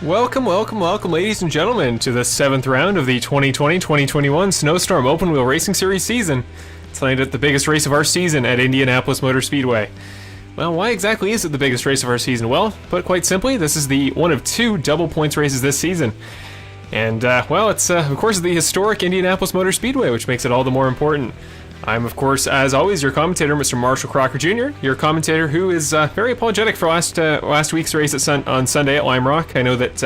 Welcome, ladies and gentlemen, to the 7th round of the 2020-2021 Snowstorm Open Wheel Racing Series season. Tonight at the biggest race of our season at Indianapolis Motor Speedway. Well, why exactly is it the biggest race of our season? Well, put quite simply, this is the one of two double points races this season. And, it's, of course, the historic Indianapolis Motor Speedway, which makes it all the more important. I'm, of course, as always, your commentator, Mr. Marshall Crocker Jr., your commentator who is very apologetic for last week's race on Sunday at Lime Rock. I know that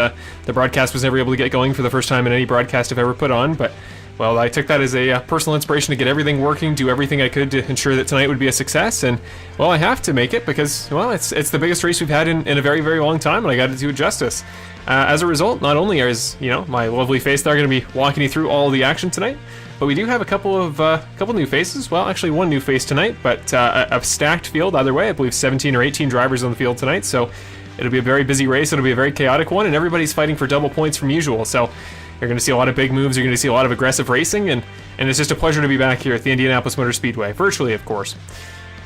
the broadcast was never able to get going for the first time in any broadcast I've ever put on, but, well, I took that as a personal inspiration to get everything working, do everything I could to ensure that tonight would be a success, and, well, I have to make it because, well, it's the biggest race we've had in a very, very long time, and I got to do it justice. As a result, not only is, my lovely face there going to be walking you through all the action tonight, but we do have a couple new faces. Well, actually one new face tonight, but a stacked field either way. I believe 17 or 18 drivers on the field tonight, so it'll be a very busy race. It'll be a very chaotic one, and everybody's fighting for double points from usual. So you're going to see a lot of big moves. You're going to see a lot of aggressive racing, and it's just a pleasure to be back here at the Indianapolis Motor Speedway, virtually, of course.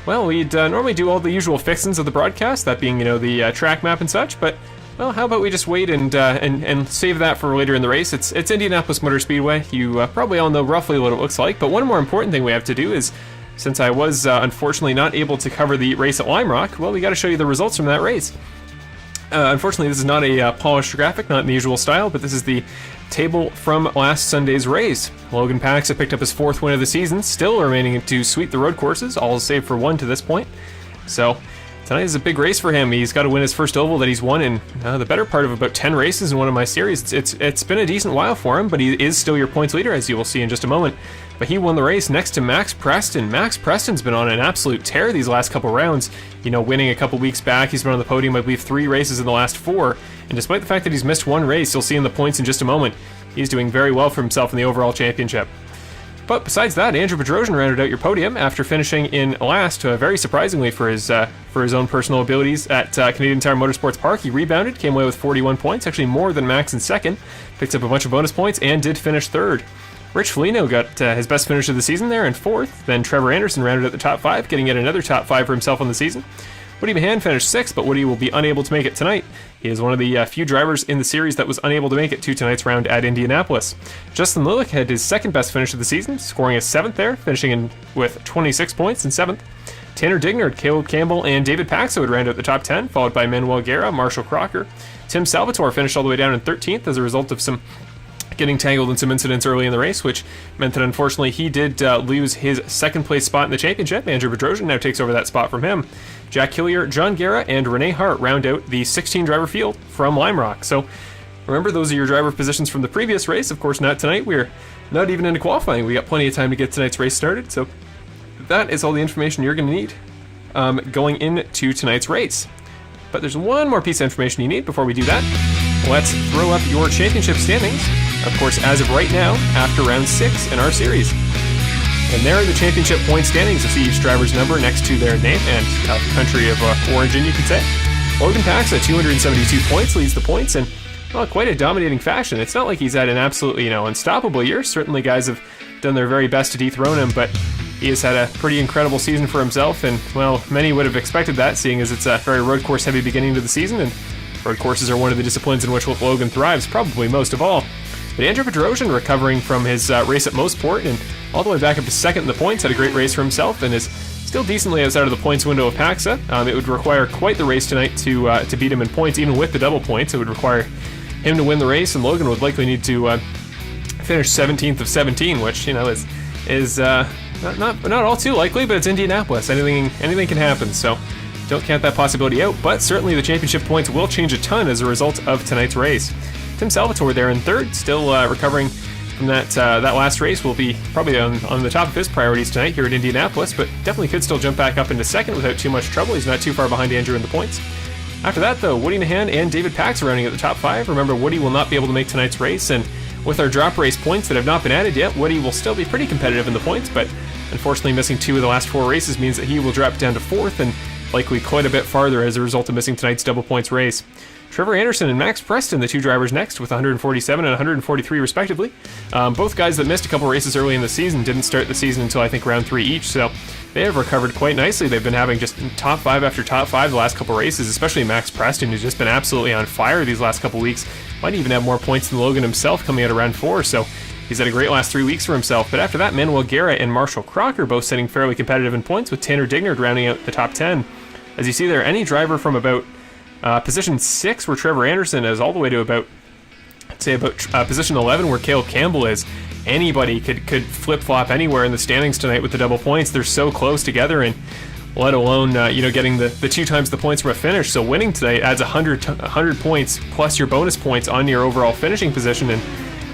Well, we'd normally do all the usual fixins of the broadcast, that being, the track map and such, but well, how about we just wait and save that for later in the race? It's Indianapolis Motor Speedway. You probably all know roughly what it looks like, but one more important thing we have to do is, since I was unfortunately not able to cover the race at Lime Rock, well, we got to show you the results from that race. Unfortunately, this is not a polished graphic, not in the usual style, but this is the table from last Sunday's race. Logan Paxa picked up his 4th win of the season, still remaining to sweep the road courses, all save for one to this point. So tonight is a big race for him. He's got to win his first oval that he's won in the better part of about 10 races in one of my series. It's been a decent while for him, but he is still your points leader, as you will see in just a moment. But he won the race next to Max Preston. Max Preston's been on an absolute tear these last couple rounds. Winning a couple weeks back. He's been on the podium, I believe, 3 races in the last 4. And despite the fact that he's missed one race, you'll see in the points in just a moment, he's doing very well for himself in the overall championship. But besides that, Andrew Bedrosian rounded out your podium after finishing in last, very surprisingly for his own personal abilities at Canadian Tire Motorsports Park. He rebounded, came away with 41 points, actually more than Max in second, picked up a bunch of bonus points, and did finish 3rd. Rich Foligno got his best finish of the season there in 4th. Then Trevor Anderson rounded out the top 5, getting yet another top 5 for himself on the season. Woody Mahan finished 6th, but Woody will be unable to make it tonight. He is one of the few drivers in the series that was unable to make it to tonight's round at Indianapolis. Justin Lillick had his 2nd best finish of the season, scoring a 7th there, finishing in with 26 points in 7th. Tanner Dignard, Caleb Campbell, and David Paxa would round out the top 10, followed by Manuel Guerra, Marshall Crocker. Tim Salvatore finished all the way down in 13th as a result of some getting tangled in some incidents early in the race, which meant that unfortunately he did lose his 2nd place spot in the championship. Andrew Bedrosian now takes over that spot from him. Jack Hillier, John Guerra, and Renee Hart round out the 16-driver field from Lime Rock. So remember, those are your driver positions from the previous race. Of course, not tonight. We're not even into qualifying. We got plenty of time to get tonight's race started. So that is all the information you're going to need going into tonight's race. But there's one more piece of information you need before we do that. Let's throw up your championship standings. Of course, as of right now, after round 6 in our series. And there are the championship point standings. You'll see each driver's number next to their name and country of origin, you could say. Logan Paxa, 272 points, leads the points in quite a dominating fashion. It's not like he's had an absolutely unstoppable year. Certainly guys have done their very best to dethrone him, but he has had a pretty incredible season for himself, and, well, many would have expected that, seeing as it's a very road course heavy beginning to the season, and road courses are one of the disciplines in which Logan thrives, probably most of all. But Andrew Bedrosian, recovering from his race at Mossport and all the way back up to 2nd in the points, had a great race for himself and is still decently outside of the points window of Paxa. It would require quite the race tonight to beat him in points, even with the double points. It would require him to win the race, and Logan would likely need to finish 17th of 17, which is not all too likely, but it's Indianapolis. Anything can happen, so don't count that possibility out. But certainly the championship points will change a ton as a result of tonight's race. Tim Salvatore there in 3rd, still recovering from that last race, will be probably on the top of his priorities tonight here at Indianapolis, but definitely could still jump back up into 2nd without too much trouble. He's not too far behind Andrew in the points. After that, though, Woody Mahan and David Paxa rounding at the top 5. Remember, Woody will not be able to make tonight's race, and with our drop race points that have not been added yet, Woody will still be pretty competitive in the points, but unfortunately missing 2 of the last 4 races means that he will drop down to 4th and likely quite a bit farther as a result of missing tonight's double points race. Trevor Anderson and Max Preston, the 2 drivers next, with 147 and 143 respectively. Both guys that missed a couple races early in the season didn't start the season until I think round 3 each, so they have recovered quite nicely. They've been having just top 5 after top 5 the last couple races, especially Max Preston, who's just been absolutely on fire these last couple weeks. Might even have more points than Logan himself coming out of round 4, so he's had a great last 3 weeks for himself. But after that, Manuel Guerra and Marshall Crocker both sitting fairly competitive in points, with Tanner Dignard rounding out the top 10. As you see there, any driver from about position 6, where Trevor Anderson is, all the way to about, I'd say about position 11, where Caleb Campbell is, anybody could flip-flop anywhere in the standings tonight with the double points. They're so close together, and let alone getting the 2 times the points from a finish. So winning tonight adds 100 points plus your bonus points on your overall finishing position, and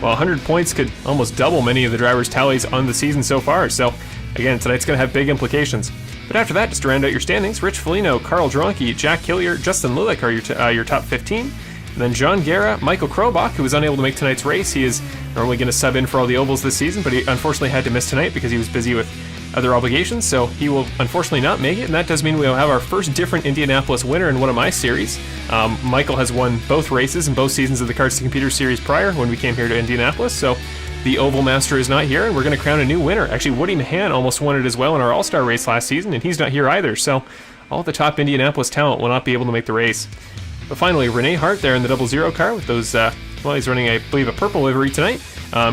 well, 100 points could almost double many of the drivers' tallies on the season so far. So again, tonight's going to have big implications. But after that, just to round out your standings, Rich Foligno, Carl Dronke, Jack Hillier, Justin Lillick are your top 15. And then John Guerra, Michael Krobach, who was unable to make tonight's race. He is normally going to sub in for all the ovals this season, but he unfortunately had to miss tonight because he was busy with other obligations, so he will unfortunately not make it, and that does mean we'll have our first different Indianapolis winner in one of my series. Michael has won both races in both seasons of the Cards to Computers series prior when we came here to Indianapolis, so the Oval Master is not here, and we're going to crown a new winner. Actually, Woody Mahan almost won it as well in our All-Star race last season, and he's not here either, so all the top Indianapolis talent will not be able to make the race. But finally, Renee Hart there in the 00 car with those, he's running, I believe, a purple livery tonight.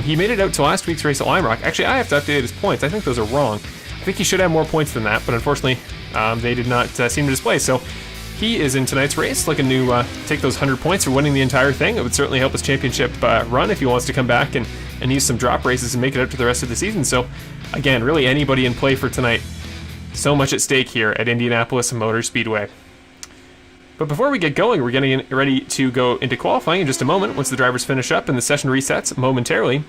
He made it out to last week's race at Lime Rock. Actually, I have to update his points. I think those are wrong. I think he should have more points than that, but unfortunately, they did not seem to display. So he is in tonight's race, looking to take those 100 points for winning the entire thing. It would certainly help his championship run if he wants to come back and use some drop races and make it out to the rest of the season. So again, really anybody in play for tonight. So much at stake here at Indianapolis Motor Speedway. But before we get going, we're getting ready to go into qualifying in just a moment once the drivers finish up and the session resets momentarily.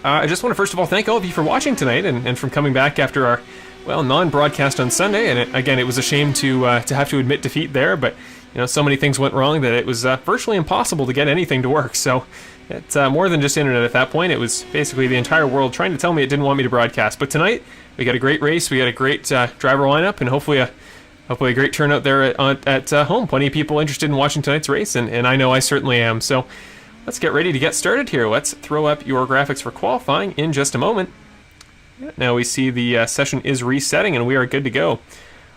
I just want to first of all thank all of you for watching tonight and from coming back after our, non-broadcast on Sunday. And again, it was a shame to have to admit defeat there, but so many things went wrong that it was virtually impossible to get anything to work. So it's more than just internet at that point. It was basically the entire world trying to tell me it didn't want me to broadcast. But tonight, we got a great race, we got a great driver lineup, and hopefully a great turnout there at home. Plenty of people interested in watching tonight's race, and I know I certainly am. So let's get ready to get started here. Let's throw up your graphics for qualifying in just a moment. Now we see the session is resetting, and we are good to go.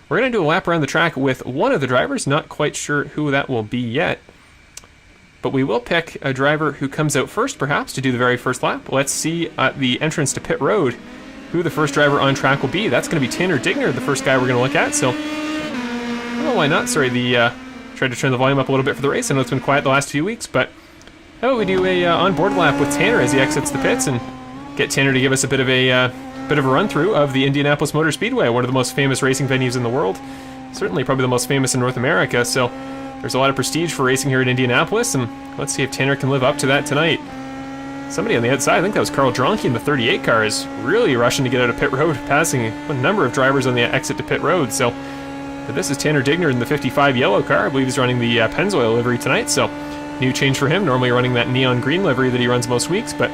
We're going to do a lap around the track with one of the drivers, not quite sure who that will be yet. But we will pick a driver who comes out first, perhaps, to do the very first lap. Let's see at the entrance to pit road who the first driver on track will be. That's going to be Tanner Dignard, the first guy we're going to look at. So oh, why not? Sorry, tried to turn the volume up a little bit for the race. I know it's been quiet the last few weeks, but how about we do a on-board lap with Tanner as he exits the pits and get Tanner to give us a bit of a run-through of the Indianapolis Motor Speedway, one of the most famous racing venues in the world. Certainly probably the most famous in North America, so there's a lot of prestige for racing here in Indianapolis, and let's see if Tanner can live up to that tonight. Somebody on the outside, I think that was Carl Dronke in the 38 car, is really rushing to get out of pit road, passing a number of drivers on the exit to pit road, so but this is Tanner Dignard in the 55 yellow car. I believe he's running the Pennzoil livery tonight, so new change for him. Normally running that neon green livery that he runs most weeks, but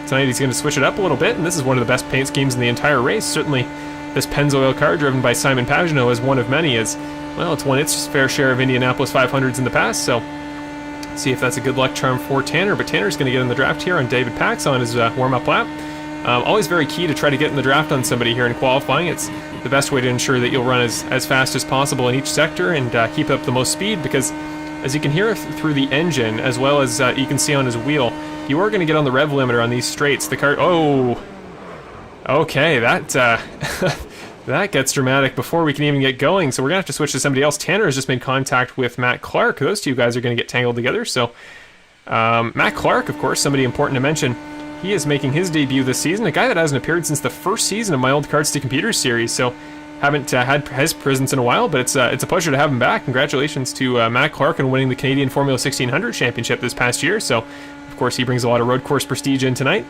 tonight he's going to switch it up a little bit, and this is one of the best paint schemes in the entire race. Certainly this Pennzoil car, driven by Simon Pagenaud, is one of many, as well, it's won its fair share of Indianapolis 500s in the past, so see if that's a good luck charm for Tanner. But Tanner's going to get in the draft here on David Pax on his warm-up lap. Always very key to try to get in the draft on somebody here in qualifying. It's the best way to ensure that you'll run as fast as possible in each sector and keep up the most speed, because as you can hear through the engine, as well as you can see on his wheel, you are going to get on the rev limiter on these straights. The car, okay, that that gets dramatic before we can even get going, so we're going to have to switch to somebody else. Tanner has just made contact with Matt Clark. Those two guys are going to get tangled together, so Matt Clark, of course, somebody important to mention. He is making his debut this season, a guy that hasn't appeared since the first season of my old Cards to Computers series, so haven't had his presence in a while, but it's a pleasure to have him back. Congratulations to Matt Clark on winning the Canadian Formula 1600 Championship this past year, so of course he brings a lot of road course prestige in tonight.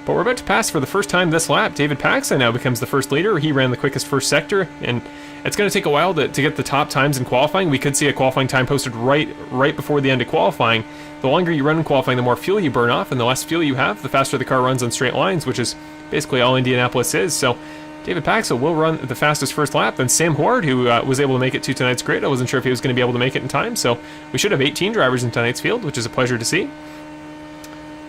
But we're about to pass for the first time this lap. David Paxa now becomes the first leader. He ran the quickest first sector, and it's going to take a while to get the top times in qualifying. We could see a qualifying time posted right before the end of qualifying. The longer you run in qualifying, the more fuel you burn off, and the less fuel you have, the faster the car runs on straight lines, which is basically all Indianapolis is. So David Paxa will run the fastest first lap. Then Sam Horde, who was able to make it to tonight's grid. I wasn't sure if he was going to be able to make it in time, so we should have 18 drivers in tonight's field, which is a pleasure to see.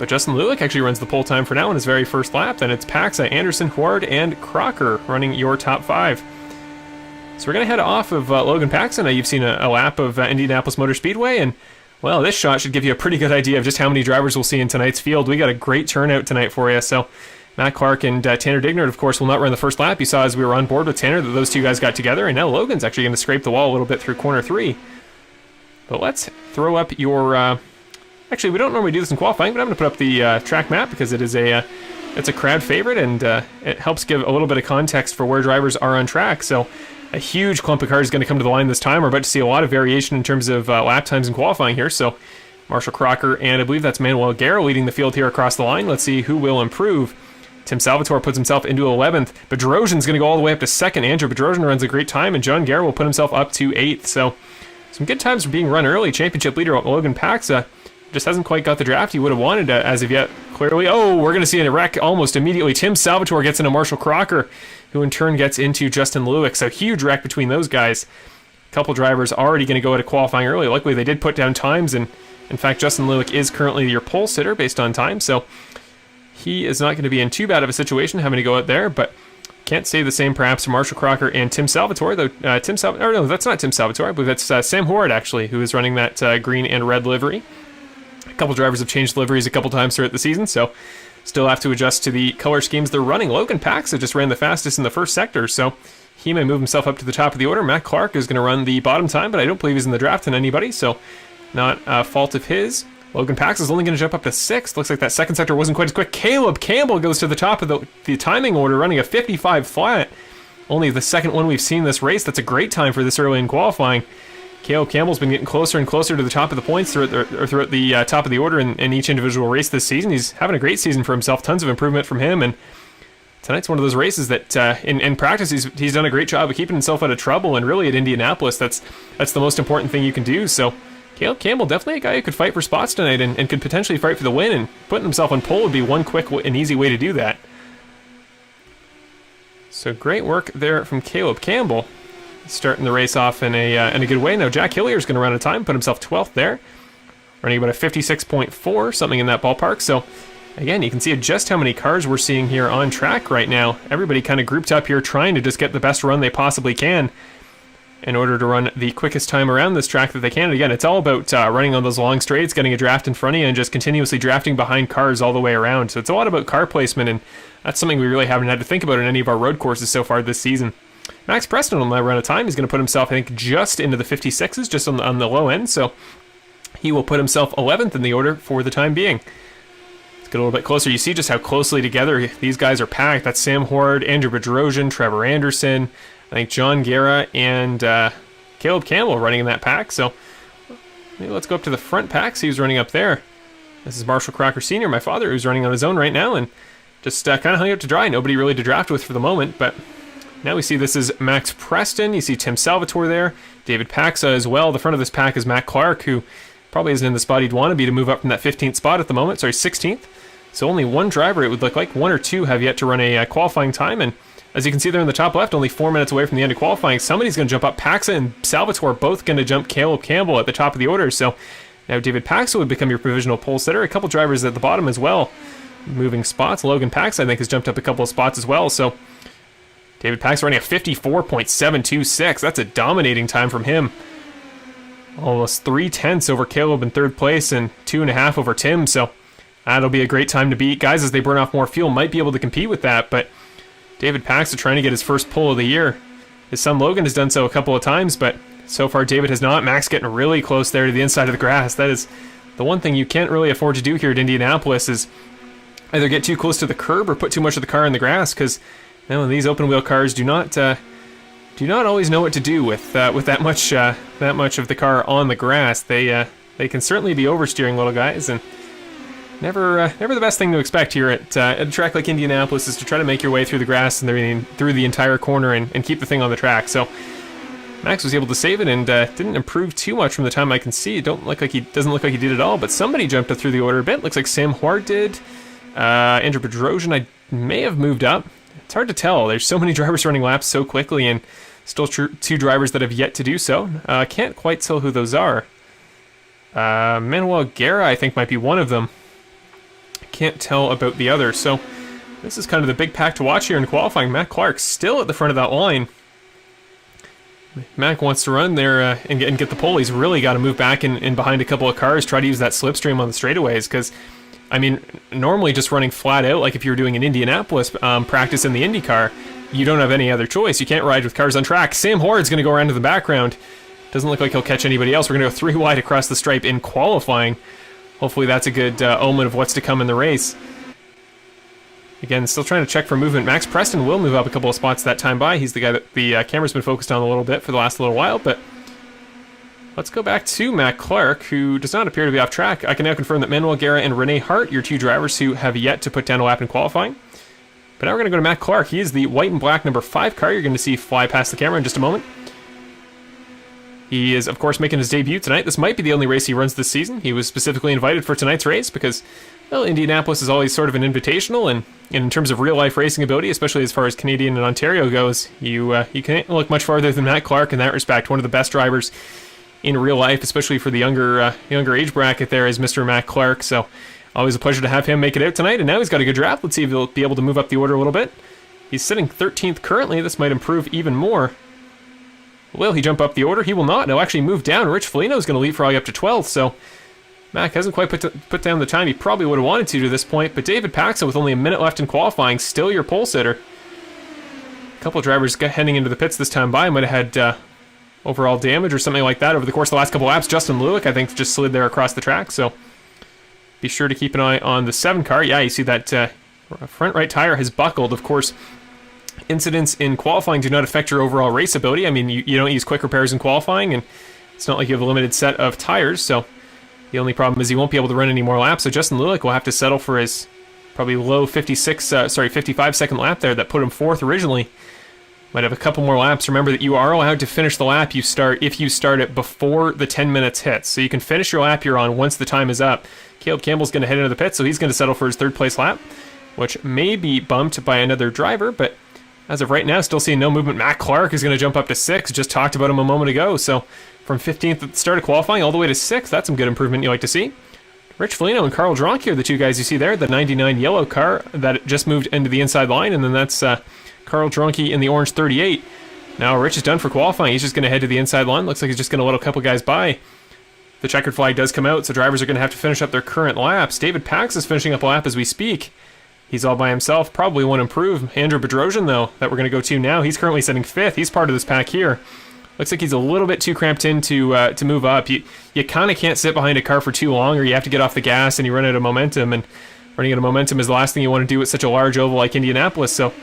But Justin Lulick actually runs the pole time for now in his very first lap. Then it's Paxa, Anderson, Huard, and Crocker running your top 5. So we're going to head off of Logan Paxa. Now you've seen a lap of Indianapolis Motor Speedway, and well, this shot should give you a pretty good idea of just how many drivers we'll see in tonight's field. We got a great turnout tonight for you. So Matt Clark and Tanner Dignard, of course, will not run the first lap. You saw as we were on board with Tanner that those two guys got together, and now Logan's actually going to scrape the wall a little bit through corner 3. But let's throw up your... Actually, we don't normally do this in qualifying, but I'm going to put up the track map because it is it's a crowd favorite, and it helps give a little bit of context for where drivers are on track. So a huge clump of cars is going to come to the line this time. We're about to see a lot of variation in terms of lap times in qualifying here. So Marshall Crocker and I believe that's Manuel Guerra leading the field here across the line. Let's see who will improve. Tim Salvatore puts himself into 11th. Bedrosian's going to go all the way up to 2nd. Andrew Bedrosian runs a great time, and John Guerra will put himself up to 8th. So some good times for being run early. Championship leader Logan Paxa just hasn't quite got the draft he would have wanted as of yet, clearly. Oh, we're going to see a wreck almost immediately. Tim Salvatore gets into Marshall Crocker, who in turn gets into Justin Lulick. So huge wreck between those guys. A couple drivers already going to go at a qualifying early. Luckily, they did put down times, and in fact, Justin Lulick is currently your pole sitter based on time, so he is not going to be in too bad of a situation having to go out there, but can't say the same perhaps for Marshall Crocker and Tim Salvatore, though no, that's not Tim Salvatore. I believe that's Sam Huard, actually, who is running that green and red livery. A couple drivers have changed liveries a couple times throughout the season, so still have to adjust to the color schemes they're running. Logan Paxa just ran the fastest in the first sector, so he may move himself up to the top of the order. Matt Clark is going to run the bottom time, but I don't believe he's in the draft on anybody, so not a fault of his. Logan Paxa is only going to jump up to 6th. Looks like that second sector wasn't quite as quick. Caleb Campbell goes to the top of the timing order, running a 55 flat. Only the second one we've seen this race. That's a great time for this early in qualifying. Caleb Campbell's been getting closer and closer to the top of the points throughout the top of the order in each individual race this season. He's having a great season for himself. Tons of improvement from him, and tonight's one of those races that in practice he's done a great job of keeping himself out of trouble, and really at Indianapolis that's the most important thing you can do. So Caleb Campbell, definitely a guy who could fight for spots tonight and could potentially fight for the win, and putting himself on pole would be one quick and easy way to do that. So great work there from Caleb Campbell, starting the race off in a good way. Now Jack Hillier's going to run a time, put himself 12th there, running about a 56.4, something in that ballpark. So again, you can see just how many cars we're seeing here on track right now. Everybody kind of grouped up here trying to just get the best run they possibly can in order to run the quickest time around this track that they can. And again, it's all about running on those long straights, getting a draft in front of you, and just continuously drafting behind cars all the way around. So it's a lot about car placement, and that's something we really haven't had to think about in any of our road courses so far this season. Max Preston will now run a time. He's going to put himself, I think, just into the 56s, just on the low end. So he will put himself 11th in the order for the time being. Let's get a little bit closer. You see just how closely together these guys are packed. That's Sam Huard, Andrew Bedrosian, Trevor Anderson, I think John Guerra, and Caleb Campbell running in that pack. So maybe let's go up to the front pack, see who's running up there. This is Marshall Crocker Sr., my father, who's running on his own right now, and just kind of hung out to dry. Nobody really to draft with for the moment, but now we see this is Max Preston. You see Tim Salvatore there, David Paxa as well. The front of this pack is Matt Clark, who probably isn't in the spot he'd want to be to move up from that 15th spot at the moment. Sorry, 16th. So only one driver, it would look like, one or two have yet to run a qualifying time, and as you can see there in the top left, only 4 minutes away from the end of qualifying, somebody's going to jump up. Paxa and Salvatore both going to jump Caleb Campbell at the top of the order. So now David Paxa would become your provisional pole sitter. A couple drivers at the bottom as well, moving spots. Logan Paxa, I think, has jumped up a couple of spots as well. So David Paxa running a 54.726. That's a dominating time from him. Almost 3/10 over Caleb in third place and 2.5 over Tim. So that'll be a great time to beat. Guys, as they burn off more fuel, might be able to compete with that, but David Paxa trying to get his first pole of the year. His son Logan has done so a couple of times, but so far David has not. Max getting really close there to the inside of the grass. That is the one thing you can't really afford to do here at Indianapolis, is either get too close to the curb or put too much of the car in the grass, because these open wheel cars do not always know what to do with that much of the car on the grass. They can certainly be oversteering, little guys, and never the best thing to expect here at a track like Indianapolis is to try to make your way through the grass and through the entire corner and keep the thing on the track. So Max was able to save it and didn't improve too much from the time I can see. It doesn't look like he did at all, but somebody jumped up through the order a bit. Looks like Sam Huard did. Andrew Bedrosian, I may have moved up. It's hard to tell. There's so many drivers running laps so quickly, and still two drivers that have yet to do so. Can't quite tell who those are. Manuel Guerra, I think, might be one of them. can't tell about the other. So this is kind of the big pack to watch here in qualifying. Matt Clark still at the front of that line. Mac wants to run there and get the pole. He's really got to move back in behind a couple of cars, try to use that slipstream on the straightaways, because, I mean, normally just running flat out, like if you were doing an Indianapolis practice in the IndyCar, you don't have any other choice. You can't ride with cars on track. Sam Hord's going to go around to the background. Doesn't look like he'll catch anybody else. We're going to go 3 wide across the stripe in qualifying. Hopefully that's a good omen of what's to come in the race. Again, still trying to check for movement. Max Preston will move up a couple of spots that time by. He's the guy that the camera's been focused on a little bit for the last little while, but let's go back to Matt Clark, who does not appear to be off track. I can now confirm that Manuel Guerra and Rene Hart, your 2 drivers who have yet to put down a lap in qualifying. But now we're going to go to Matt Clark. He is the white and black number 5 car. You're going to see fly past the camera in just a moment. He is, of course, making his debut tonight. This might be the only race he runs this season. He was specifically invited for tonight's race because, well, Indianapolis is always sort of an invitational, and in terms of real-life racing ability, especially as far as Canadian and Ontario goes, you can't look much farther than Matt Clark in that respect. One of the best drivers in real life, especially for the younger age bracket there, is Mr. Matt Clark. So always a pleasure to have him make it out tonight, and now he's got a good draft. Let's see if he'll be able to move up the order a little bit. He's sitting 13th currently. This might improve even more. Will he jump up the order? He will not. He'll actually move down. Rich Foligno is going to leapfrog up to 12th, so Mac hasn't quite put down the time he probably would have wanted to this point, but David Paxa, with only a minute left in qualifying, still your pole sitter. A couple of drivers heading into the pits this time by might have had overall damage or something like that over the course of the last couple of laps. Justin Lewick, I think, just slid there across the track, so be sure to keep an eye on the 7 car. Yeah, you see that front right tire has buckled. Of course, incidents in qualifying do not affect your overall race ability. I mean, you don't use quick repairs in qualifying, and it's not like you have a limited set of tires, so the only problem is he won't be able to run any more laps. So Justin Lewick will have to settle for his probably low 55-second lap there that put him 4th originally. Might have a couple more laps. Remember that you are allowed to finish the lap you start if you start it before the 10 minutes hits. So you can finish your lap you're on once the time is up. Caleb Campbell's going to head into the pit, so he's going to settle for his 3rd place lap, which may be bumped by another driver, but as of right now, still seeing no movement. Matt Clark is going to jump up to 6th. Just talked about him a moment ago. So from 15th at the start of qualifying all the way to 6th, that's some good improvement you like to see. Rich Foligno and Carl Dronk here, the 2 guys you see there. The 99 yellow car that just moved into the inside line, and then that's Carl Dronke in the orange 38. Now Rich is done for qualifying. He's just going to head to the inside line. Looks like he's just going to let a couple guys by. The checkered flag does come out, so drivers are going to have to finish up their current laps. David Pax is finishing up a lap as we speak. He's all by himself, probably won't improve. Andrew Bedrosian, though, that we're going to go to now, he's currently sitting 5th. He's part of this pack here. Looks like he's a little bit too cramped in to move up. You kind of can't sit behind a car for too long, or you have to get off the gas and you run out of momentum, and running out of momentum is the last thing you want to do at such a large oval like Indianapolis. So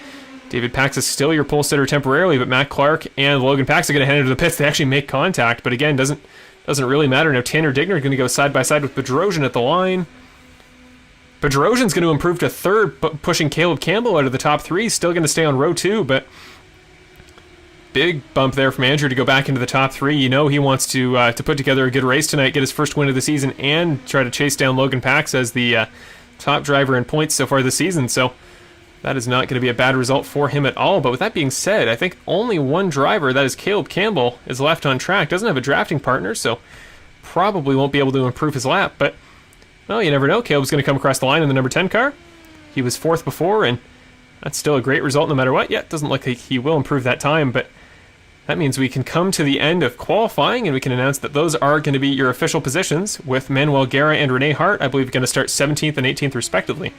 David Pax is still your pole sitter temporarily, but Matt Clark and Logan Pax are going to head into the pits. They actually make contact, but again, doesn't really matter. Now Tanner Digner is going to go side by side with Bedrosian at the line. Bedrosian's going to improve to 3rd, pushing Caleb Campbell out of the top 3. He's still going to stay on row 2, but big bump there from Andrew to go back into the top 3. You know he wants to put together a good race tonight, get his first win of the season, and try to chase down Logan Pax as the top driver in points so far this season. So that is not going to be a bad result for him at all. But with that being said, I think only one driver, that is Caleb Campbell, is left on track. Doesn't have a drafting partner, so probably won't be able to improve his lap, but well, you never know. Caleb's going to come across the line in the number 10 car. He was 4th before, and that's still a great result no matter what. Yeah, it doesn't look like he will improve that time, but that means we can come to the end of qualifying, and we can announce that those are going to be your official positions, with Manuel Guerra and Rene Hart, I believe, going to start 17th and 18th respectively.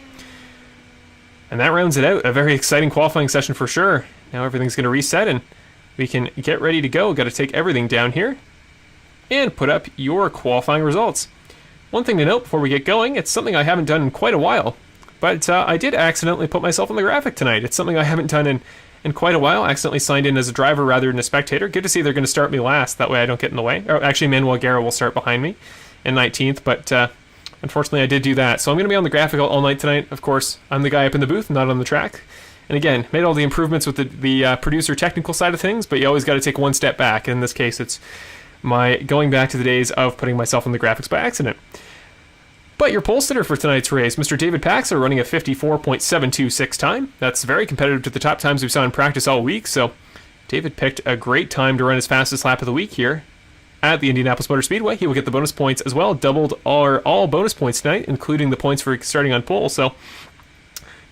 And that rounds it out. A very exciting qualifying session for sure. Now everything's going to reset, and we can get ready to go. Got to take everything down here and put up your qualifying results. One thing to note before we get going, it's something I haven't done in quite a while, but I did accidentally put myself on the graphic tonight. It's something I haven't done in quite a while. I accidentally signed in as a driver rather than a spectator. Good to see they're going to start me last. That way I don't get in the way. Or actually, Manuel Guerra will start behind me in 19th, but unfortunately I did do that. So I'm going to be on the graphic all night tonight. Of course, I'm the guy up in the booth, not on the track. And again, made all the improvements with the producer technical side of things, but you always got to take one step back. In this case, it's my going back to the days of putting myself on the graphics by accident. But your pole sitter for tonight's race, Mr. David Pax, are running a 54.726 time. That's very competitive to the top times we saw in practice all week, so David picked a great time to run his fastest lap of the week here. at the Indianapolis Motor Speedway. He will get the bonus points as well. Doubled all bonus points tonight, including the points for starting on pole. So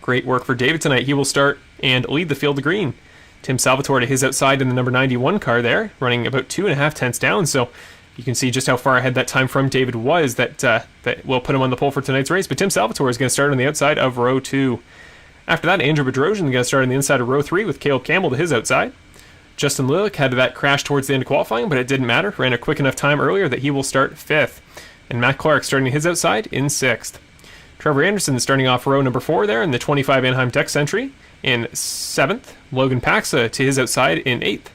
great work for David tonight. He will start and lead the field to green. Tim Salvatore to his outside in the number 91 car there, running about 2.5 tenths down. So you can see just how far ahead that time from David was. That will put him on the pole for tonight's race. But Tim Salvatore is going to start on the outside of row 2. After that, Andrew Bedrosian is going to start on the inside of row 3 with Caleb Campbell to his outside. Justin Lilick had that crash towards the end of qualifying, but it didn't matter. Ran a quick enough time earlier that he will start 5th. And Matt Clark starting his outside in 6th. Trevor Anderson starting off row number 4 there in the 25 Anaheim Tech Century in 7th. Logan Paxa to his outside in 8th.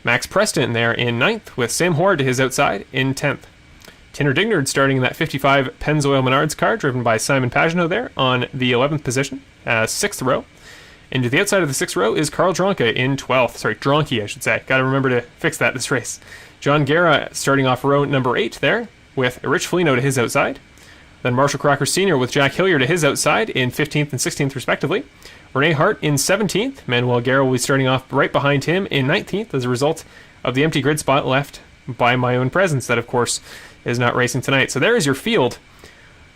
Max Preston there in 9th with Sam Horde to his outside in 10th. Tanner Dignard starting in that 55 Pennzoil Menards car driven by Simon Pagano there on the 11th position, 6th row. And to the outside of the 6th row is Carl Dronke in 12th. Sorry, Dronke I should say. Got to remember to fix that this race. John Guerra starting off row number 8 there with Rich Felino to his outside. Then Marshall Crocker Sr. with Jack Hillier to his outside in 15th and 16th respectively. Renee Hart in 17th. Manuel Guerra will be starting off right behind him in 19th as a result of the empty grid spot left by my own presence that, of course, is not racing tonight. So there is your field.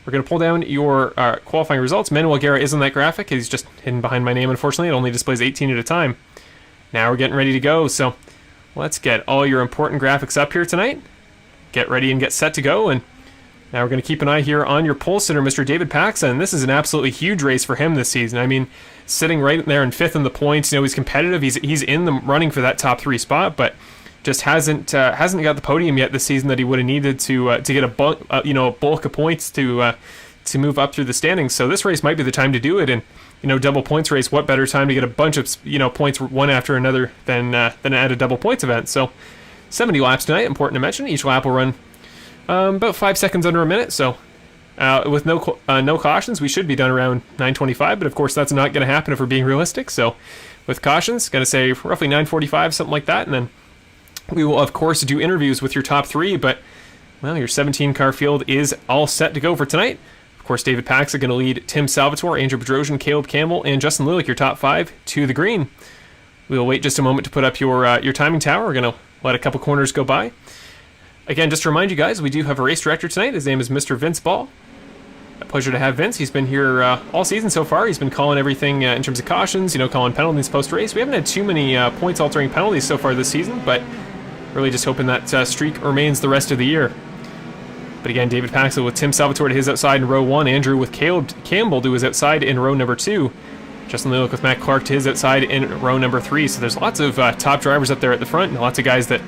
We're going to pull down your qualifying results. Manuel Guerra is on that graphic. He's just hidden behind my name, unfortunately. It only displays 18 at a time. Now we're getting ready to go. So let's get all your important graphics up here tonight. Get ready and get set to go. And now we're going to keep an eye here on your pole sitter, Mr. David Paxa, and this is an absolutely huge race for him this season. I mean, sitting right there in 5th in the points, you know, he's competitive. He's in the running for that top 3 spot, but just hasn't got the podium yet this season that he would have needed to get a bulk of points to move up through the standings. So this race might be the time to do it, and double points race. What better time to get a bunch of points one after another than at a double points event? So 70 laps tonight. Important to mention. Each lap will run about 5 seconds under a minute, so with no cautions, we should be done around 9:25, but of course that's not going to happen if we're being realistic. So with cautions, going to say roughly 9:45, something like that, and then we will of course do interviews with your top 3, but well, your 17 car field is all set to go for tonight. Of course, David Paxa going to lead Tim Salvatore, Andrew Bedrosian, Caleb Campbell, and Justin Lilick, your top 5 to the green. We will wait just a moment to put up your timing tower. We're going to let a couple corners go by. Again, just to remind you guys, we do have a race director tonight. His name is Mr. Vince Ball. A pleasure to have Vince. He's been here all season so far. He's been calling everything in terms of cautions, calling penalties post-race. We haven't had too many points-altering penalties so far this season, but really just hoping that streak remains the rest of the year. But again, David Paxa with Tim Salvatore to his outside in row 1, Andrew with Caleb Campbell to his outside in row number 2, Justin Lilick with Matt Clark to his outside in row number 3. So there's lots of top drivers up there at the front, and lots of guys that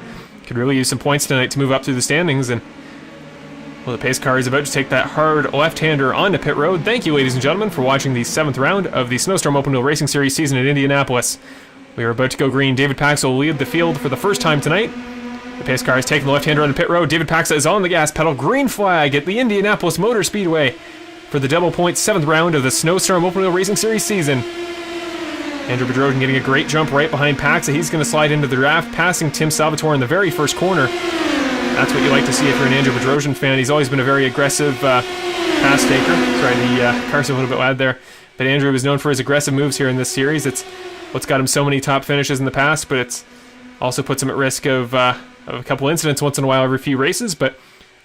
could really use some points tonight to move up through the standings. And well, the pace car is about to take that hard left-hander onto pit road. Thank you, ladies and gentlemen, for watching the 7th round of the Snowstorm Open Wheel Racing Series season at Indianapolis. We are about to go green. David Paxa will lead the field for the first time tonight. The pace car is taking the left-hander on the pit road. David Paxa is on the gas pedal. Green flag at the Indianapolis Motor Speedway for the double point 7th round of the Snowstorm Open Wheel Racing Series season. Andrew Bedrosian getting a great jump right behind Paxa. He's going to slide into the draft, passing Tim Salvatore in the very first corner. That's what you like to see if you're an Andrew Bedrosian fan. He's always been a very aggressive pass taker. Sorry, the car's a little bit loud there. But Andrew is known for his aggressive moves here in this series. It's what's got him so many top finishes in the past, but it's also puts him at risk of a couple incidents once in a while every few races. But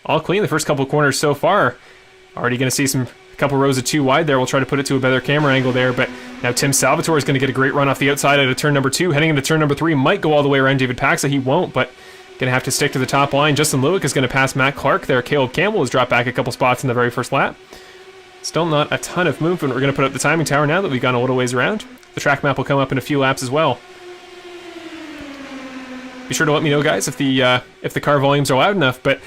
all clean the first couple of corners so far. Already going to see a couple rows of 2 wide there. We'll try to put it to a better camera angle there, but now Tim Salvatore is going to get a great run off the outside out of turn number 2. Heading into turn number 3, might go all the way around David Paxa. He won't, but going to have to stick to the top line. Justin Lilick is going to pass Matt Clark there. Caleb Campbell has dropped back a couple spots in the very first lap. Still not a ton of movement. We're going to put up the timing tower now that we've gone a little ways around. The track map will come up in a few laps as well. Be sure to let me know, guys, if the car volumes are loud enough, but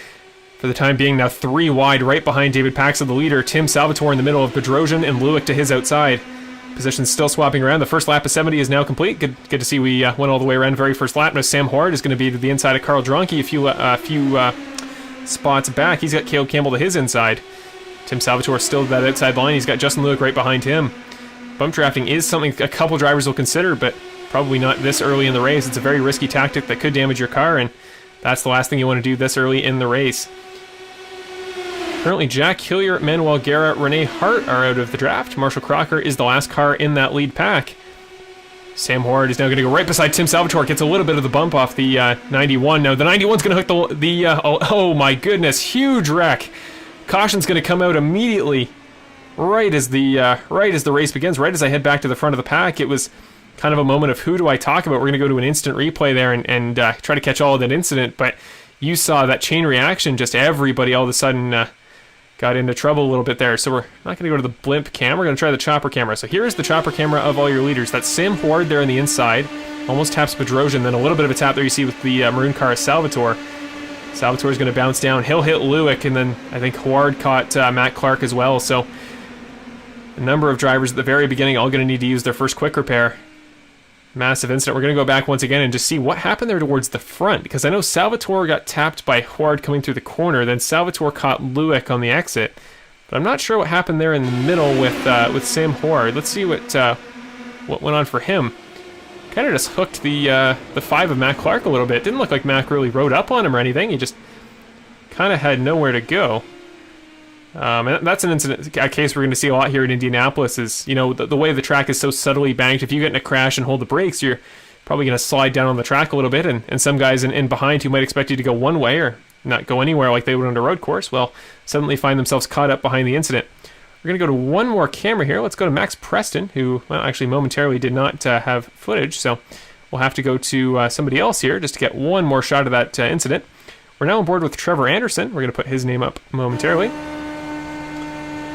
for the time being, now 3 wide right behind David Paxa, the leader. Tim Salvatore in the middle of Bedrosian and Lilick to his outside. Positions still swapping around. The first lap of 70 is now complete. Good to see we went all the way around the very first lap. Now Sam Horde is going to be to the inside of Carl Dronke a few spots back. He's got Caleb Campbell to his inside. Tim Salvatore still to that outside line. He's got Justin Lilick right behind him. Bump drafting is something a couple drivers will consider, but probably not this early in the race. It's a very risky tactic that could damage your car, and that's the last thing you want to do this early in the race. Currently, Jack Hillier, Manuel Guerra, Renee Hart are out of the draft. Marshall Crocker is the last car in that lead pack. Sam Howard is now going to go right beside Tim Salvatore. Gets a little bit of the bump off the 91. Now the 91's going to hook oh my goodness, huge wreck. Caution's going to come out immediately, right as the race begins. Right as I head back to the front of the pack, it was kind of a moment of who do I talk about. We're going to go to an instant replay there and try to catch all of that incident. But you saw that chain reaction. Just everybody all of a sudden got into trouble a little bit there. So we're not going to go to the blimp cam. We're going to try the chopper camera. So here's the chopper camera of all your leaders. That's Sam Howard there on the inside. Almost taps Bedrosian. Then a little bit of a tap there you see with the maroon car of Salvatore. Salvatore's going to bounce down. He'll hit Lewick. And then I think Howard caught Matt Clark as well. So a number of drivers at the very beginning all going to need to use their first quick repair. Massive incident. We're going to go back once again and just see what happened there towards the front, because I know Salvatore got tapped by Howard coming through the corner, then Salvatore caught Lewick on the exit, but I'm not sure what happened there in the middle with Sam Howard. Let's see what went on for him. Kind of just hooked the 5 of Matt Clark a little bit. Didn't look like Mac really rode up on him or anything. He just kind of had nowhere to go. And that's an incident, a case we're going to see a lot here in Indianapolis is, you know, the way the track is so subtly banked. If you get in a crash and hold the brakes, you're probably going to slide down on the track a little bit. And some guys in behind who might expect you to go one way or not go anywhere like they would on a road course, well, suddenly find themselves caught up behind the incident. We're going to go to one more camera here. Let's go to Max Preston, who, well, actually momentarily did not have footage. So we'll have to go to somebody else here just to get one more shot of that incident. We're now on board with Trevor Anderson. We're going to put his name up momentarily.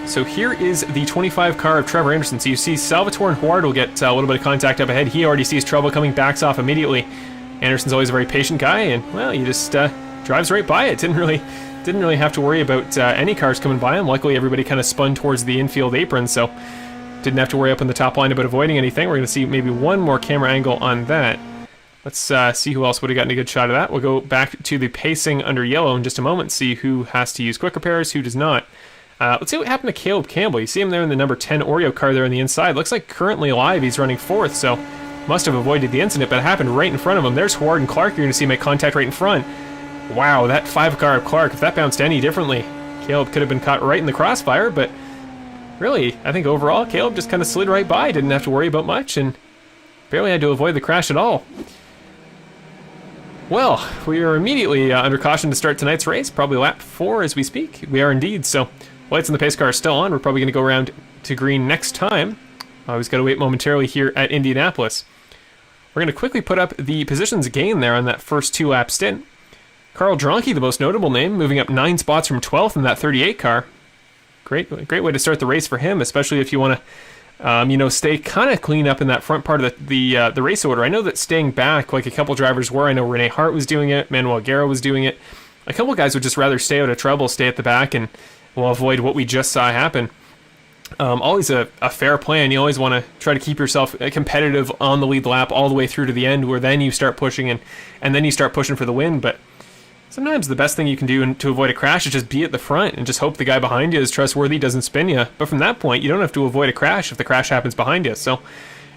So here is the 25 car of Trevor Anderson. So you see Salvatore and Howard will get a little bit of contact up ahead. He already sees trouble coming, backs off immediately. Anderson's always a very patient guy, and well, he just drives right by it. Didn't really have to worry about any cars coming by him. Luckily, everybody kind of spun towards the infield apron, so didn't have to worry up in the top line about avoiding anything. We're going to see maybe one more camera angle on that. Let's see who else would have gotten a good shot of that. We'll go back to the pacing under yellow in just a moment, see who has to use quick repairs, who does not. Let's see what happened to Caleb Campbell. You see him there in the number 10 Oreo car there on the inside. Looks like currently alive. He's running 4th, so must have avoided the incident, but it happened right in front of him. There's Howard and Clark. You're going to see him make contact right in front. Wow, that 5 car of Clark, if that bounced any differently, Caleb could have been caught right in the crossfire, but really, I think overall, Caleb just kind of slid right by. Didn't have to worry about much, and barely had to avoid the crash at all. Well, we are immediately under caution to start tonight's race, probably lap 4 as we speak. We are indeed, so lights in the pace car are still on. We're probably going to go around to green next time. We've got to wait momentarily here at Indianapolis. We're going to quickly put up the positions gained there on that first 2-lap stint. Carl Dronke, the most notable name, moving up 9 spots from 12th in that 38 car. Great way to start the race for him, especially if you want to stay kind of clean up in that front part of the race order. I know that staying back, like a couple drivers were, I know Rene Hart was doing it, Manuel Guerra was doing it. A couple guys would just rather stay out of trouble, stay at the back, and we'll avoid what we just saw happen. Always a fair plan. You always want to try to keep yourself competitive on the lead lap all the way through to the end, where then you start pushing and then you start pushing for the win. But sometimes the best thing you can do to avoid a crash is just be at the front and just hope the guy behind you is trustworthy, doesn't spin you. But from that point, you don't have to avoid a crash if the crash happens behind you. So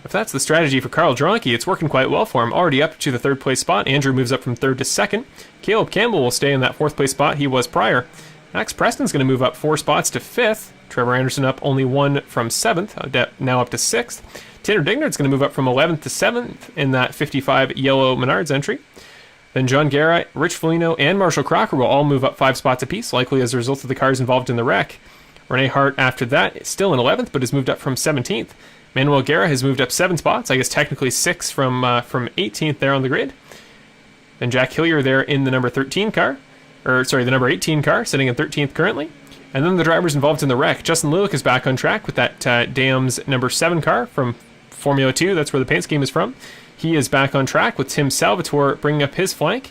if that's the strategy for Carl Dronke, it's working quite well for him. Already up to the 3rd place spot. Andrew moves up from 3rd to 2nd. Caleb Campbell will stay in that 4th place spot he was prior. Max Preston's going to move up 4 spots to 5th. Trevor Anderson up only 1 from 7th, now up to 6th. Tanner Dignard's going to move up from 11th to 7th in that 55 yellow Menards entry. Then John Guerra, Rich Foligno, and Marshall Crocker will all move up 5 spots apiece, likely as a result of the cars involved in the wreck. Rene Hart, after that, is still in 11th, but has moved up from 17th. Manuel Guerra has moved up 7 spots, I guess technically 6 from 18th there on the grid. Then Jack Hillier there in the number 13 car. The number 18 car, sitting in 13th currently. And then the drivers involved in the wreck. Justin Lewick is back on track with that Dams number 7 car from Formula 2. That's where the paint scheme is from. He is back on track with Tim Salvatore bringing up his flank.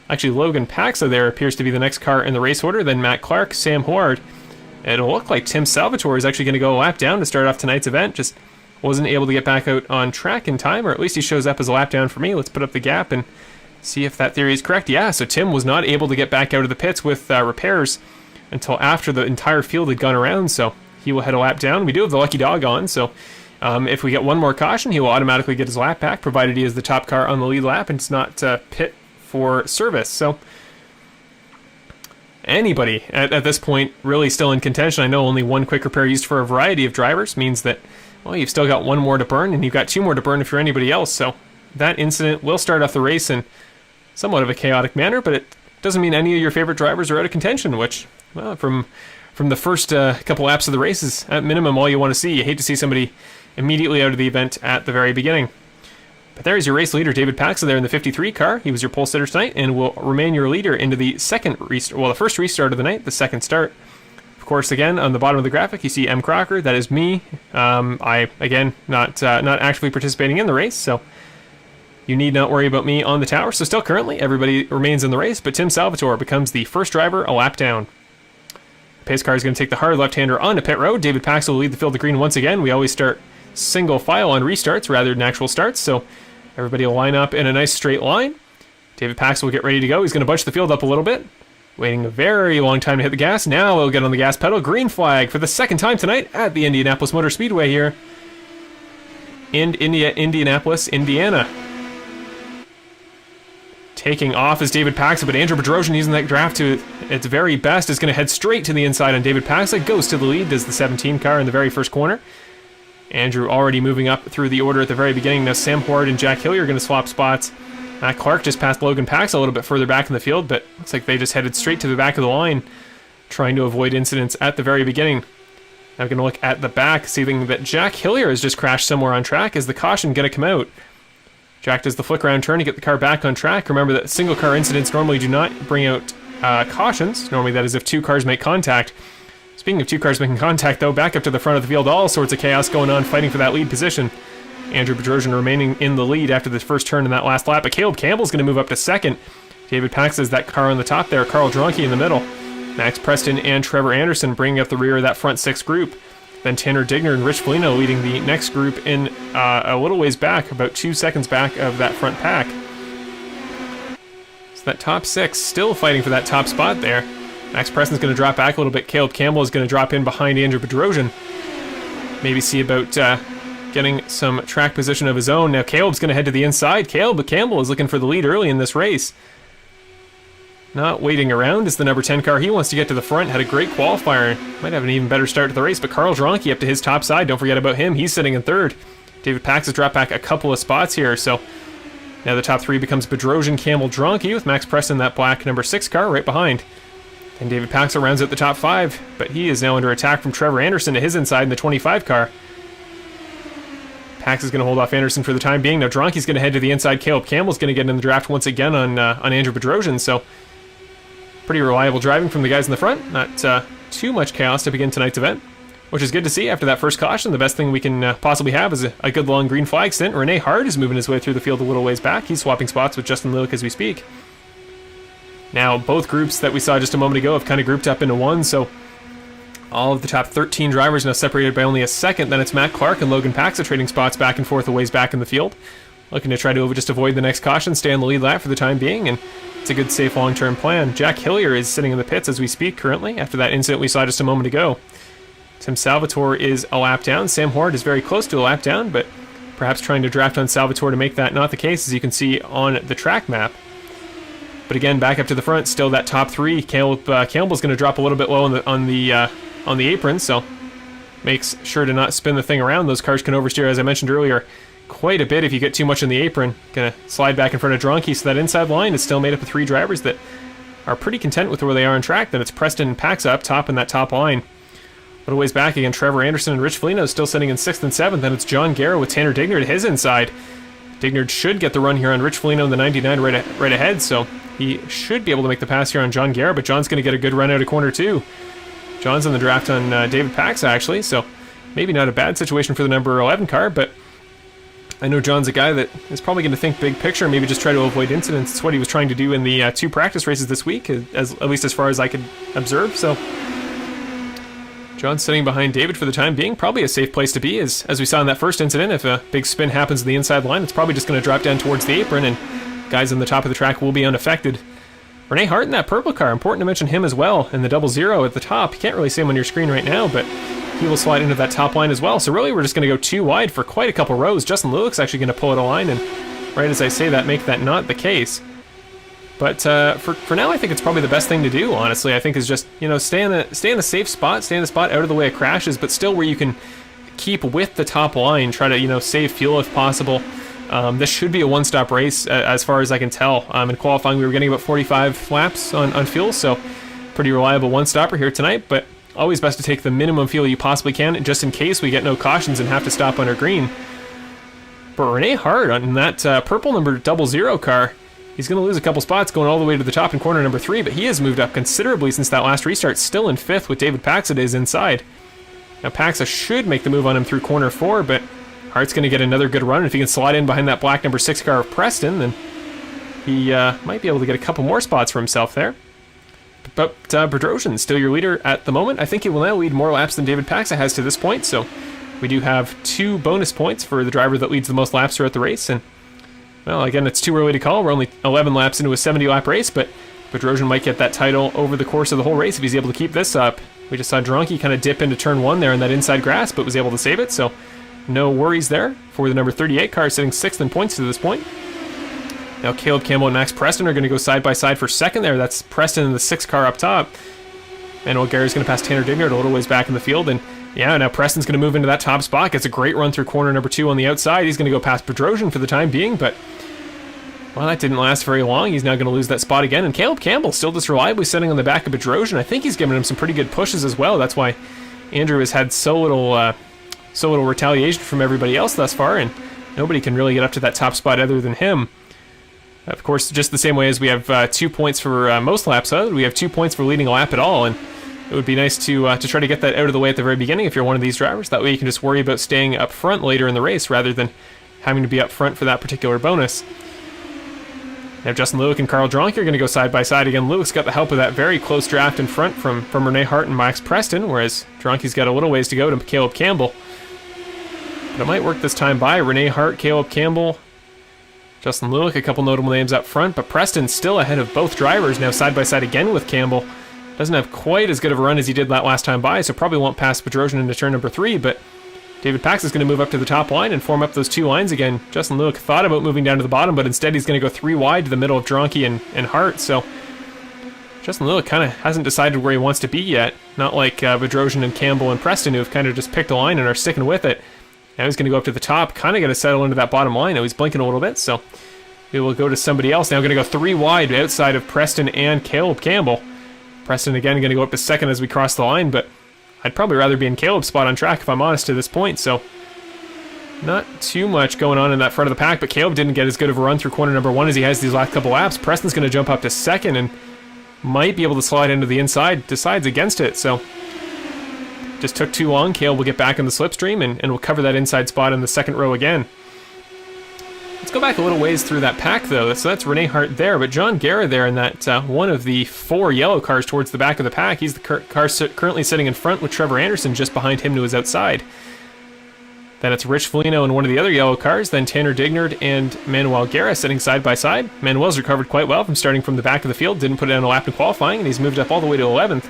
Actually, Logan Paxa there appears to be the next car in the race order. Then Matt Clark, Sam Howard. It'll look like Tim Salvatore is actually going to go a lap down to start off tonight's event. Just wasn't able to get back out on track in time, or at least he shows up as a lap down for me. Let's put up the gap and see if that theory is correct. Yeah, so Tim was not able to get back out of the pits with repairs until after the entire field had gone around, so he will head a lap down. We do have the lucky dog on, so if we get one more caution, he will automatically get his lap back, provided he is the top car on the lead lap and it's not pit for service. So anybody at this point really still in contention. I know only one quick repair used for a variety of drivers means that well, you've still got one more to burn, and you've got two more to burn if you're anybody else. So that incident will start off the race in somewhat of a chaotic manner, but it doesn't mean any of your favorite drivers are out of contention, which, well, from the first couple laps of the race is at minimum all you want to see. You hate to see somebody immediately out of the event at the very beginning. But there's your race leader, David Paxa, there in the 53 car. He was your pole sitter tonight and will remain your leader into the the first restart of the night, the second start. Of course, again, on the bottom of the graphic, you see M. Crocker. That is me. I, again, not actively participating in the race, so you need not worry about me on the tower. So still currently, everybody remains in the race, but Tim Salvatore becomes the first driver a lap down. The pace car is going to take the hard left-hander onto pit road. David Paxa will lead the field to green once again. We always start single file on restarts rather than actual starts, so everybody will line up in a nice straight line. David Paxa will get ready to go. He's going to bunch the field up a little bit, waiting a very long time to hit the gas. Now he'll get on the gas pedal. Green flag for the second time tonight at the Indianapolis Motor Speedway here in Indianapolis, Indiana. Taking off is David Paxa, but Andrew Bedrosian using that draft to its very best is going to head straight to the inside on David Paxa. Goes to the lead, does the 17 car in the very first corner. Andrew already moving up through the order at the very beginning. Now Sam Horde and Jack Hillier are going to swap spots. Matt Clark just passed Logan Pax a little bit further back in the field, but looks like they just headed straight to the back of the line, trying to avoid incidents at the very beginning. Now we're going to look at the back, seeing that Jack Hillier has just crashed somewhere on track. Is the caution going to come out? Jack does the flick around turn to get the car back on track. Remember that single car incidents normally do not bring out cautions. Normally that is if two cars make contact. Speaking of two cars making contact, though, back up to the front of the field, all sorts of chaos going on, fighting for that lead position. Andrew Bedrosian remaining in the lead after the first turn in that last lap, but Caleb Campbell's going to move up to second. David Pax has that car on the top there, Carl Dronke in the middle. Max Preston and Trevor Anderson bringing up the rear of that front six group. Then Tanner Digner and Rich Foligno leading the next group in a little ways back, about 2 seconds back of that front pack. So that top six still fighting for that top spot there. Max Preston's going to drop back a little bit. Caleb Campbell is going to drop in behind Andrew Bedrosian. Maybe see about getting some track position of his own. Now Caleb's going to head to the inside. Caleb Campbell is looking for the lead early in this race. Not waiting around is the number 10 car. He wants to get to the front. Had a great qualifier. Might have an even better start to the race, but Carl Dronke up to his top side. Don't forget about him. He's sitting in third. David Pax has dropped back a couple of spots here, so now the top three becomes Bedrosian, Campbell, Dronke, with Max Preston, that black number 6 car, right behind. And David Paxa rounds out the top 5, but he is now under attack from Trevor Anderson to his inside in the 25 car. Pax is going to hold off Anderson for the time being. Now Dronke's going to head to the inside. Caleb Campbell's going to get in the draft once again on Andrew Bedrosian, so pretty reliable driving from the guys in the front. Not too much chaos to begin tonight's event, which is good to see after that first caution. The best thing we can possibly have is a good long green flag stint. Rene Hard is moving his way through the field a little ways back. He's swapping spots with Justin Lillick as we speak. Now, both groups that we saw just a moment ago have kind of grouped up into one, so all of the top 13 drivers now separated by only a second. Then it's Matt Clark and Logan Paxa trading spots back and forth a ways back in the field, looking to try to just avoid the next caution, stay on the lead lap for the time being, and it's a good, safe, long-term plan. Jack Hillier is sitting in the pits as we speak currently after that incident we saw just a moment ago. Tim Salvatore is a lap down. Sam Horde is very close to a lap down, but perhaps trying to draft on Salvatore to make that not the case, as you can see on the track map. But again, back up to the front, still that top 3. Caleb Campbell's going to drop a little bit low on the apron, so makes sure to not spin the thing around. Those cars can oversteer, as I mentioned earlier, quite a bit if you get too much in the apron. Going to slide back in front of Dronke, so that inside line is still made up of 3 drivers that are pretty content with where they are on track. Then it's Preston and Paxa up top in that top line. A little ways back again, Trevor Anderson and Rich Foligno still sitting in 6th and 7th. Then it's John Garrow with Tanner Digner to his inside. Digner should get the run here on Rich Foligno in the 99 right ahead, so he should be able to make the pass here on John Garrow, but John's going to get a good run out of corner 2. John's in the draft on David Paxa, actually, so maybe not a bad situation for the number 11 car, but I know John's a guy that is probably going to think big picture, maybe just try to avoid incidents. It's what he was trying to do in the 2 practice races this week, at least as far as I could observe, so John's sitting behind David for the time being. Probably a safe place to be, as we saw in that first incident. If a big spin happens in the inside line, it's probably just going to drop down towards the apron, and guys on the top of the track will be unaffected. Rene Hart in that purple car, important to mention him as well, in the 00 at the top. You can't really see him on your screen right now, but he will slide into that top line as well. So really, we're just going to go 2 wide for quite a couple rows. Justin Lillick's actually going to pull out a line, and right as I say that, make that not the case. But for now, I think it's probably the best thing to do, honestly. I think is just, stay in a safe spot, stay in a spot out of the way of crashes, but still where you can keep with the top line, try to, save fuel if possible. This should be a one-stop race as far as I can tell. In qualifying, we were getting about 45 laps on fuel, so pretty reliable one-stopper here tonight, but always best to take the minimum fuel you possibly can, just in case we get no cautions and have to stop under green. But Rene Hart on that purple number 00 car, he's going to lose a couple spots going all the way to the top in corner number 3, but he has moved up considerably since that last restart, still in 5th with David Paxaday inside. Now Paxa should make the move on him through corner 4, but Hart's going to get another good run. If he can slide in behind that black number 6 car of Preston, then he might be able to get a couple more spots for himself there. But Bedrosian, still your leader at the moment. I think he will now lead more laps than David Paxa has to this point, so we do have 2 bonus points for the driver that leads the most laps throughout the race. And, well, again, it's too early to call. We're only 11 laps into a 70-lap race, but Bedrosian might get that title over the course of the whole race if he's able to keep this up. We just saw Dronky kind of dip into turn 1 there in that inside grass, but was able to save it, so no worries there for the number 38 car, sitting 6th in points to this point. Now Caleb Campbell and Max Preston are going to go side by side for 2nd there. That's Preston in the 6 car up top. Manuel Guerra's going to pass Tanner Dignard a little ways back in the field, and yeah, now Preston's going to move into that top spot. Gets a great run through corner number 2 on the outside. He's going to go past Bedrosian for the time being, but well, that didn't last very long. He's now going to lose that spot again, and Caleb Campbell still just reliably sitting on the back of Bedrosian. I think he's given him some pretty good pushes as well. That's why Andrew has had so little retaliation from everybody else thus far, and nobody can really get up to that top spot other than him. Of course, just the same way as we have 2 points for most laps, we have 2 points for leading a lap at all, and it would be nice to try to get that out of the way at the very beginning if you're one of these drivers. That way you can just worry about staying up front later in the race rather than having to be up front for that particular bonus. Now Justin Lewick and Carl Dronk are going to go side by side again. Lewick's got the help of that very close draft in front from Rene Hart and Max Preston, whereas Dronky's got a little ways to go to Caleb Campbell. But it might work this time by Rene Hart, Caleb Campbell, Justin Lewick, a couple notable names up front, but Preston's still ahead of both drivers, now side by side again with Campbell. Doesn't have quite as good of a run as he did that last time by, so probably won't pass Bedrosian into turn number 3, but David Pax is going to move up to the top line and form up those 2 lines again. Justin Lewick thought about moving down to the bottom, but instead he's going to go 3 wide to the middle of Dronky and Hart, so Justin Lewick kind of hasn't decided where he wants to be yet, not like Bedrosian and Campbell and Preston, who have kind of just picked a line and are sticking with it. Now he's going to go up to the top, kind of going to settle into that bottom line. Now he's blinking a little bit, so we will go to somebody else. Now going to go 3 wide outside of Preston and Caleb Campbell. Preston again going to go up to 2nd as we cross the line, but I'd probably rather be in Caleb's spot on track if I'm honest to this point, so not too much going on in that front of the pack, but Caleb didn't get as good of a run through corner number 1 as he has these last couple laps. Preston's going to jump up to 2nd and might be able to slide into the inside, decides against it, so just took too long. Caleb will get back in the slipstream and will cover that inside spot in the 2nd row again. Let's go back a little ways through that pack, though. So that's Rene Hart there, but John Guerra there in that one of the 4 yellow cars towards the back of the pack. He's the car currently sitting in front with Trevor Anderson just behind him to his outside. Then it's Rich Foligno in one of the other yellow cars, then Tanner Dignard and Manuel Guerra sitting side by side. Manuel's recovered quite well from starting from the back of the field, didn't put it on a lap in qualifying, and he's moved up all the way to 11th.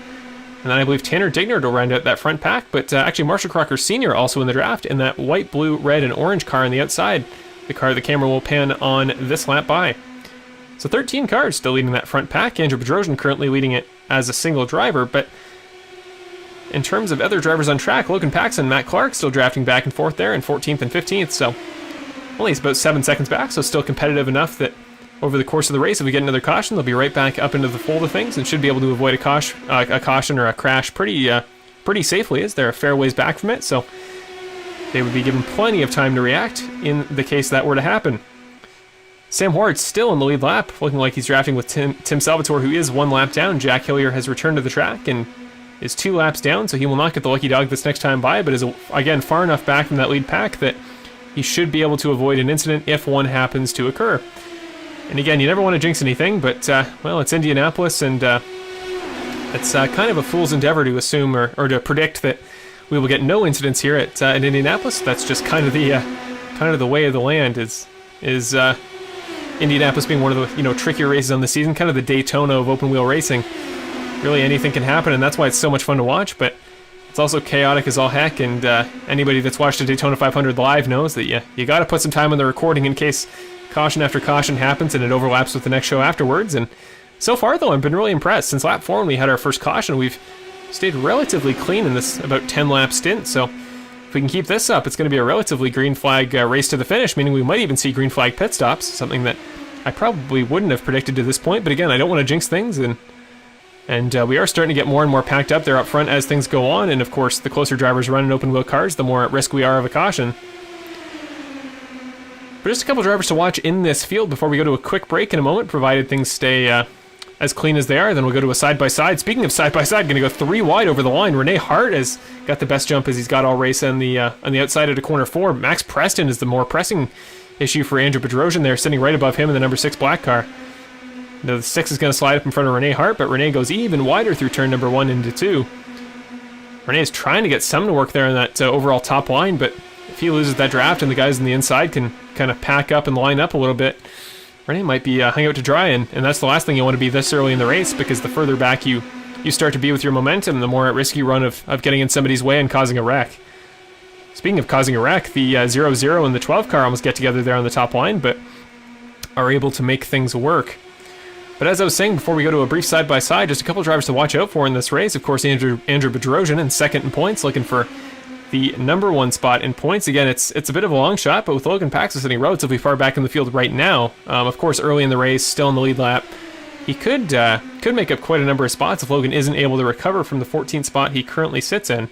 And then I believe Tanner Dignard will round out that front pack, but actually Marshall Crocker Sr. also in the draft in that white, blue, red, and orange car on the outside. The car the camera will pan on this lap by. So 13 cars still leading that front pack. Andrew Bedrosian currently leading it as a single driver, but in terms of other drivers on track, Logan Paxson and Matt Clark still drafting back and forth there in 14th and 15th, so only it's about 7 seconds back, so still competitive enough that over the course of the race, if we get another caution, they'll be right back up into the fold of things and should be able to avoid a caution or a crash pretty safely, as they're a fair ways back from it, so they would be given plenty of time to react in the case that were to happen. Sam Ward's still in the lead lap, looking like he's drafting with Tim Salvatore, who is 1 lap down. Jack Hillier has returned to the track and is 2 laps down, so he will not get the lucky dog this next time by, but is, again, far enough back from that lead pack that he should be able to avoid an incident if one happens to occur. And again, you never want to jinx anything, but, well, it's Indianapolis, and it's kind of a fool's endeavor to assume or to predict that we will get no incidents here at Indianapolis. That's just kind of the way of the land. Is Indianapolis being one of the trickier races on the season, kind of the Daytona of open wheel racing. Really, anything can happen, and that's why it's so much fun to watch. But it's also chaotic as all heck. And anybody that's watched a Daytona 500 live knows that you got to put some time on the recording in case caution after caution happens and it overlaps with the next show afterwards. And so far, though, I've been really impressed. Since lap 4 when we had our first caution, we've stayed relatively clean in this about 10 lap stint, so If we can keep this up, it's going to be a relatively green flag race to the finish, meaning we might even see green flag pit stops, something that I probably wouldn't have predicted to this point. But again, I don't want to jinx things, and we are starting to get more and more packed up there up front as things go on, and of course, the closer drivers run in open-wheel cars, the more at risk we are of a caution. But just a couple drivers to watch in this field before we go to a quick break in a moment, provided things stay as clean as they are. Then we'll go to a side-by-side. Speaking of side-by-side, going to go 3 wide over the line. Rene Hart has got the best jump as he's got all race on the outside of the corner 4. Max Preston is the more pressing issue for Andrew Bedrosian there, sitting right above him in the number 6 black car. The 6 is going to slide up in front of Rene Hart, but Rene goes even wider through turn number 1 into 2. Rene is trying to get some to work there in that overall top line, but if he loses that draft and the guys on the inside can kind of pack up and line up a little bit, Rene might be hung out to dry, and that's the last thing you want to be this early in the race, because the further back you start to be with your momentum, the more at risk you run of getting in somebody's way and causing a wreck. Speaking of causing a wreck, the 0-0 and the 12 car almost get together there on the top line, but are able to make things work. But as I was saying before we go to a brief side-by-side, just a couple drivers to watch out for in this race. Of course, Andrew Bedrosian in second in points, looking for the number 1 spot in points. Again, it's a bit of a long shot, but with Logan Paxton sitting relatively far back in the field right now, of course, early in the race, still in the lead lap, he could make up quite a number of spots if Logan isn't able to recover from the 14th spot he currently sits in.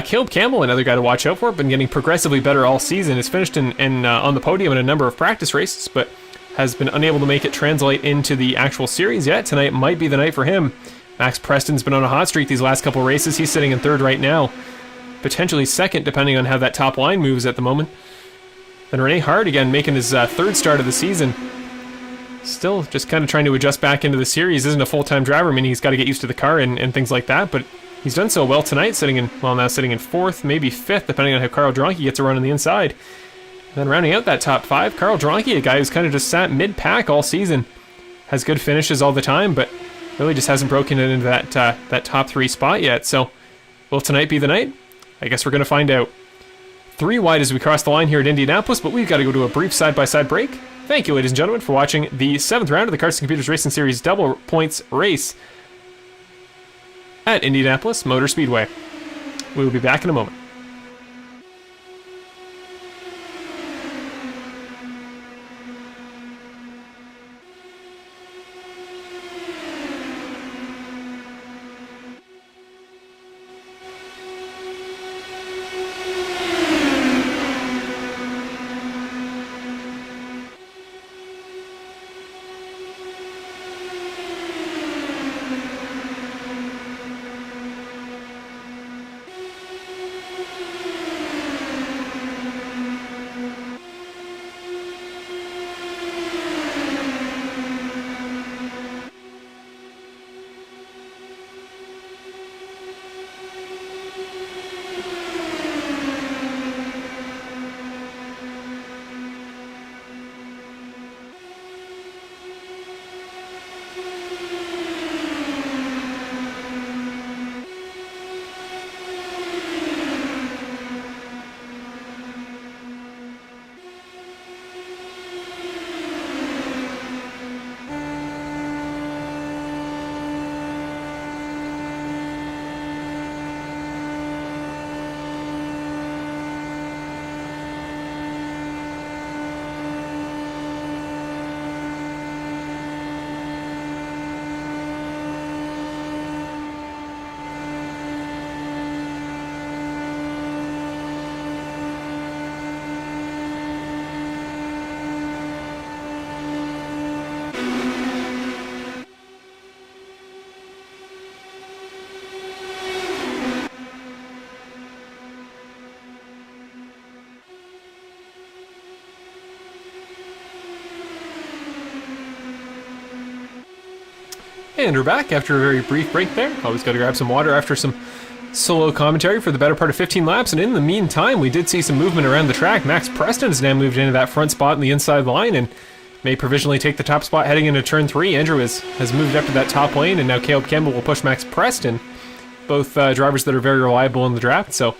Caleb Campbell, another guy to watch out for, been getting progressively better all season. Has finished on the podium in a number of practice races, but has been unable to make it translate into the actual series yet. Tonight might be the night for him. Max Preston's been on a hot streak these last couple races. He's sitting in 3rd right now, potentially 2nd depending on how that top line moves at the moment. Then Rene Hart again making his 3rd start of the season. Still just kind of trying to adjust back into the series. Isn't a full-time driver, meaning he's got to get used to the car and things like that, but he's done so well tonight, sitting in 4th, maybe 5th, depending on how Carl Dronke gets a run on the inside. And then rounding out that top 5, Carl Dronke, a guy who's kind of just sat mid-pack all season. Has good finishes all the time, but really just hasn't broken it into that top 3 spot yet. So, will tonight be the night? I guess we're going to find out. 3 wide as we cross the line here at Indianapolis, but we've got to go to a brief side-by-side break. Thank you, ladies and gentlemen, for watching the 7th round of the Cars and Computers Racing Series double points race at Indianapolis Motor Speedway. We will be back in a moment. And we're back after a very brief break there. Always got to grab some water after some solo commentary for the better part of 15 laps. And in the meantime, we did see some movement around the track. Max Preston has now moved into that front spot in the inside line and may provisionally take the top spot heading into turn 3. Andrew has moved up to that top lane, and now Caleb Campbell will push Max Preston. Both drivers that are very reliable in the draft, so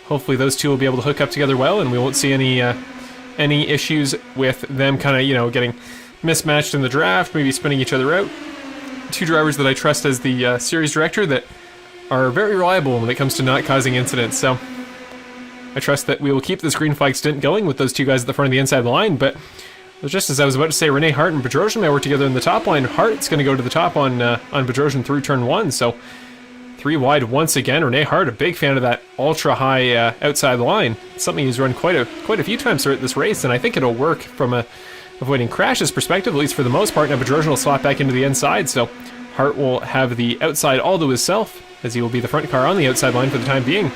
hopefully those two will be able to hook up together well, and we won't see any issues with them kind of, getting mismatched in the draft, maybe spinning each other out. Two drivers that I trust as the series director that are very reliable when it comes to not causing incidents. So I trust that we will keep this green flag stint going with those two guys at the front of the inside line, but just as I was about to say, Rene Hart and Bedrosian may work together in the top line. Hart's going to go to the top on Bedrosian through turn 1, so 3 wide once again. Rene Hart, a big fan of that ultra-high outside line. It's something he's run quite a few times throughout this race, and I think it'll work from a avoiding crashes perspective, at least for the most part. Now Bedrosian will slot back into the inside, so Hart will have the outside all to himself, as he will be the front car on the outside line for the time being.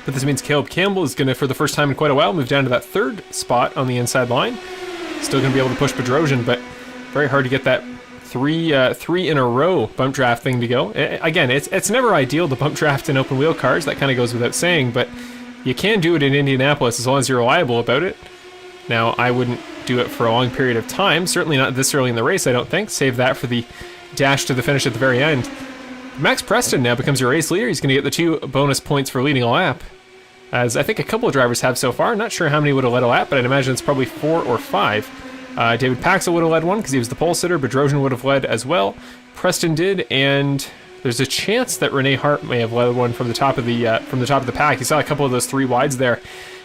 But this means Caleb Campbell is going to, for the first time in quite a while, move down to that 3rd spot on the inside line. Still going to be able to push Bedrosian, but very hard to get that three in a row bump draft thing to go. Again, it's never ideal to bump draft in open wheel cars. That kind of goes without saying, but you can do it in Indianapolis as long as you're reliable about it. Now, I wouldn't do it for a long period of time. Certainly not this early in the race, I don't think. Save that for the dash to the finish at the very end. Max Preston now becomes your race leader. He's going to get the 2 bonus points for leading a lap, as I think a couple of drivers have so far. Not sure how many would have led a lap, but I'd imagine it's probably 4 or 5. David Paxel would have led one because he was the pole sitter. Bedrosian would have led as well. Preston did, and there's a chance that Rene Hart may have led one from the top of the pack. You saw a couple of those 3 wides there.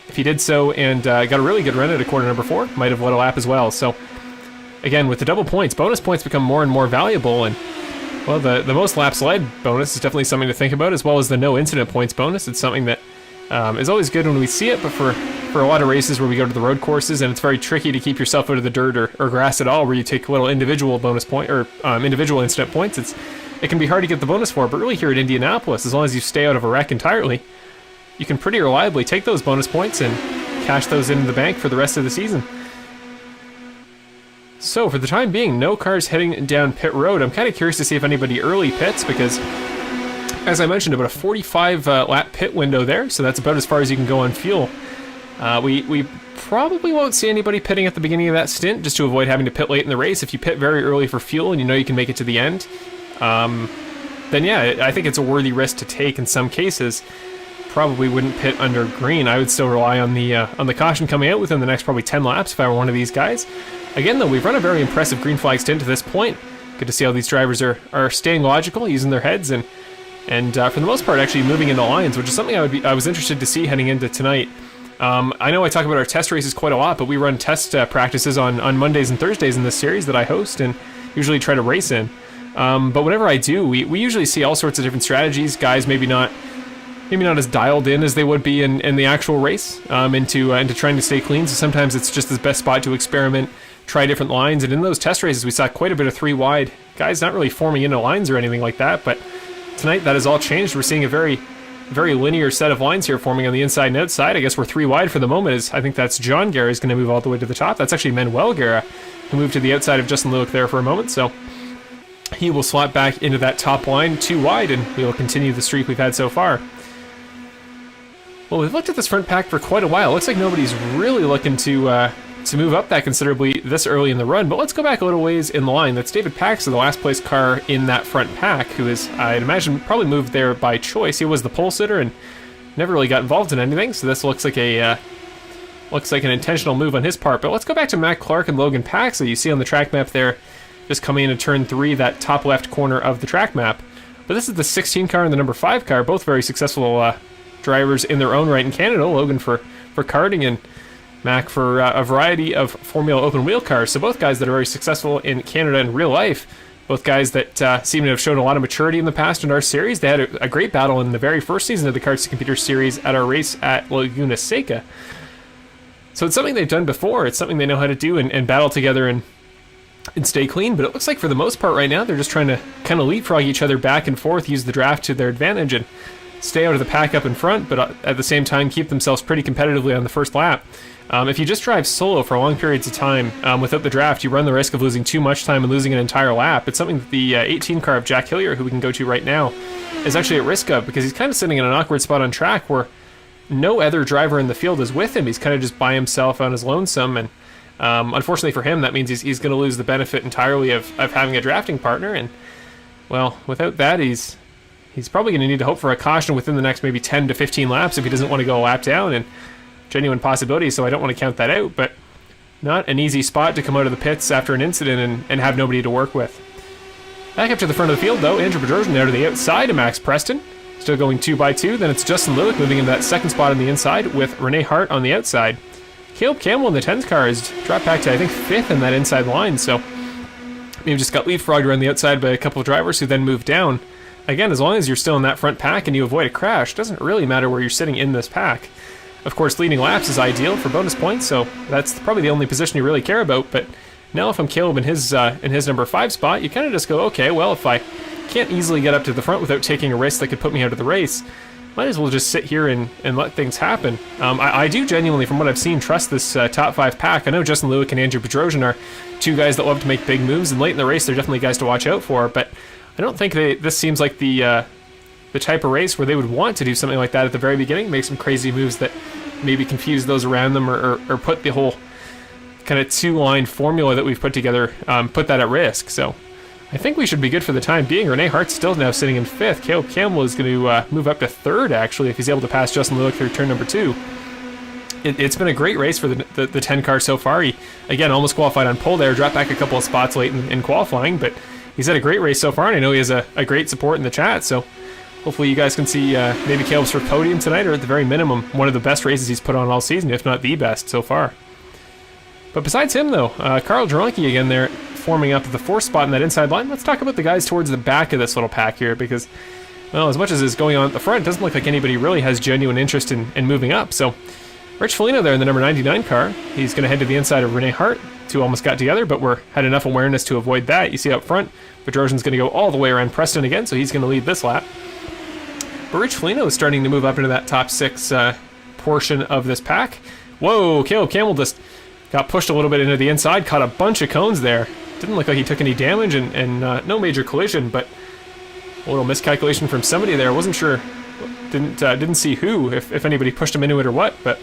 If he did so and got a really good run at a corner number 4, might have led a lap as well. So again, with the double points, bonus points become more and more valuable, and well, the most laps led bonus is definitely something to think about, as well as the no incident points bonus. It's something that is always good when we see it, but for a lot of races where we go to the road courses and it's very tricky to keep yourself out of the dirt or grass at all, where you take little individual bonus point or individual incident points, it can be hard to get the bonus for. But really here at Indianapolis, as long as you stay out of a wreck entirely, you can pretty reliably take those bonus points and cash those into the bank for the rest of the season. So for the time being, no cars heading down pit road. I'm kind of curious to see if anybody early pits, because as I mentioned, about a 45 lap pit window there, so that's about as far as you can go on fuel. We probably won't see anybody pitting at the beginning of that stint, just to avoid having to pit late in the race. If you pit very early for fuel and you know you can make it to the end, then yeah, I think it's a worthy risk to take in some cases. Probably wouldn't pit under green. I would still rely on the caution coming out within the next probably 10 laps if I were one of these guys. Again, though, we've run a very impressive green flag stint to this point. Good to see how these drivers are staying logical, using their heads, and for the most part actually moving into lines, which is something I was interested to see heading into tonight. I know I talk about our test races quite a lot, but we run test practices on Mondays and Thursdays in this series that I host and usually try to race in. But whenever I do, we usually see all sorts of different strategies. Guys maybe not as dialed in as they would be in the actual race into trying to stay clean. So sometimes it's just the best spot to experiment, try different lines. And in those test races, we saw quite a bit of 3 wide. Guys not really forming into lines or anything like that, but tonight that has all changed. We're seeing a very, very linear set of lines here forming on the inside and outside. I guess we're 3 wide for the moment. I think that's John Guerra is going to move all the way to the top. That's actually Manuel Guerra, who moved to the outside of Justin Lewick there for a moment. So he will slot back into that top line 2 wide, and we will continue the streak we've had so far. Well, we've looked at this front pack for quite a while. It looks like nobody's really looking to move up that considerably this early in the run, but let's go back a little ways in the line. That's David Paxton, the last place car in that front pack, who is, I'd imagine, probably moved there by choice. He was the pole sitter and never really got involved in anything, so this looks like an intentional move on his part. But let's go back to Matt Clark and Logan Paxton. You see on the track map there, just coming into turn 3, that top left corner of the track map. But this is the 16 car and the number 5 car, both very successful drivers in their own right in Canada. Logan for karting and Mac for a variety of Formula open wheel cars. So both guys that are very successful in Canada in real life. Both guys that seem to have shown a lot of maturity in the past in our series. They had a great battle in the very first season of the Karts to Computer series at our race at Laguna Seca. So it's something they've done before. It's something they know how to do and battle together and stay clean. But it looks like for the most part right now, they're just trying to kind of leapfrog each other back and forth, use the draft to their advantage, and stay out of the pack up in front, but at the same time keep themselves pretty competitively on the first lap. If you just drive solo for long periods of time without the draft, you run the risk of losing too much time and losing an entire lap. It's something that the 18 car of Jack Hillier, who we can go to right now, is actually at risk of, because he's kind of sitting in an awkward spot on track where no other driver in the field is with him. He's kind of just by himself on his lonesome, and unfortunately for him, that means he's going to lose the benefit entirely of having a drafting partner. And well, without that, he's probably going to need to hope for a caution within the next maybe 10 to 15 laps if he doesn't want to go a lap down, and genuine possibility, so I don't want to count that out, but not an easy spot to come out of the pits after an incident and have nobody to work with. Back up to the front of the field, though, Andrew Bedrosian now to the outside of Max Preston. still going 2 by 2. Then it's Justin Lewick moving into that second spot on the inside with Renee Hart on the outside. Caleb Campbell in the 10th car has dropped back to, I think, 5th in that inside line, so maybe just got leapfrogged around the outside by a couple of drivers who then moved down. Again, as long as you're still in that front pack and you avoid a crash, it doesn't really matter where you're sitting in this pack. Of course, leading laps is ideal for bonus points, so that's probably the only position you really care about, but now if I'm Caleb in his number 5 spot, you kind of just go, okay, well, if I can't easily get up to the front without taking a risk that could put me out of the race, might as well just sit here and let things happen. I do genuinely, from what I've seen, trust this top 5 pack. I know Justin Lewick and Andrew Bedrosian are 2 guys that love to make big moves, and late in the race they're definitely guys to watch out for, but I don't think this seems like the type of race where they would want to do something like that at the very beginning, make some crazy moves that maybe confuse those around them or put the whole kind of 2-line formula that we've put together, put that at risk. So I think we should be good for the time being. Renee Hart's still now sitting in 5th. Caleb Campbell is going to move up to 3rd, actually, if he's able to pass Justin Lewick through turn number 2. It's been a great race for the 10 car so far. He, again, almost qualified on pole there, dropped back a couple of spots late in qualifying, but he's had a great race so far, and I know he has a great support in the chat, so hopefully you guys can see maybe Caleb's for podium tonight, or at the very minimum, one of the best races he's put on all season, if not the best so far. But besides him, though, Carl Dronke again there, forming up the 4th spot in that inside line. Let's talk about the guys towards the back of this little pack here, because, well, as much as is going on at the front, it doesn't look like anybody really has genuine interest in moving up. So Rich Foligno there in the number 99 car, he's going to head to the inside of Renee Hart. 2 almost got together, but had enough awareness to avoid that. You see up front, Bedrosian's going to go all the way around Preston again, so he's going to lead this lap. But Rich Foligno is starting to move up into that top 6 portion of this pack. Whoa, Caleb Campbell just got pushed a little bit into the inside, caught a bunch of cones there. Didn't look like he took any damage and no major collision, but a little miscalculation from somebody there. Wasn't sure, didn't see who, if anybody pushed him into it or what, but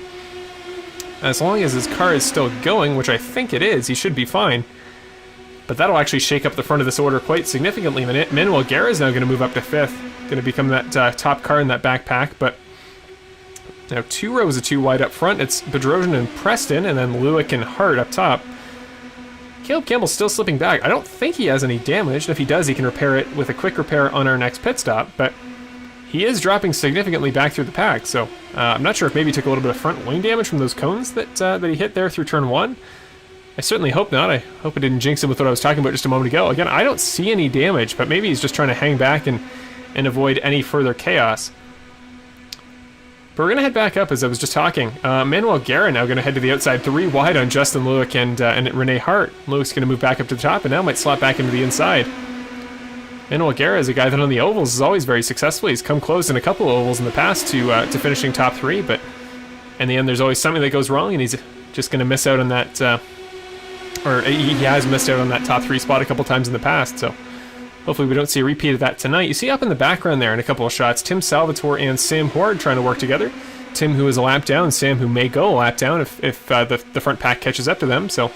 as long as his car is still going, which I think it is, he should be fine. But that'll actually shake up the front of this order quite significantly. Manuel Guerra is now going to move up to 5th, going to become that top car in that backpack, but now 2 rows of 2 wide up front. It's Bedrosian and Preston, and then Lewick and Hart up top. Caleb Campbell's still slipping back. I don't think he has any damage, and if he does, he can repair it with a quick repair on our next pit stop, but he is dropping significantly back through the pack, so I'm not sure if maybe he took a little bit of front wing damage from those cones that he hit there through turn 1. I certainly hope not. I hope it didn't jinx him with what I was talking about just a moment ago. Again, I don't see any damage, but maybe he's just trying to hang back and avoid any further chaos. But we're going to head back up, as I was just talking. Manuel Guerra now going to head to the outside, 3 wide on Justin Lewick and Renee Hart. Lewick's going to move back up to the top, and now might slot back into the inside. Manuel Guerra is a guy that on the ovals is always very successful. He's come close in a couple of ovals in the past to finishing top 3, but in the end there's always something that goes wrong, and he's just going to miss out on that, or he has missed out on that top 3 spot a couple times in the past, so hopefully we don't see a repeat of that tonight. You see up in the background there in a couple of shots, Tim Salvatore and Sam Horde trying to work together. Tim, who is a lap down, Sam, who may go a lap down if the front pack catches up to them, so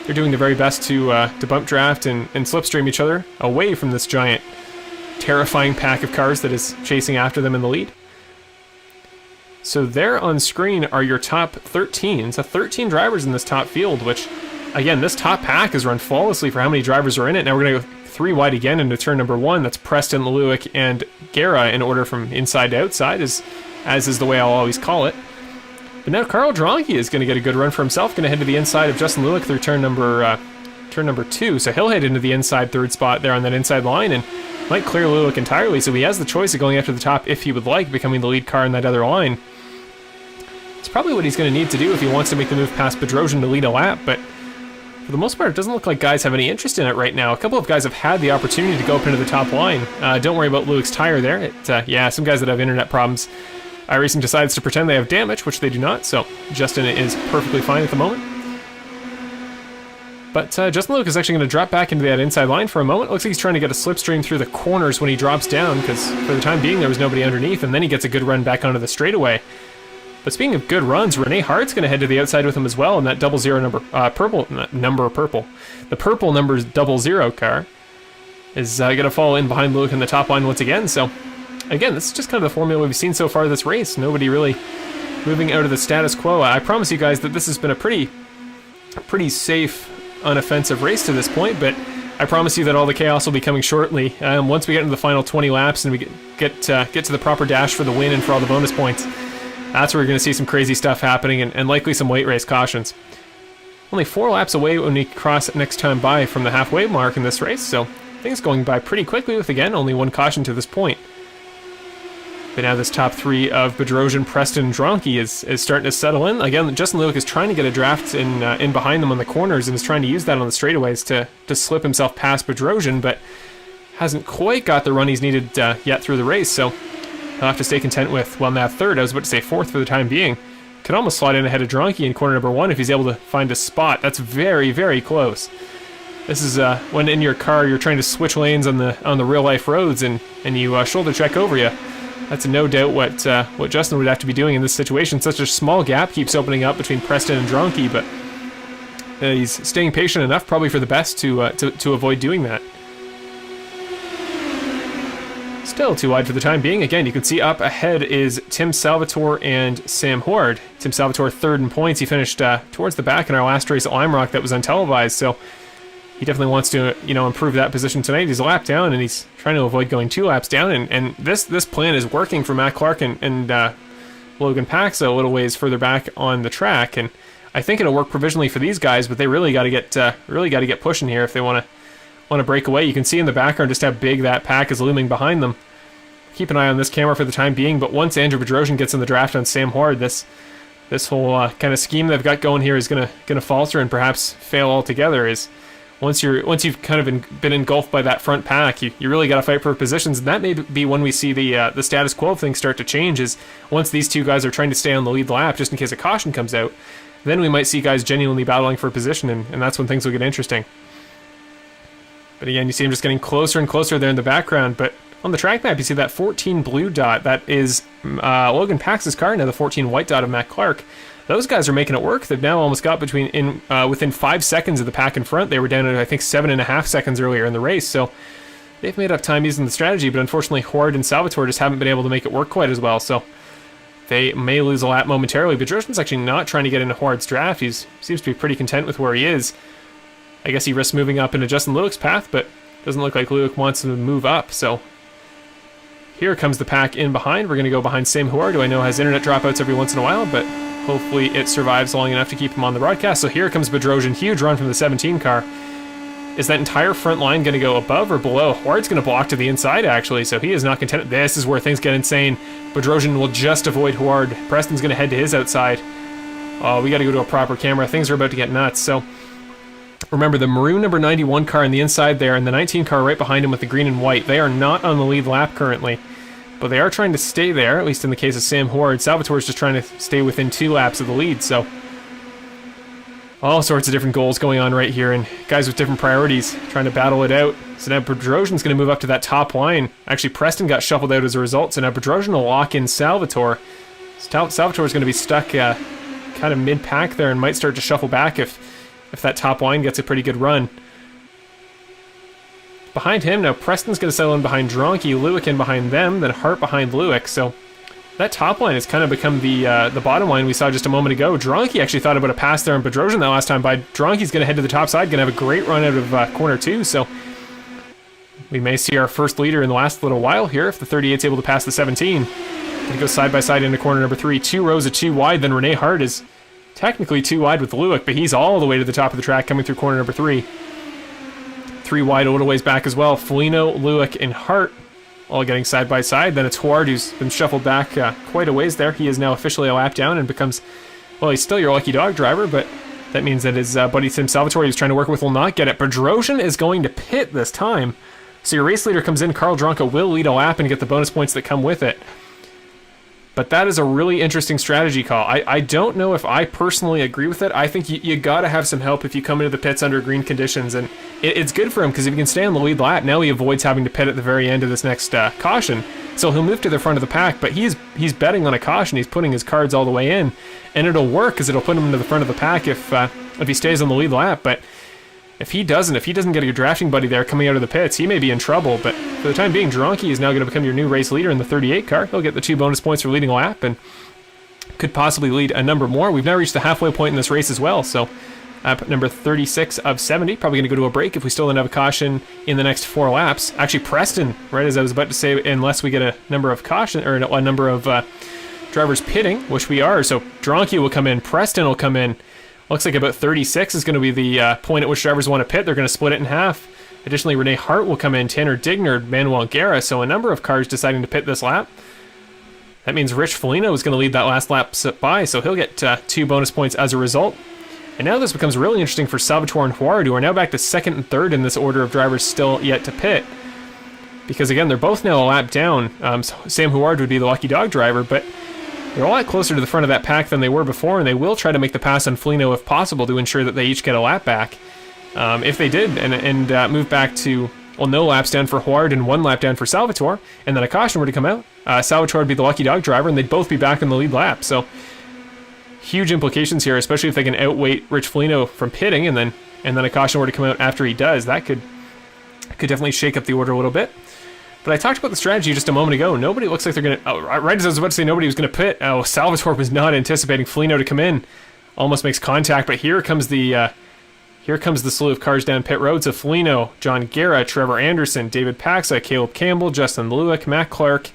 they're doing their very best to bump draft and slipstream each other away from this giant, terrifying pack of cars that is chasing after them in the lead. So there on screen are your top 13. So 13 drivers in this top field, which, again, this top pack has run flawlessly for how many drivers are in it. Now we're going to go 3 wide again into turn number 1. That's Preston, Lewick, and Guerra in order from inside to outside, as is the way I'll always call it. But now Carl Dronke is going to get a good run for himself, going to head to the inside of Justin Lewick through turn number 2. So he'll head into the inside 3rd spot there on that inside line and might clear Lewick entirely. So he has the choice of going after the top if he would like, becoming the lead car in that other line. It's probably what he's going to need to do if he wants to make the move past Bedrosian to lead a lap, but for the most part, it doesn't look like guys have any interest in it right now. A couple of guys have had the opportunity to go up into the top line. Don't worry about Lewick's tire there. Yeah, some guys that have internet problems. iRacing decides to pretend they have damage, which they do not, so Justin is perfectly fine at the moment. But Justin Lewick is actually going to drop back into that inside line for a moment. It looks like he's trying to get a slipstream through the corners when he drops down, because for the time being there was nobody underneath, and then he gets a good run back onto the straightaway. But speaking of good runs, Renee Hart's going to head to the outside with him as well in that 00 number, purple. The purple number 00 car is going to fall in behind Lewick in the top line once again. So, again, this is just kind of the formula we've seen so far this race. Nobody really moving out of the status quo. I promise you guys that this has been a pretty safe, unoffensive race to this point, but I promise you that all the chaos will be coming shortly. Once we get into the final 20 laps and we get to the proper dash for the win and for all the bonus points, that's where we're going to see some crazy stuff happening and likely some late race cautions. Only 4 laps away when we cross next time by from the halfway mark in this race, so things going by pretty quickly with, again, only 1 caution to this point. But now this top 3 of Bedrosian, Preston, and Dronky is starting to settle in. Again, Justin Lewick is trying to get a draft in behind them on the corners and is trying to use that on the straightaways to slip himself past Bedrosian, but hasn't quite got the run he's needed yet through the race, so he'll have to stay content with, well, now 3rd, I was about to say 4th for the time being. Could almost slide in ahead of Dronky in corner number 1 if he's able to find a spot. That's very, very close. This is when in your car you're trying to switch lanes on the real life roads and you shoulder check over you. That's no doubt what Justin would have to be doing in this situation. Such a small gap keeps opening up between Preston and Dronky, but he's staying patient enough, probably for the best, to avoid doing that. Still too wide for the time being. Again, you can see up ahead is Tim Salvatore and Sam Horde. Tim Salvatore 3rd in points. He finished towards the back in our last race at Lime Rock that was untelevised, so he definitely wants to, improve that position tonight. He's a lap down, and he's trying to avoid going 2 laps down, and this plan is working for Matt Clark and Logan Paxa a little ways further back on the track, and I think it'll work provisionally for these guys, but they really got to get pushing here if they want to break away. You can see in the background just how big that pack is looming behind them. Keep an eye on this camera for the time being, but once Andrew Bedrosian gets in the draft on Sam Horde, this whole kind of scheme they've got going here is gonna falter and perhaps fail altogether. Is once you've kind of been engulfed by that front pack, you really got to fight for positions, and that may be when we see the status quo of things start to change. Is once these 2 guys are trying to stay on the lead lap just in case a caution comes out, then we might see guys genuinely battling for position, and that's when things will get interesting. But again, you see him just getting closer and closer there in the background, but on the track map you see that 14 blue dot. That is Logan Pax's car, now the 14 white dot of Matt Clark. Those guys are making it work. They've now almost got within 5 seconds of the pack in front. They were down at, I think, 7.5 seconds earlier in the race, so they've made up time using the strategy, but unfortunately Horde and Salvatore just haven't been able to make it work quite as well, so they may lose a lap momentarily. But Bedrosian's actually not trying to get into Horde's draft. He seems to be pretty content with where he is. I guess he risks moving up into Justin Lewick's path, but doesn't look like Lewick wants to move up, so here comes the pack in behind. We're going to go behind Sam Horde, who I know has internet dropouts every once in a while, but hopefully it survives long enough to keep him on the broadcast. So here comes Bedrosian, huge run from the 17 car. Is that entire front line going to go above or below? Horde's going to block to the inside, actually, so he is not content. This is where things get insane. Bedrosian will just avoid Horde. Preston's going to head to his outside. Oh, we got to go to a proper camera. Things are about to get nuts. So remember, the maroon number 91 car on the inside there and the 19 car right behind him with the green and white, they are not on the lead lap currently, but they are trying to stay there, at least in the case of Sam Horde. Salvatore's just trying to stay within 2 laps of the lead, so all sorts of different goals going on right here, and guys with different priorities trying to battle it out. So now Bedrosian's going to move up to that top line. Actually, Preston got shuffled out as a result, so now Bedrosian will lock in Salvatore. Salvatore's going to be stuck kind of mid-pack there and might start to shuffle back if that top line gets a pretty good run. Behind him, now Preston's going to settle in behind Dronky, Lewick in behind them, then Hart behind Lewick, so that top line has kind of become the bottom line we saw just a moment ago. Dronky actually thought about a pass there on Bedrosian that last time by. Dronky's going to head to the top side, going to have a great run out of corner 2, so we may see our first leader in the last little while here if the 38's able to pass the 17. Going to go side by side into corner number 3, 2 rows of 2 wide, then Renee Hart is technically 2 wide with Lewick, but he's all the way to the top of the track coming through corner number 3. 3 wide a little ways back as well. Foligno, Lewick, and Hart all getting side by side. Then it's Horde, who's been shuffled back quite a ways there. He is now officially a lap down and becomes, well, he's still your lucky dog driver, but that means that his buddy Tim Salvatore he's trying to work with will not get it. Bedrosian is going to pit this time. So your race leader comes in. Carl Dronka will lead a lap and get the bonus points that come with it. But that is a really interesting strategy call. I don't know if I personally agree with it. I think you got to have some help if you come into the pits under green conditions. And it's good for him because if he can stay on the lead lap, now he avoids having to pit at the very end of this next caution. So he'll move to the front of the pack, but he's betting on a caution. He's putting his cards all the way in. And it'll work because it'll put him into the front of the pack if he stays on the lead lap. But if he doesn't get a drafting buddy there coming out of the pits, he may be in trouble. But for the time being, Dronky is now going to become your new race leader in the 38 car. He'll get the 2 bonus points for leading a lap and could possibly lead a number more. We've now reached the halfway point in this race as well, so Lap number 36 of 70. Probably going to go to a break if we still don't have a caution in the next 4 laps. Actually, Preston, right as I was about to say, unless we get a number of caution or a number of drivers pitting, which we are. So Dronky will come in, Preston will come in. Looks like about 36 is going to be the point at which drivers want to pit. They're going to split it in half. Additionally, Renee Hart will come in, Tanner Dignard, Manuel Guerra. So a number of cars deciding to pit this lap. That means Rich Foligno is going to lead that last lap by, so he'll get 2 bonus points as a result. And now this becomes really interesting for Salvatore and Huard, who are now back to 2nd and 3rd in this order of drivers still yet to pit. Because again, they're both now a lap down. Sam Huard would be the lucky dog driver, but they're a lot closer to the front of that pack than they were before, and they will try to make the pass on Foligno if possible to ensure that they each get a lap back. If they did, and move back to, well, no laps down for Huard and 1 lap down for Salvatore, and then a caution were to come out, Salvatore would be the lucky dog driver, and they'd both be back in the lead lap. So huge implications here, especially if they can outweight Rich Foligno from pitting, and then a caution were to come out after he does. That could definitely shake up the order a little bit. But I talked about the strategy just a moment ago. Nobody looks like they're going to... Oh, right as I was about to say nobody was going to pit. Oh, Salvatore was not anticipating Foligno to come in. Almost makes contact, but here comes the slew of cars down pit road. So Foligno, John Guerra, Trevor Anderson, David Paxa, Caleb Campbell, Justin Lewick, Matt Clark,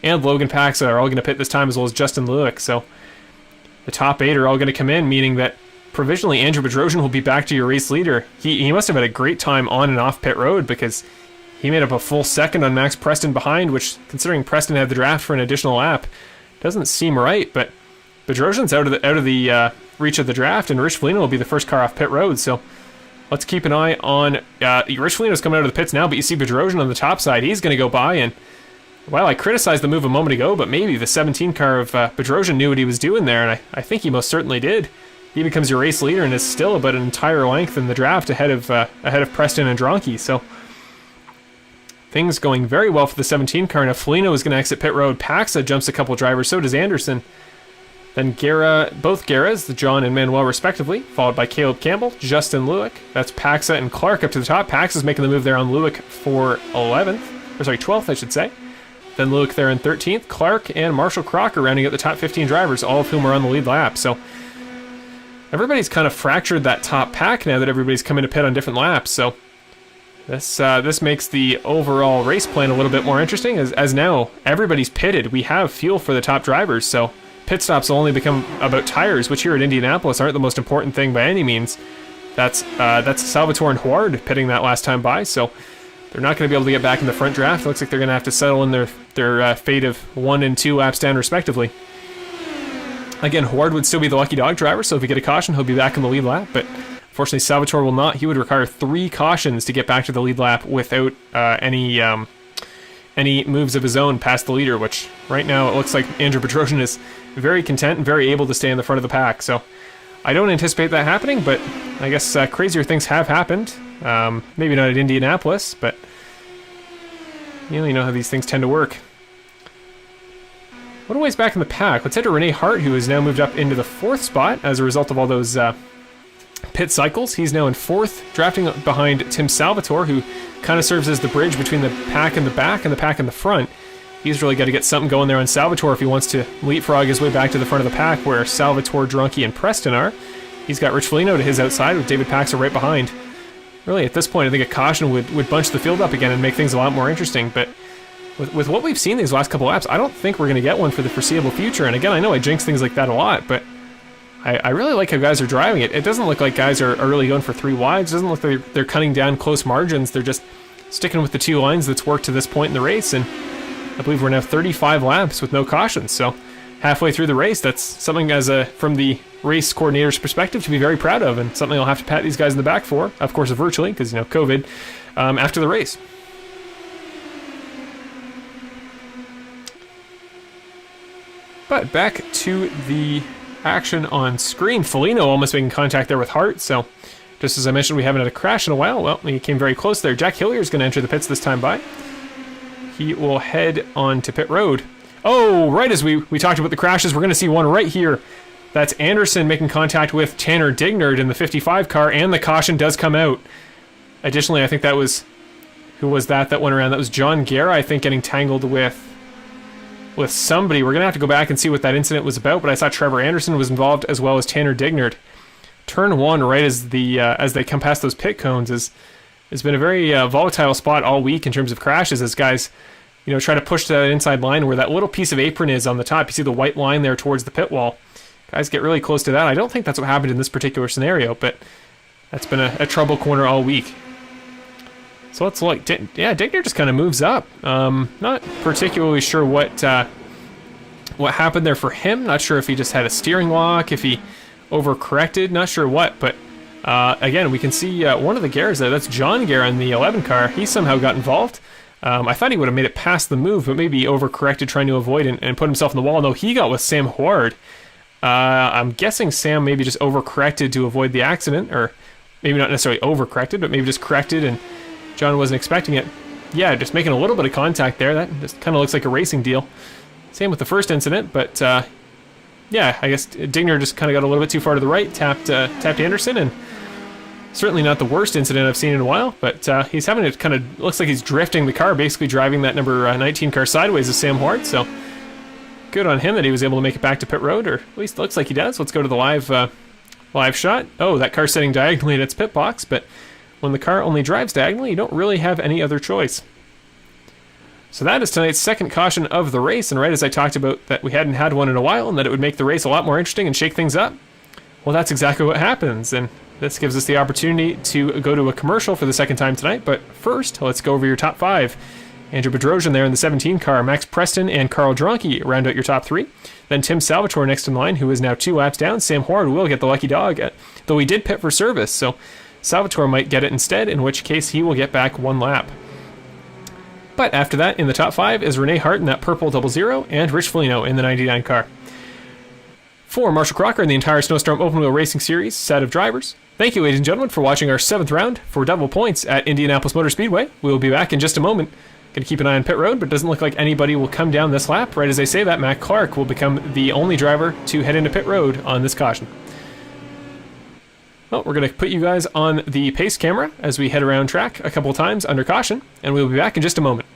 and Logan Paxa are all going to pit this time, as well as Justin Lewick. So the top 8 are all going to come in, meaning that provisionally Andrew Bedrosian will be back to your race leader. He must have had a great time on and off pit road, because he made up a full second on Max Preston behind, which, considering Preston had the draft for an additional lap, doesn't seem right. But Bedrosian's out of the reach of the draft, and Rich Foligno will be the first car off pit road. So let's keep an eye on... Rich Foligno's coming out of the pits now, but you see Bedrosian on the top side. He's going to go by, and well, I criticized the move a moment ago, but maybe the 17 car of Bedrosian knew what he was doing there, and I think he most certainly did. He becomes your race leader and is still about an entire length in the draft ahead of Preston and Dronky. So things going very well for the 17 car. Now Foligno is going to exit pit road. Paxa jumps a couple drivers, so does Anderson. Then Guerra, both Guerras, the John and Manuel respectively, followed by Caleb Campbell, Justin Lewick. That's Paxa and Clark up to the top. Paxa's making the move there on Lewick for 12th, I should say. Then Lewick there in 13th. Clark and Marshall Crocker rounding out the top 15 drivers, all of whom are on the lead lap. So everybody's kind of fractured that top pack now that everybody's coming to pit on different laps. So this makes the overall race plan a little bit more interesting, as now everybody's pitted. We have fuel for the top drivers, so pit stops will only become about tires, which here at Indianapolis aren't the most important thing by any means. That's Salvatore and Huard pitting that last time by, so they're not going to be able to get back in the front draft. It looks like they're going to have to settle in their fate of 1 and 2 laps down respectively. Again, Huard would still be the lucky dog driver, so if we get a caution, he'll be back in the lead lap, but unfortunately Salvatore will not. He would require 3 cautions to get back to the lead lap without any moves of his own past the leader, which right now it looks like Andrew Bedrosian is very content and very able to stay in the front of the pack. So I don't anticipate that happening, but I guess crazier things have happened. Maybe not at Indianapolis, but you know how these things tend to work. What a ways back in the pack. Let's head to Renee Hart, who has now moved up into the 4th spot as a result of all those pit cycles. He's now in 4th, drafting behind Tim Salvatore, who kind of serves as the bridge between the pack in the back and the pack in the front. He's really got to get something going there on Salvatore if he wants to leapfrog his way back to the front of the pack where Salvatore, Dronky, and Preston are. He's got Rich Foligno to his outside with David Paxa right behind. Really, at this point, I think a caution would bunch the field up again and make things a lot more interesting, but with what we've seen these last couple laps, I don't think we're going to get one for the foreseeable future. And again, I know I jinx things like that a lot, but I really like how guys are driving it. It doesn't look like guys are really going for 3 wides. It doesn't look like they're cutting down close margins. They're just sticking with the 2 lines that's worked to this point in the race. And I believe we're now 35 laps with no cautions. So halfway through the race, that's something from the race coordinator's perspective to be very proud of, and something I'll have to pat these guys in the back for, of course virtually, because COVID, after the race. But back to the action on screen. Foligno almost making contact there with Hart, so just as I mentioned, we haven't had a crash in a while. Well, he came very close there. Jack Hillier is going to enter the pits this time by. He will head on to pit road. Oh, right as we talked about the crashes, we're going to see one right here. That's Anderson making contact with Tanner Dignard in the 55 car, and the caution does come out. Additionally, I think that was... Who was that went around? That was John Guerra, I think, getting tangled with somebody. We're going to have to go back and see what that incident was about, but I saw Trevor Anderson was involved as well as Tanner Dignard. turn one right as they come past those pit cones has been a very volatile spot all week in terms of crashes, as guys, try to push that inside line where that little piece of apron is on the top. You see the white line there towards the pit wall. Guys get really close to that. I don't think that's what happened in this particular scenario, but that's been a trouble corner all week. So let's look. Digner just kind of moves up. Not particularly sure what happened there for him. Not sure if he just had a steering lock, if he overcorrected, not sure what, but again, we can see one of the Gares there. That's John Gare in the 11 car. He somehow got involved. I thought he would have made it past the move, but maybe he overcorrected trying to avoid and put himself in the wall. No, he got with Sam Howard. I'm guessing Sam maybe just overcorrected to avoid the accident, or maybe not necessarily overcorrected, but maybe just corrected and John wasn't expecting it. Yeah, just making a little bit of contact there. That just kind of looks like a racing deal. Same with the first incident, but yeah, I guess Digner just kind of got a little bit too far to the right, tapped Anderson, and certainly not the worst incident I've seen in a while, but he's having it kind of, looks like he's drifting the car, basically driving that number 19 car sideways as Sam Howard, so good on him that he was able to make it back to pit road, or at least it looks like he does. Let's go to the live shot. Oh, that car's sitting diagonally in its pit box, but when the car only drives diagonally, you don't really have any other choice. So that is tonight's second caution of the race, and right as I talked about that we hadn't had one in a while and that it would make the race a lot more interesting and shake things up, well, that's exactly what happens, and this gives us the opportunity to go to a commercial for the second time tonight. But first, let's go over your top five. Andrew Bedrosian there in the 17 car, Max Preston and Carl Dronke round out your top three. Then Tim Salvatore next in line, who is now 2 laps down. Sam Howard will get the lucky dog, though he did pit for service, so Salvatore might get it instead, in which case he will get back 1 lap. But after that, in the top 5 is Rene Hart in that purple 00 and Rich Foligno in the 99 car. For Marshall Crocker and the entire Snowstorm Open Wheel Racing Series set of drivers, thank you, ladies and gentlemen, for watching our 7th round for double points at Indianapolis Motor Speedway. We will be back in just a moment. Going to keep an eye on pit road, but it doesn't look like anybody will come down this lap. Right as I say that, Matt Clark will become the only driver to head into pit road on this caution. Well, we're going to put you guys on the pace camera as we head around track a couple times under caution, and we'll be back in just a moment.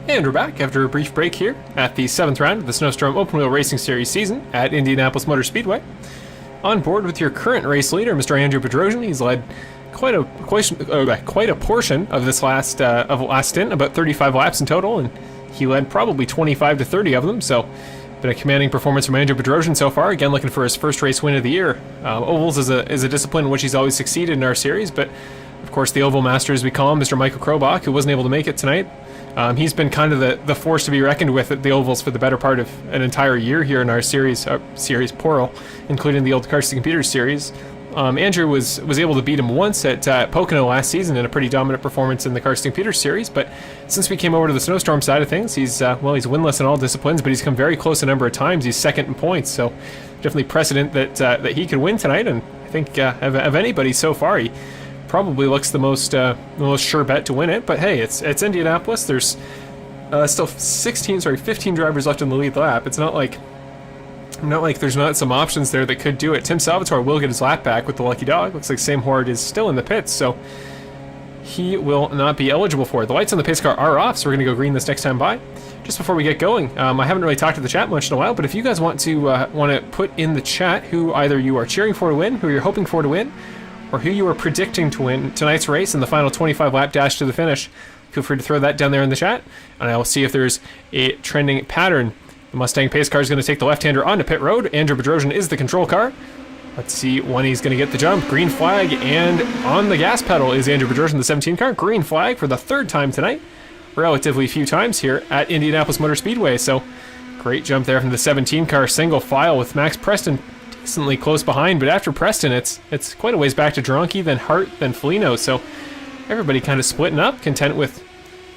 And we're back after a brief break here at the 7th round of the Snowstorm Open Wheel Racing Series season at Indianapolis Motor Speedway. On board with your current race leader, Mr. Andrew Bedrosian. He's led quite a portion of this last stint, about 35 laps in total, and he led probably 25 to 30 of them, so been a commanding performance from Andrew Bedrosian so far, again looking for his first race win of the year. Ovals is a discipline in which he's always succeeded in our series, but Of course, the Oval Master, as we call him, Mr. Michael Krobach, who wasn't able to make it tonight. He's been kind of the force to be reckoned with at the Ovals for the better part of an entire year here in our series plural, including the Old Cars to Computers series. Andrew was able to beat him once at Pocono last season in a pretty dominant performance in the Cars to Computers series, but since we came over to the Snowstorm side of things, he's winless in all disciplines, but he's come very close a number of times. He's second in points, so definitely precedent that he could win tonight, and I think of anybody so far, he probably looks the most sure bet to win it. But hey, it's Indianapolis. There's still 15 drivers left in the lead lap. It's not like there's not some options there that could do it. Tim Salvatore will get his lap back with the lucky dog. Looks like Sam Horde is still in the pits, so he will not be eligible for it. The lights on the pace car are off, so we're going to go green this next time by. Just before we get going, I haven't really talked to the chat much in a while, but if you guys want to put in the chat who either you are cheering for to win, who you're hoping for to win, or who you are predicting to win tonight's race in the final 25 lap dash to the finish, feel free to throw that down there in the chat, and I will see if there's a trending pattern. The Mustang pace car is going to take the left-hander onto pit road. Andrew Bedrosian is the control car. Let's see when he's going to get the jump. Green flag, and on the gas pedal is Andrew Bedrosian, the 17 car. Green flag for the third time tonight. Relatively few times here at Indianapolis Motor Speedway, so great jump there from the 17 car, single file with Max Preston decently close behind, but after Preston, it's quite a ways back to Dronky, then Hart, then Felino, so everybody kind of splitting up, content with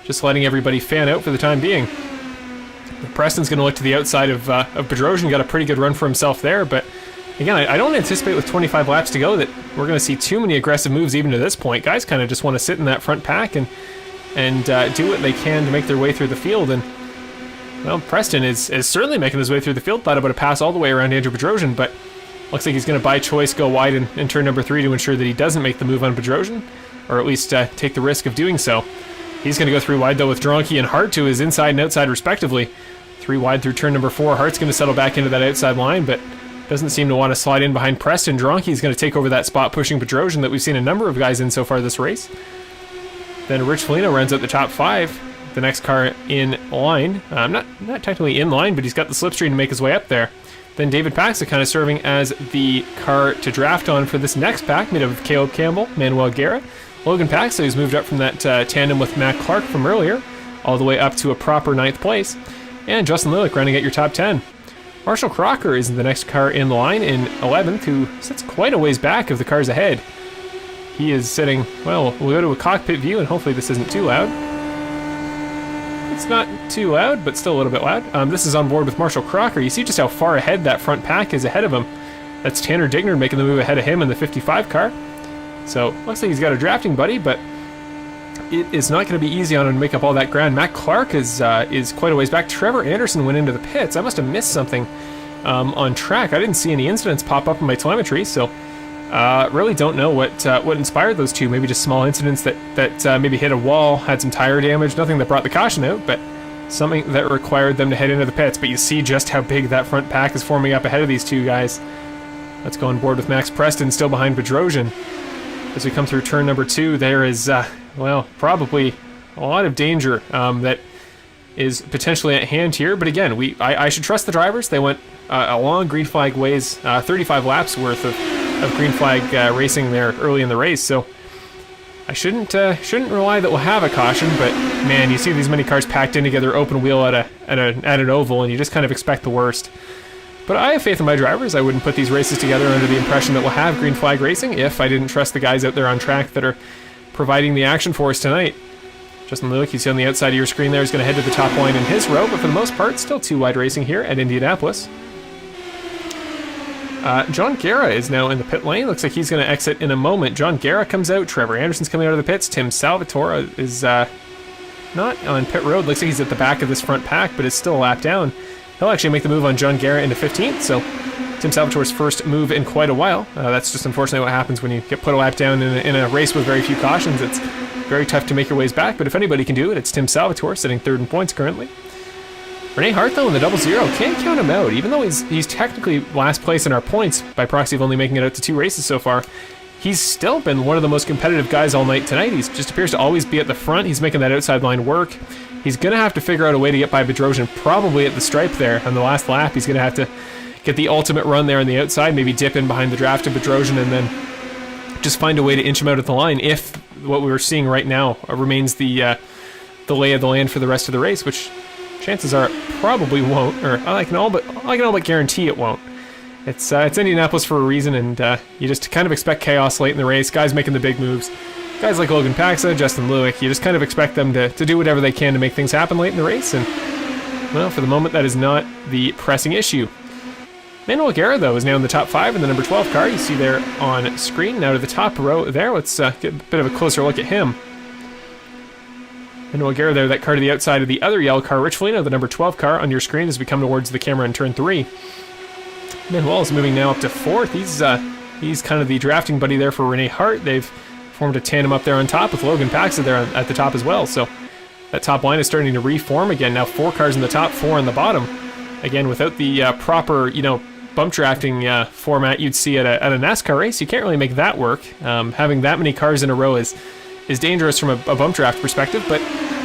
just letting everybody fan out for the time being. Preston's going to look to the outside of Bedrosian, got a pretty good run for himself there, but again, I don't anticipate with 25 laps to go that we're going to see too many aggressive moves even to this point. Guys kind of just want to sit in that front pack and do what they can to make their way through the field, and well, Preston is certainly making his way through the field. Thought about a pass all the way around Andrew Bedrosian, but looks like he's going to by choice go wide in turn number 3 to ensure that he doesn't make the move on Bedrosian, or at least take the risk of doing so. He's going to go 3 wide though with Dronky and Hart to his inside and outside respectively. 3 wide through turn number 4. Hart's going to settle back into that outside line, but doesn't seem to want to slide in behind Preston. Dronky's going to take over that spot, pushing Bedrosian that we've seen a number of guys in so far this race. Then Rich Felino runs out the top 5. The next car in line. Not technically in line, but he's got the slipstream to make his way up there. Then David Paxa kind of serving as the car to draft on for this next pack, made up of Caleb Campbell, Manuel Guerra, Logan Paxa, who's moved up from that tandem with Matt Clark from earlier, all the way up to a proper 9th place, and Justin Lilick running at your top 10. Marshall Crocker is the next car in line in 11th, who sits quite a ways back of the cars ahead. He is sitting, well, we'll go to a cockpit view, and hopefully this isn't too loud. It's not too loud, but still a little bit loud. This is on board with Marshall Crocker. You see just how far ahead that front pack is ahead of him. That's Tanner Digner making the move ahead of him in the 55 car. So, looks like he's got a drafting buddy, but it is not going to be easy on him to make up all that ground. Matt Clark is quite a ways back. Trevor Anderson went into the pits. I must have missed something on track. I didn't see any incidents pop up in my telemetry, so really don't know what inspired those two. Maybe just small incidents that maybe hit a wall, had some tire damage, nothing that brought the caution out, but something that required them to head into the pits. But you see just how big that front pack is forming up ahead of these two guys. Let's go on board with Max Preston, still behind Bedrosian. As we come through turn number 2, there is, well, probably a lot of danger that is potentially at hand here. But again, I should trust the drivers. They went a long green flag ways, 35 laps worth of green flag racing there early in the race. So I shouldn't rely that we'll have a caution. But man, you see these many cars packed in together, open wheel at an oval, and you just kind of expect the worst. But I have faith in my drivers. I wouldn't put these races together under the impression that we'll have green flag racing if I didn't trust the guys out there on track that are providing the action for us tonight. Justin Lilick, you see on the outside of your screen there, is going to head to the top line in his row, but for the most part, still 2 wide racing here at Indianapolis. John Guerra is now in the pit lane. Looks like he's going to exit in a moment. John Guerra comes out. Trevor Anderson's coming out of the pits. Tim Salvatore is not on pit road. Looks like he's at the back of this front pack, but is still a lap down. He'll actually make the move on John Guerra into 15th, so Tim Salvatore's first move in quite a while. That's just unfortunately what happens when you get put a lap down in a race with very few cautions. It's very tough to make your ways back, but if anybody can do it, it's Tim Salvatore, sitting 3rd in points currently. Rene Hart, though, in the 0-0, can't count him out. Even though he's technically last place in our points by proxy of only making it out to 2 races so far, he's still been one of the most competitive guys all night tonight. He just appears to always be at the front. He's making that outside line work. He's going to have to figure out a way to get by Bedrosian, probably at the stripe there on the last lap. He's going to have to get the ultimate run there on the outside, maybe dip in behind the draft of Bedrosian, and then just find a way to inch him out at the line if what we're seeing right now remains the lay of the land for the rest of the race, which chances are it probably won't, or I can all but guarantee it won't. It's Indianapolis for a reason, and you just kind of expect chaos late in the race. Guys making the big moves, guys like Logan Paxa, Justin Lewick. You just kind of expect them to do whatever they can to make things happen late in the race, and well, for the moment, that is not the pressing issue. Manuel Guerra, though, is now in the top 5 in the number 12 car. You see there on screen. Now to the top row there. Let's get a bit of a closer look at him. Manuel Guerra there, that car to the outside of the other yellow car. Rich Foligno, the number 12 car, on your screen as we come towards the camera in turn 3. Manuel is moving now up to 4th. He's kind of the drafting buddy there for Rene Hart. They've formed a tandem up there on top with Logan Paxa there at the top as well. So that top line is starting to reform again. Now 4 cars in the top, 4 on the bottom. Again, without the proper, bump drafting format you'd see at a NASCAR race, you can't really make that work. Having that many cars in a row is dangerous from a bump draft perspective, but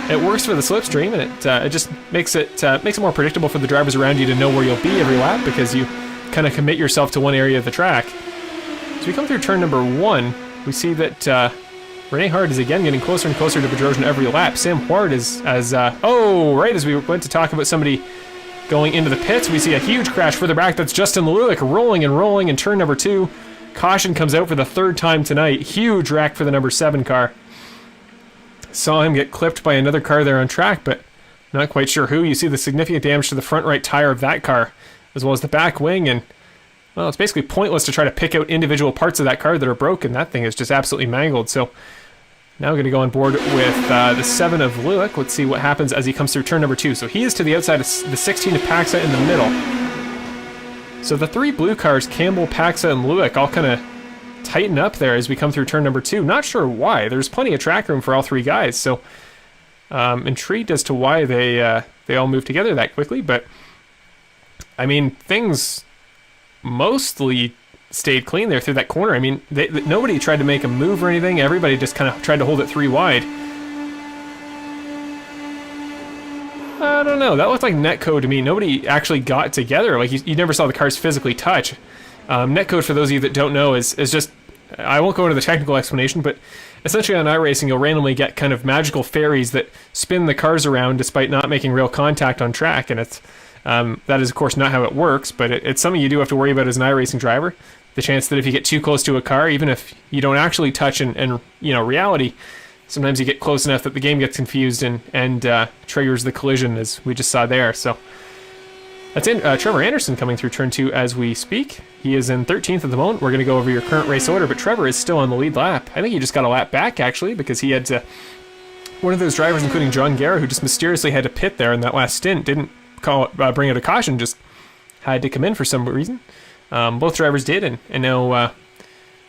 it works for the slipstream, and it just makes it more predictable for the drivers around you to know where you'll be every lap, because you kind of commit yourself to one area of the track. As we come through turn number 1, we see that Rene Hart is again getting closer and closer to Bedrosian every lap. Sam Huard is right as we went to talk about somebody going into the pits, we see a huge crash further back. That's Justin Lewick rolling in turn number 2. Caution comes out for the 3rd time tonight. Huge wreck for the number 7 car. Saw him get clipped by another car there on track, but not quite sure who. You see the significant damage to the front right tire of that car, as well as the back wing, and well, it's basically pointless to try to pick out individual parts of that car that are broken. That thing is just absolutely mangled. So now we're going to go on board with the 7 of Lewick. Let's see what happens as he comes through turn number 2. So he is to the outside of the 16 of Paxa in the middle. So the 3 blue cars, Campbell, Paxa, and Lewick, all kind of tighten up there as we come through turn number 2. Not sure why. There's plenty of track room for all 3 guys. So intrigued as to why they all move together that quickly. But I mean, things mostly stayed clean there through that corner. I mean, nobody tried to make a move or anything. Everybody just kind of tried to hold it 3 wide. I don't know. That looked like netcode to me. Nobody actually got together. Like, you never saw the cars physically touch. Netcode, for those of you that don't know, is just... I won't go into the technical explanation, but essentially on iRacing, you'll randomly get kind of magical fairies that spin the cars around despite not making real contact on track, and it's... that is, of course, not how it works, but it's something you do have to worry about as an iRacing driver. The chance that if you get too close to a car, even if you don't actually touch in reality, sometimes you get close enough that the game gets confused and triggers the collision, as we just saw there. So that's Trevor Anderson coming through turn 2 as we speak. He is in 13th at the moment. We're going to go over your current race order, but Trevor is still on the lead lap. I think he just got a lap back, actually, because he had to... One of those drivers, including John Guerra, who just mysteriously had to pit there in that last stint, didn't bring it a caution, just had to come in for some reason. Both drivers did, and now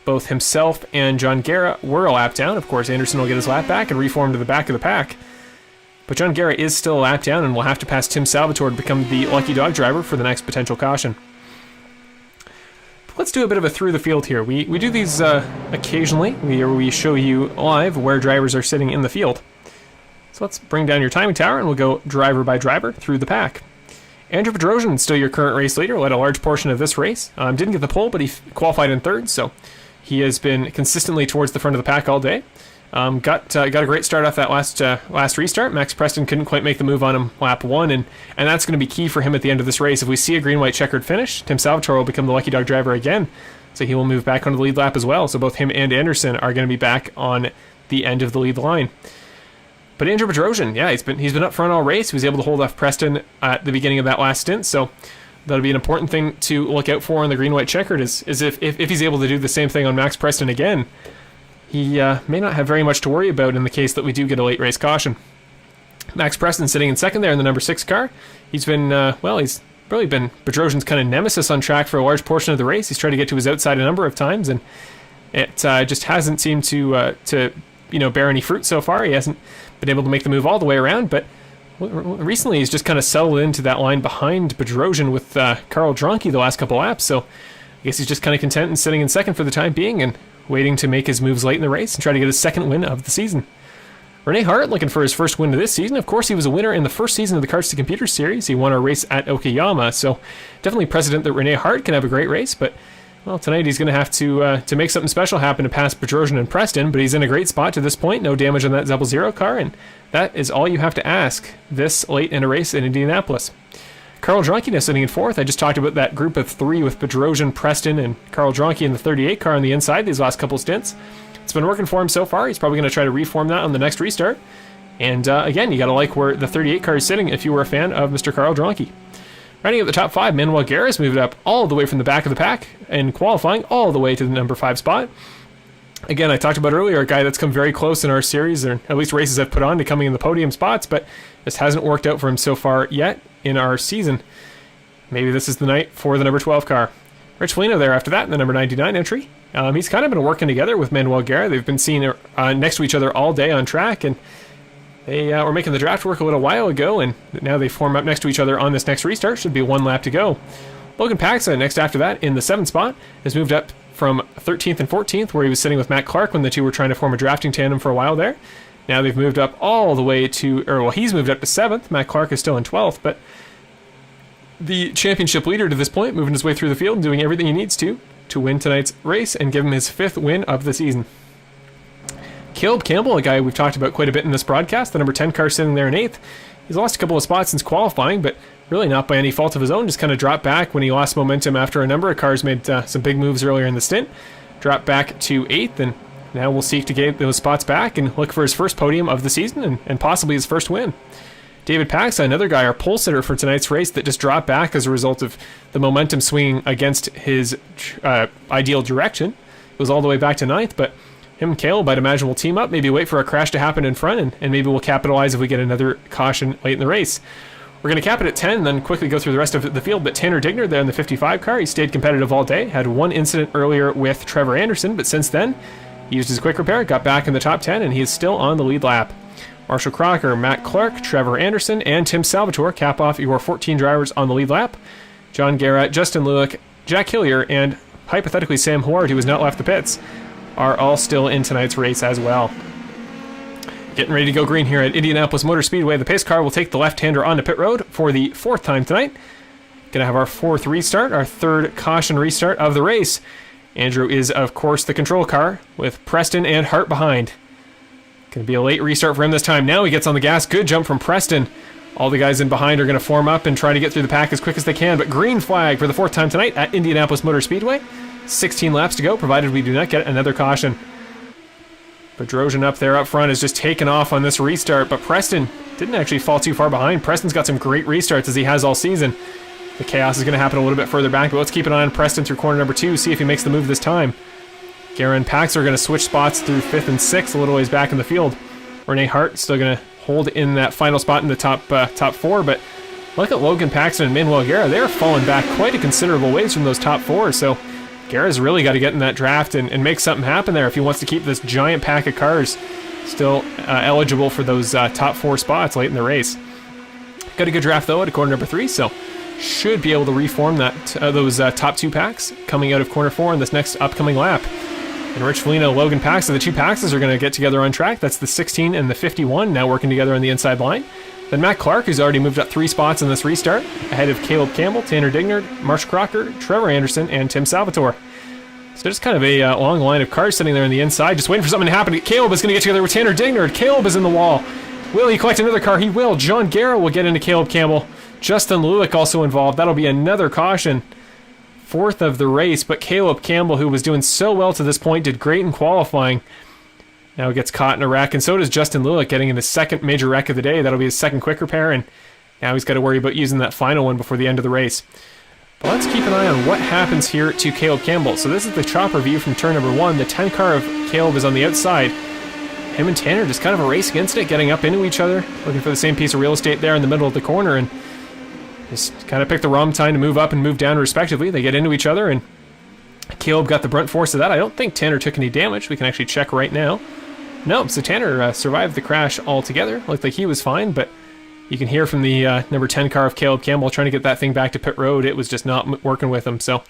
both himself and John Guerra were a lap down. Of course, Anderson will get his lap back and reform to the back of the pack. But John Guerra is still a lap down and will have to pass Tim Salvatore to become the lucky dog driver for the next potential caution. But let's do a bit of a through the field here. We do these occasionally, where we show you live where drivers are sitting in the field. So let's bring down your timing tower and we'll go driver by driver through the pack. Andrew Bedrosian, still your current race leader, led a large portion of this race. Didn't get the pole, but he qualified in 3rd, so he has been consistently towards the front of the pack all day. Got a great start off that last restart. Max Preston couldn't quite make the move on him lap 1, and that's going to be key for him at the end of this race. If we see a green-white checkered finish, Tim Salvatore will become the lucky dog driver again, so he will move back onto the lead lap as well. So both him and Anderson are going to be back on the end of the lead line. But Andrew Bedrosian, yeah, he's been up front all race. He was able to hold off Preston at the beginning of that last stint, so that'll be an important thing to look out for on the green-white checkered, is if he's able to do the same thing on Max Preston again, he may not have very much to worry about in the case that we do get a late race caution. Max Preston sitting in 2nd there in the number 6 car. He's been, he's really been Bedrosian's kind of nemesis on track for a large portion of the race. He's tried to get to his outside a number of times, and it just hasn't seemed to bear any fruit so far. He hasn't been able to make the move all the way around, but recently he's just kind of settled into that line behind Bedrosian with Carl Dronke the last couple laps, so I guess he's just kind of content and sitting in 2nd for the time being and waiting to make his moves late in the race and try to get his 2nd win of the season. Rene Hart looking for his first win of this season. Of course, he was a winner in the first season of the Cards to Computers series. He won our race at Okayama, so definitely precedent that Rene Hart can have a great race, but Well, tonight he's going to have to make something special happen to pass Bedrosian and Preston, but he's in a great spot to this point. No damage on that Zebel Zero car, and that is all you have to ask this late in a race in Indianapolis. Carl Dronke now sitting in fourth. I just talked about that group of three with Bedrosian, Preston, and Carl Dronke in the 38 car on the inside these last couple stints. It's been working for him so far. He's probably going to try to reform that on the next restart. And again, you got to like where the 38 car is sitting if you were a fan of Mr. Carl Dronke. Rounding out the top five, Manuel Guerra's moved up all the way from the back of the pack and qualifying all the way to the number 5 spot. Again, I talked about earlier, a guy that's come very close in our series, or at least races I've put on, to coming in the podium spots, but this hasn't worked out for him so far yet in our season. Maybe this is the night for the number 12 car. Rich Felino there after that in the number 99 entry. He's kind of been working together with Manuel Guerra. They've been seen next to each other all day on track, and they were making the draft work a little while ago, and now they form up next to each other on this next restart. Should be 1 lap to go. Logan Paxa, next after that in the 7th spot, has moved up from 13th and 14th, where he was sitting with Matt Clark when the two were trying to form a drafting tandem for a while there. Now they've moved up all the way to, he's moved up to 7th. Matt Clark is still in 12th, but the championship leader to this point, moving his way through the field and doing everything he needs to win tonight's race and give him his 5th win of the season. Caleb Campbell, a guy we've talked about quite a bit in this broadcast, the number 10 car sitting there in 8th. He's lost a couple of spots since qualifying, but really not by any fault of his own, just kind of dropped back when he lost momentum after a number of cars made some big moves earlier in the stint. Dropped back to 8th, and now we'll seek to get those spots back and look for his first podium of the season and possibly his first win. David Paxa, another guy, our pole sitter for tonight's race, that just dropped back as a result of the momentum swinging against his ideal direction. It was all the way back to 9th, but him and Caleb, I'd imagine, will team up, maybe wait for a crash to happen in front, and maybe we'll capitalize if we get another caution late in the race. We're going to cap it at 10, then quickly go through the rest of the field, but Tanner Digner there in the 55 car, he stayed competitive all day, had one incident earlier with Trevor Anderson, but since then, he used his quick repair, got back in the top 10, and he is still on the lead lap. Marshall Crocker, Matt Clark, Trevor Anderson, and Tim Salvatore cap off your 14 drivers on the lead lap. John Guerra, Justin Lewick, Jack Hillier, and hypothetically Sam Howard, who has not left the pits, are all still in tonight's race as well. Getting ready to go green here at Indianapolis Motor Speedway. The pace car will take the left-hander onto pit road for the 4th time tonight. Gonna have our 4th restart, our 3rd caution restart of the race. Andrew is, of course, the control car with Preston and Hart behind. Gonna be a late restart for him this time. Now he gets on the gas. Good jump from Preston. All the guys in behind are gonna form up and try to get through the pack as quick as they can, but green flag for the 4th time tonight at Indianapolis Motor Speedway. 16 laps to go, provided we do not get another caution. Bedrosian up there up front is just taken off on this restart, but Preston didn't actually fall too far behind. Preston's got some great restarts as he has all season. The chaos is going to happen a little bit further back, but let's keep an eye on Preston through corner number 2, see if he makes the move this time. Guerra and Pax are going to switch spots through 5th and 6th, a little ways back in the field. Renee Hart still going to hold in that final spot in the top 4, but look at Logan Paxton and Manuel Guerra. They're falling back quite a considerable ways from those top 4, so Guerra's really got to get in that draft and make something happen there if he wants to keep this giant pack of cars still eligible for those top 4 spots late in the race. Got a good draft, though, at corner number 3, so should be able to reform that those top 2 packs coming out of corner 4 in this next upcoming lap. And Rich Felino, Logan Paxton, the 2 Paxes are going to get together on track. That's the 16 and the 51 now working together on the inside line. Then Matt Clark, who's already moved up 3 spots in this restart, ahead of Caleb Campbell, Tanner Digner, Marsh Crocker, Trevor Anderson, and Tim Salvatore. So just kind of a long line of cars sitting there on the inside, just waiting for something to happen. Caleb is going to get together with Tanner Digner. Caleb is in the wall. Will he collect another car? He will. John Guerra will get into Caleb Campbell. Justin Lewick also involved. That'll be another caution. 4th of the race, but Caleb Campbell, who was doing so well to this point, did great in qualifying. Now gets caught in a wreck, and so does Justin Lewick, getting in his 2nd major wreck of the day. That'll be his 2nd quick repair, and now he's got to worry about using that final one before the end of the race. But let's keep an eye on what happens here to Caleb Campbell. So this is the chopper view from turn number 1. The 10 car of Caleb is on the outside. Him and Tanner just kind of a race against it, getting up into each other, looking for the same piece of real estate there in the middle of the corner, and just kind of pick the wrong time to move up and move down respectively. They get into each other, and Caleb got the brunt force of that. I don't think Tanner took any damage. We can actually check right now. No, so Tanner survived the crash altogether. Looked like he was fine, but you can hear from the number 10 car of Caleb Campbell trying to get that thing back to pit road. It was just not working with him. So,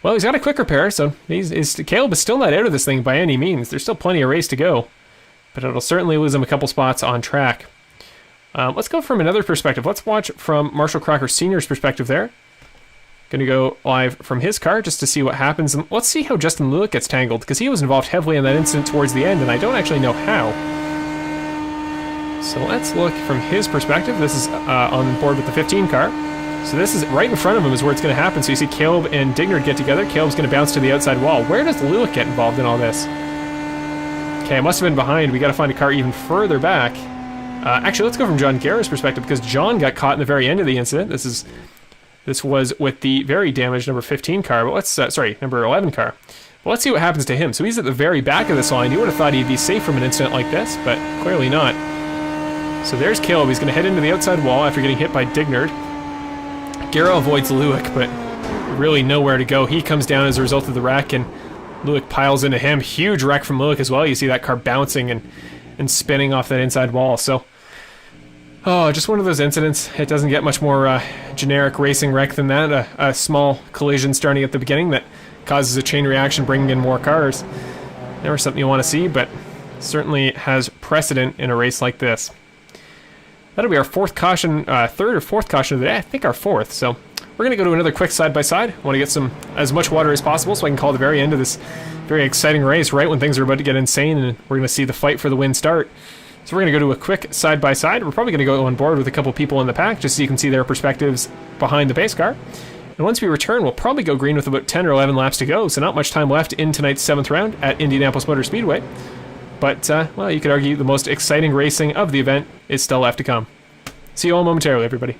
well, he's got a quick repair, so Caleb is still not out of this thing by any means. There's still plenty of race to go, but it'll certainly lose him a couple spots on track. Let's go from another perspective. Let's watch from Marshall Crocker Sr.'s perspective there. Gonna go live from his car just to see what happens. And let's see how Justin Lewick gets tangled, because he was involved heavily in that incident towards the end, and I don't actually know how. So let's look from his perspective. This is on board with the 15 car. So this is right in front of him is where it's going to happen. So you see Caleb and Dignard get together. Caleb's going to bounce to the outside wall. Where does Lewick get involved in all this? Okay, I must have been behind. We got to find a car even further back. Actually, let's go from John Guerra's perspective, because John got caught in the very end of the incident. This was with the very damaged number 15 car, but let's sorry, number 11 car. Well, let's see what happens to him. So he's at the very back of this line. You would have thought he'd be safe from an incident like this, but clearly not. So there's Caleb. He's going to head into the outside wall after getting hit by Dignard. Guerra avoids Lewick, but really nowhere to go. He comes down as a result of the wreck, and Lewick piles into him. Huge wreck from Lewick as well. You see that car bouncing and spinning off that inside wall. So, oh, just one of those incidents. It doesn't get much more generic racing wreck than that. A small collision starting at the beginning that causes a chain reaction, bringing in more cars. Never something you want to see, but certainly has precedent in a race like this. That'll be our fourth caution, third or fourth caution of the day. I think our fourth. So we're going to go to another quick side-by-side. I want to get as much water as possible so I can call the very end of this very exciting race right when things are about to get insane, and we're going to see the fight for the win start. So we're going to go to a quick side-by-side. We're probably going to go on board with a couple people in the pack just so you can see their perspectives behind the pace car. And once we return, we'll probably go green with about 10 or 11 laps to go, so not much time left in tonight's 7th round at Indianapolis Motor Speedway. But, well, you could argue the most exciting racing of the event is still left to come. See you all momentarily, everybody.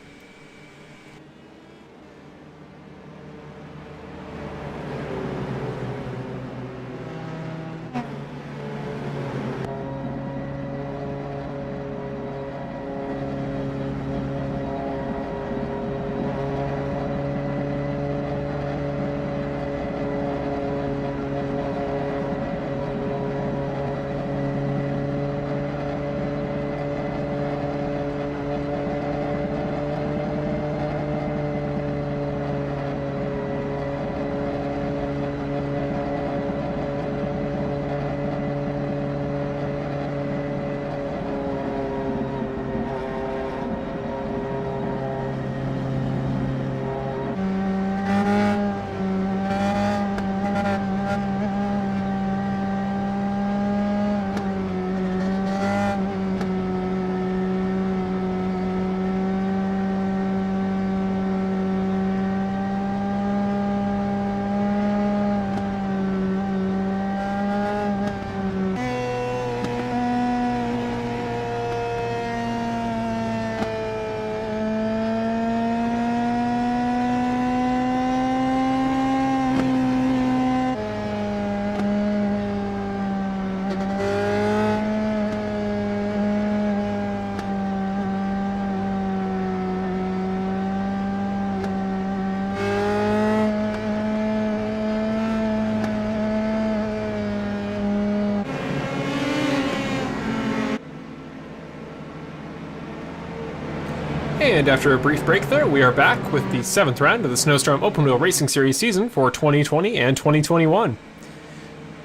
And after a brief break there, we are back with the 7th round of the Snowstorm Open Wheel Racing Series season for 2020 and 2021.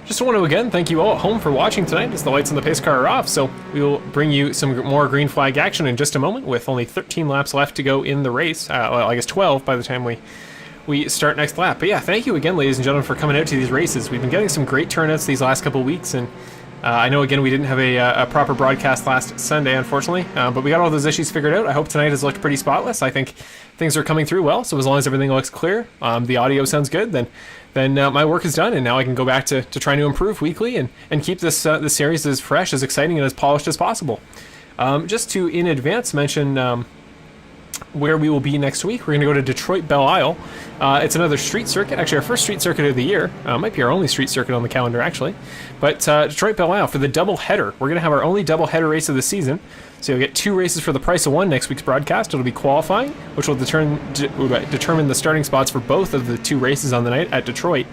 Just want to again thank you all at home for watching tonight as the lights on the pace car are off, so we will bring you some more green flag action in just a moment with only 13 laps left to go in the race. Well, I guess 12 by the time we start next lap. But yeah, thank you again, ladies and gentlemen, for coming out to these races. We've been getting some great turnouts these last couple of weeks, and I know, again, we didn't have a proper broadcast last Sunday, unfortunately, but we got all those issues figured out. I hope tonight has looked pretty spotless. I think things are coming through well, so as long as everything looks clear, the audio sounds good, then my work is done, and now I can go back to trying to improve weekly and keep this series as fresh, as exciting, and as polished as possible. Just to, in advance, mention where we will be next week. We're going to go to Detroit Belle Isle. It's another street circuit, actually our first street circuit of the year. Might be our only street circuit on the calendar, actually. But Detroit Belle Isle for the double header. We're going to have our only double header race of the season. So you'll get 2 races for the price of 1 next week's broadcast. It'll be qualifying, which will determine the starting spots for both of the 2 races on the night at Detroit.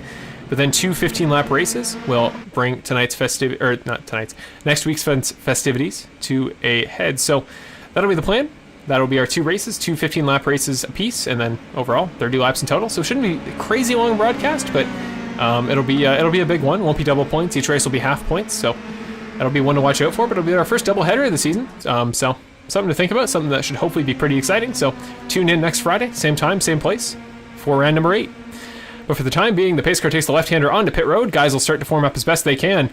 But then 2 15-lap races will bring next week's festivities to a head. So that'll be the plan. That'll be our 2 races, 2 15-lap races apiece, and then overall 30 laps in total. So it shouldn't be a crazy long broadcast, but it'll be a big one. Won't be double points. Each race will be half points, so that'll be one to watch out for. But it'll be our first double header of the season, so something to think about, something that should hopefully be pretty exciting. So tune in next Friday, same time, same place, for round number 8. But for the time being, the pace car takes the left-hander onto pit road. Guys will start to form up as best they can.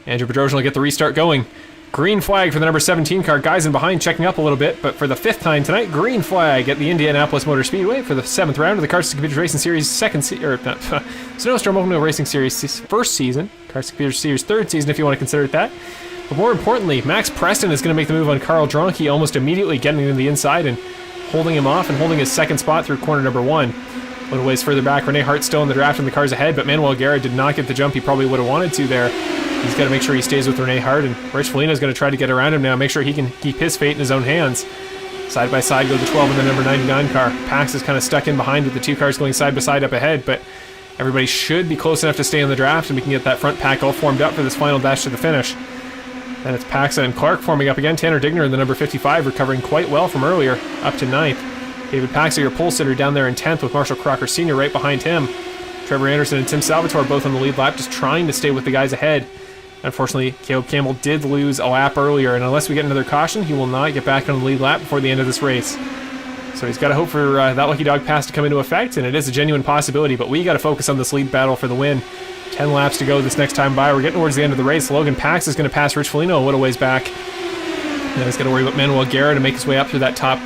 Andrew Bedrosian will get the restart going. Green flag for the number 17 car. Guys in behind checking up a little bit, but for the 5th time tonight, green flag at the Indianapolis Motor Speedway for the 7th round of the Cars Computers Racing Series Snowstorm Open Wheel Racing Series first season, Cars Computers Series 3rd season if you want to consider it that. But more importantly, Max Preston is going to make the move on Carl Dronke, almost immediately getting him to the inside and holding him off and holding his 2nd spot through corner number 1. A little ways further back, Rene Hart still in the draft and the cars ahead, but Manuel Guerra did not get the jump he probably would have wanted to there. He's got to make sure he stays with Rene Hart, and Rich Foligno is going to try to get around him now, make sure he can keep his fate in his own hands. Side by side go the 12 and the number 99 car. Pax is kind of stuck in behind with the 2 cars going side by side up ahead, but everybody should be close enough to stay in the draft, and we can get that front pack all formed up for this final dash to the finish. Then it's Paxa and Clark forming up again. Tanner Digner in the number 55 recovering quite well from earlier, up to 9th. David Paxa, your pole sitter, down there in 10th with Marshall Crocker Sr. right behind him. Trevor Anderson and Tim Salvatore both on the lead lap, just trying to stay with the guys ahead. Unfortunately, Caleb Campbell did lose a lap earlier, and unless we get another caution, he will not get back on the lead lap before the end of this race. So he's got to hope for that lucky dog pass to come into effect, and it is a genuine possibility, but we got to focus on this lead battle for the win. 10 laps to go this next time by. We're getting towards the end of the race. Logan Pax is going to pass Rich Foligno a little ways back. Now he's got to worry about Manuel Guerra to make his way up through that top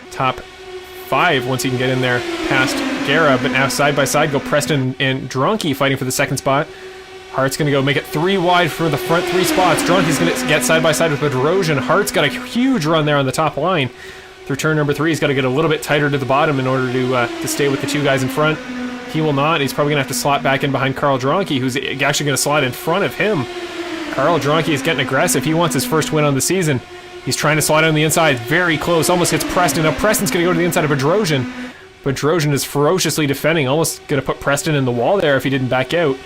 5 once he can get in there past Guerra, but now side by side go Preston and Dronke fighting for the 2nd spot. Hart's going to go make it 3 wide for the front 3 spots. Dronke's going to get side by side with Bedrosian. Hart's got a huge run there on the top line. Through turn number 3, he's got to get a little bit tighter to the bottom in order to stay with the 2 guys in front. He will not. He's probably going to have to slot back in behind Carl Dronke, who's actually going to slot in front of him. Carl Dronke is getting aggressive. He wants his first win on the season. He's trying to slide on the inside. Very close. Almost hits Preston. Now Preston's going to go to the inside of Bedrosian. Bedrosian is ferociously defending. Almost going to put Preston in the wall there if he didn't back out.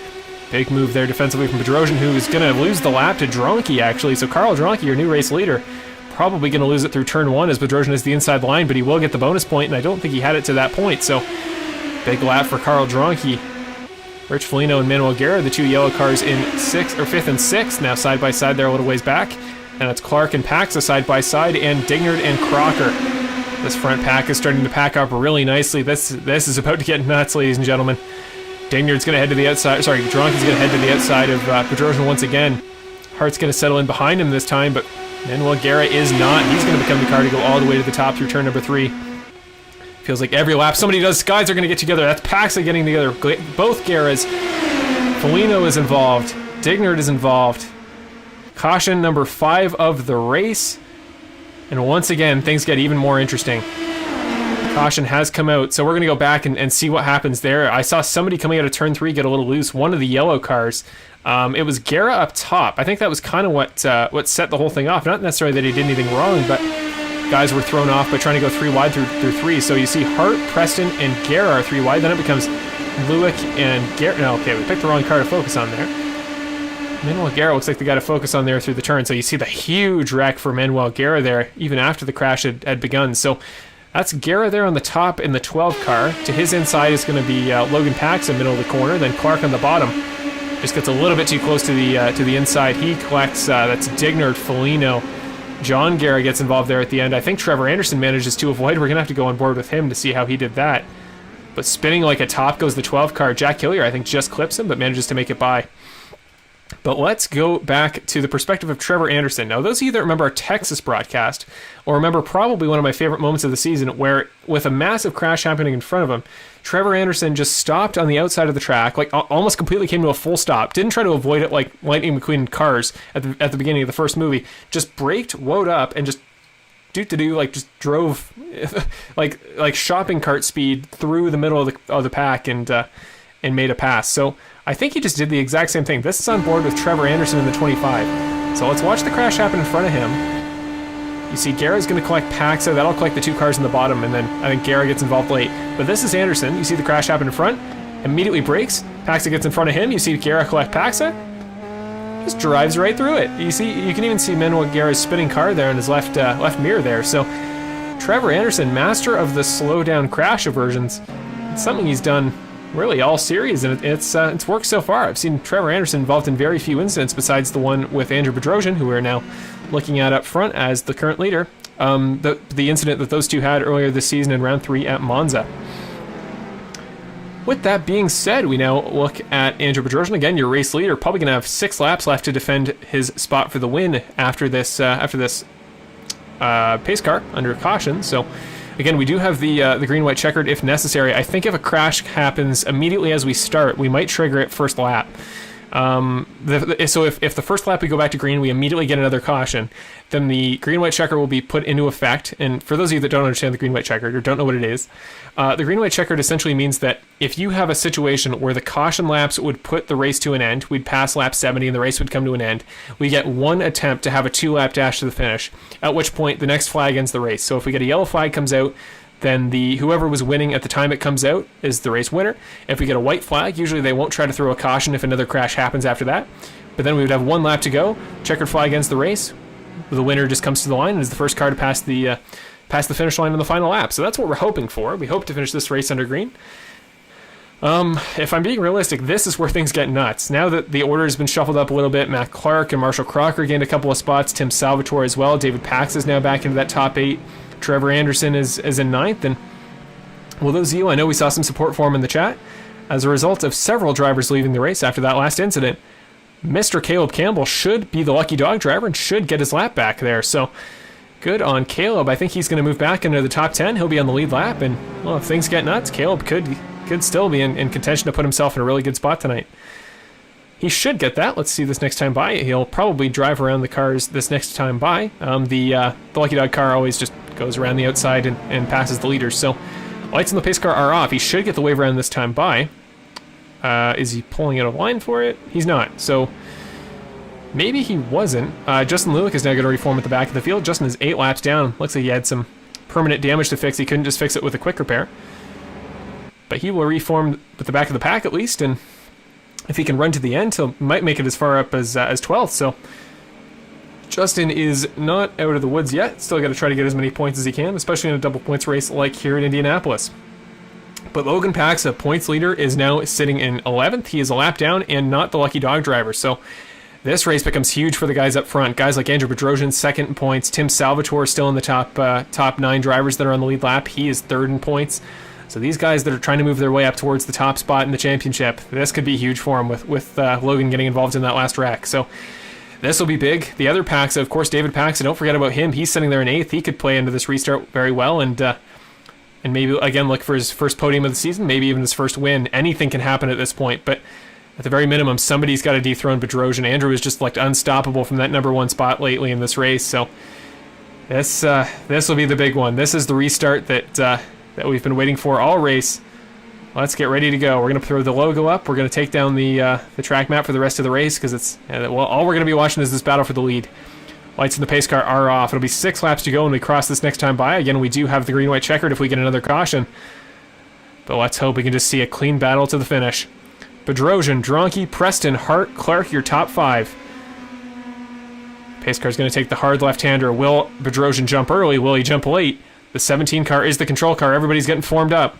Big move there defensively from Bedrosian, who is going to lose the lap to Dronke, actually. So Carl Dronke, your new race leader, probably going to lose it through turn 1 as Bedrosian is the inside line, but he will get the bonus point, and I don't think he had it to that point. So big lap for Carl Dronke. Rich Foligno and Manuel Guerra, the 2 yellow cars in 5th and 6th, now side by side there a little ways back. And it's Clark and Paxa side by side, and Dignard and Crocker. This front pack is starting to pack up really nicely. This is about to get nuts, ladies and gentlemen. Dignard's going to head to the outside. Sorry, Dronke's going to head to the outside of Bedrosian once again. Hart's going to settle in behind him this time, but Manuel Guerra is not. He's going to become the car to go all the way to the top through turn number 3. Feels like every lap somebody does. Guys are going to get together. That's Paxa getting together. Both Guerras. Foligno is involved. Dignard is involved. Caution number 5 of the race. And once again, things get even more interesting. Caution has come out, so we're going to go back and see what happens there. I saw somebody coming out of turn 3 get a little loose, one of the yellow cars. It was Guerra up top. I think that was kind of what set the whole thing off. Not necessarily that he did anything wrong, but guys were thrown off by trying to go 3 wide through 3. So you see Hart, Preston, and Guerra are 3 wide. Then it becomes Lewick and Guerra. No, okay, we picked the wrong car to focus on there. Manuel Guerra looks like the guy to focus on there through the turn. So you see the huge wreck for Manuel Guerra there, even after the crash had begun. So that's Guerra there on the top in the 12 car. To his inside is going to be Logan Pax in the middle of the corner. Then Clark on the bottom. Just gets a little bit too close to the inside. He collects, that's Dignard, Foligno. John Guerra gets involved there at the end. I think Trevor Anderson manages to avoid. We're going to have to go on board with him to see how he did that. But spinning like a top goes the 12 car. Jack Hillier, I think, just clips him, but manages to make it by. But let's go back to the perspective of Trevor Anderson. Now, those of you that remember our Texas broadcast, or remember probably one of my favorite moments of the season, where with a massive crash happening in front of him, Trevor Anderson just stopped on the outside of the track, like almost completely came to a full stop. Didn't try to avoid it like Lightning McQueen and Cars at the beginning of the first movie. Just braked, woed up, and just just drove like shopping cart speed through the middle of the pack and made a pass. So I think he just did the exact same thing. This is on board with Trevor Anderson in the 25. So let's watch the crash happen in front of him. You see Guerra's going to collect Paxa. That'll collect the 2 cars in the bottom, and then I think Guerra gets involved late. But this is Anderson. You see the crash happen in front. Immediately brakes. Paxa gets in front of him. You see Guerra collect Paxa. Just drives right through it. You can even see Manuel Guerra's spinning car there in his left mirror there. So Trevor Anderson, master of the slow down crash aversions. It's something he's done really all series, and it's worked so far. I've seen Trevor Anderson involved in very few incidents besides the one with Andrew Bedrosian, who we're now looking at up front as the current leader. The incident that those two had earlier this season in round 3 at Monza. with that being said, we now look at Andrew Bedrosian, again, your race leader, probably going to have 6 laps left to defend his spot for the win after this pace car under caution. So again, we do have the green-white checkered if necessary. I think if a crash happens immediately as we start, we might trigger it first lap. So if the first lap we go back to green, we immediately get another caution, then the green-white checker will be put into effect. And for those of you that don't understand the green-white checkered or don't know what it is, the green-white checkered essentially means that if you have a situation where the caution laps would put the race to an end, we'd pass lap 70 and the race would come to an end, we get one attempt to have a 2-lap dash to the finish, at which point the next flag ends the race. So if we get a yellow flag comes out, then whoever was winning at the time it comes out is the race winner. If we get a white flag, usually they won't try to throw a caution if another crash happens after that. But then we would have 1 lap to go. Checkered flag ends the race. The winner just comes to the line and is the first car to pass the finish line on the final lap. So that's what we're hoping for. We hope to finish this race under green. If I'm being realistic, this is where things get nuts. Now that the order has been shuffled up a little bit, Matt Clark and Marshall Crocker gained a couple of spots. Tim Salvatore as well. David Pax is now back into that top 8. Trevor Anderson is in 9th, and well, those of you, I know we saw some support for him in the chat. As a result of several drivers leaving the race after that last incident, Mr. Caleb Campbell should be the lucky dog driver and should get his lap back there. So good on Caleb. I think he's going to move back into the top 10. He'll be on the lead lap, and well, if things get nuts, Caleb could still be in contention to put himself in a really good spot tonight. He should get that. Let's see this next time by. He'll probably drive around the cars this next time by. The Lucky Dog car always just goes around the outside and passes the leaders. So lights on the pace car are off. He should get the wave around this time by. Is he pulling out of line for it? He's not. So maybe he wasn't. Justin Lulick is now going to reform at the back of the field. Justin is 8 laps down. Looks like he had some permanent damage to fix. He couldn't just fix it with a quick repair. But he will reform with the back of the pack at least, and if he can run to the end, he might make it as far up as 12th. So Justin is not out of the woods yet. Still got to try to get as many points as he can, especially in a double points race like here in Indianapolis. But Logan Paxa, points leader, is now sitting in 11th. He is a lap down and not the lucky dog driver. So this race becomes huge for the guys up front. Guys like Andrew Bedrosian, 2nd in points. Tim Salvatore still in the top 9 drivers that are on the lead lap. He is 3rd in points. So these guys that are trying to move their way up towards the top spot in the championship, this could be huge for them with Logan getting involved in that last wreck. So this will be big. The other Paxa, of course, David Paxa, don't forget about him. He's sitting there in 8th. He could play into this restart very well and maybe, again, look for his first podium of the season, maybe even his first win. Anything can happen at this point, but at the very minimum, somebody's got to dethrone Bedrosian. Andrew is just like unstoppable from that number 1 spot lately in this race. So this will be the big one. This is the restart that we've been waiting for all race. Let's get ready to go. We're going to throw the logo up. We're going to take down the track map for the rest of the race because it's all we're going to be watching is this battle for the lead. Lights in the pace car are off. It'll be 6 laps to go when we cross this next time by. Again, we do have the green-white checkered if we get another caution. But let's hope we can just see a clean battle to the finish. Bedrosian, Dronke, Preston, Hart, Clark, your top 5. Pace car's going to take the hard left-hander. Will Bedrosian jump early? Will he jump late? The 17 car is the control car. Everybody's getting formed up.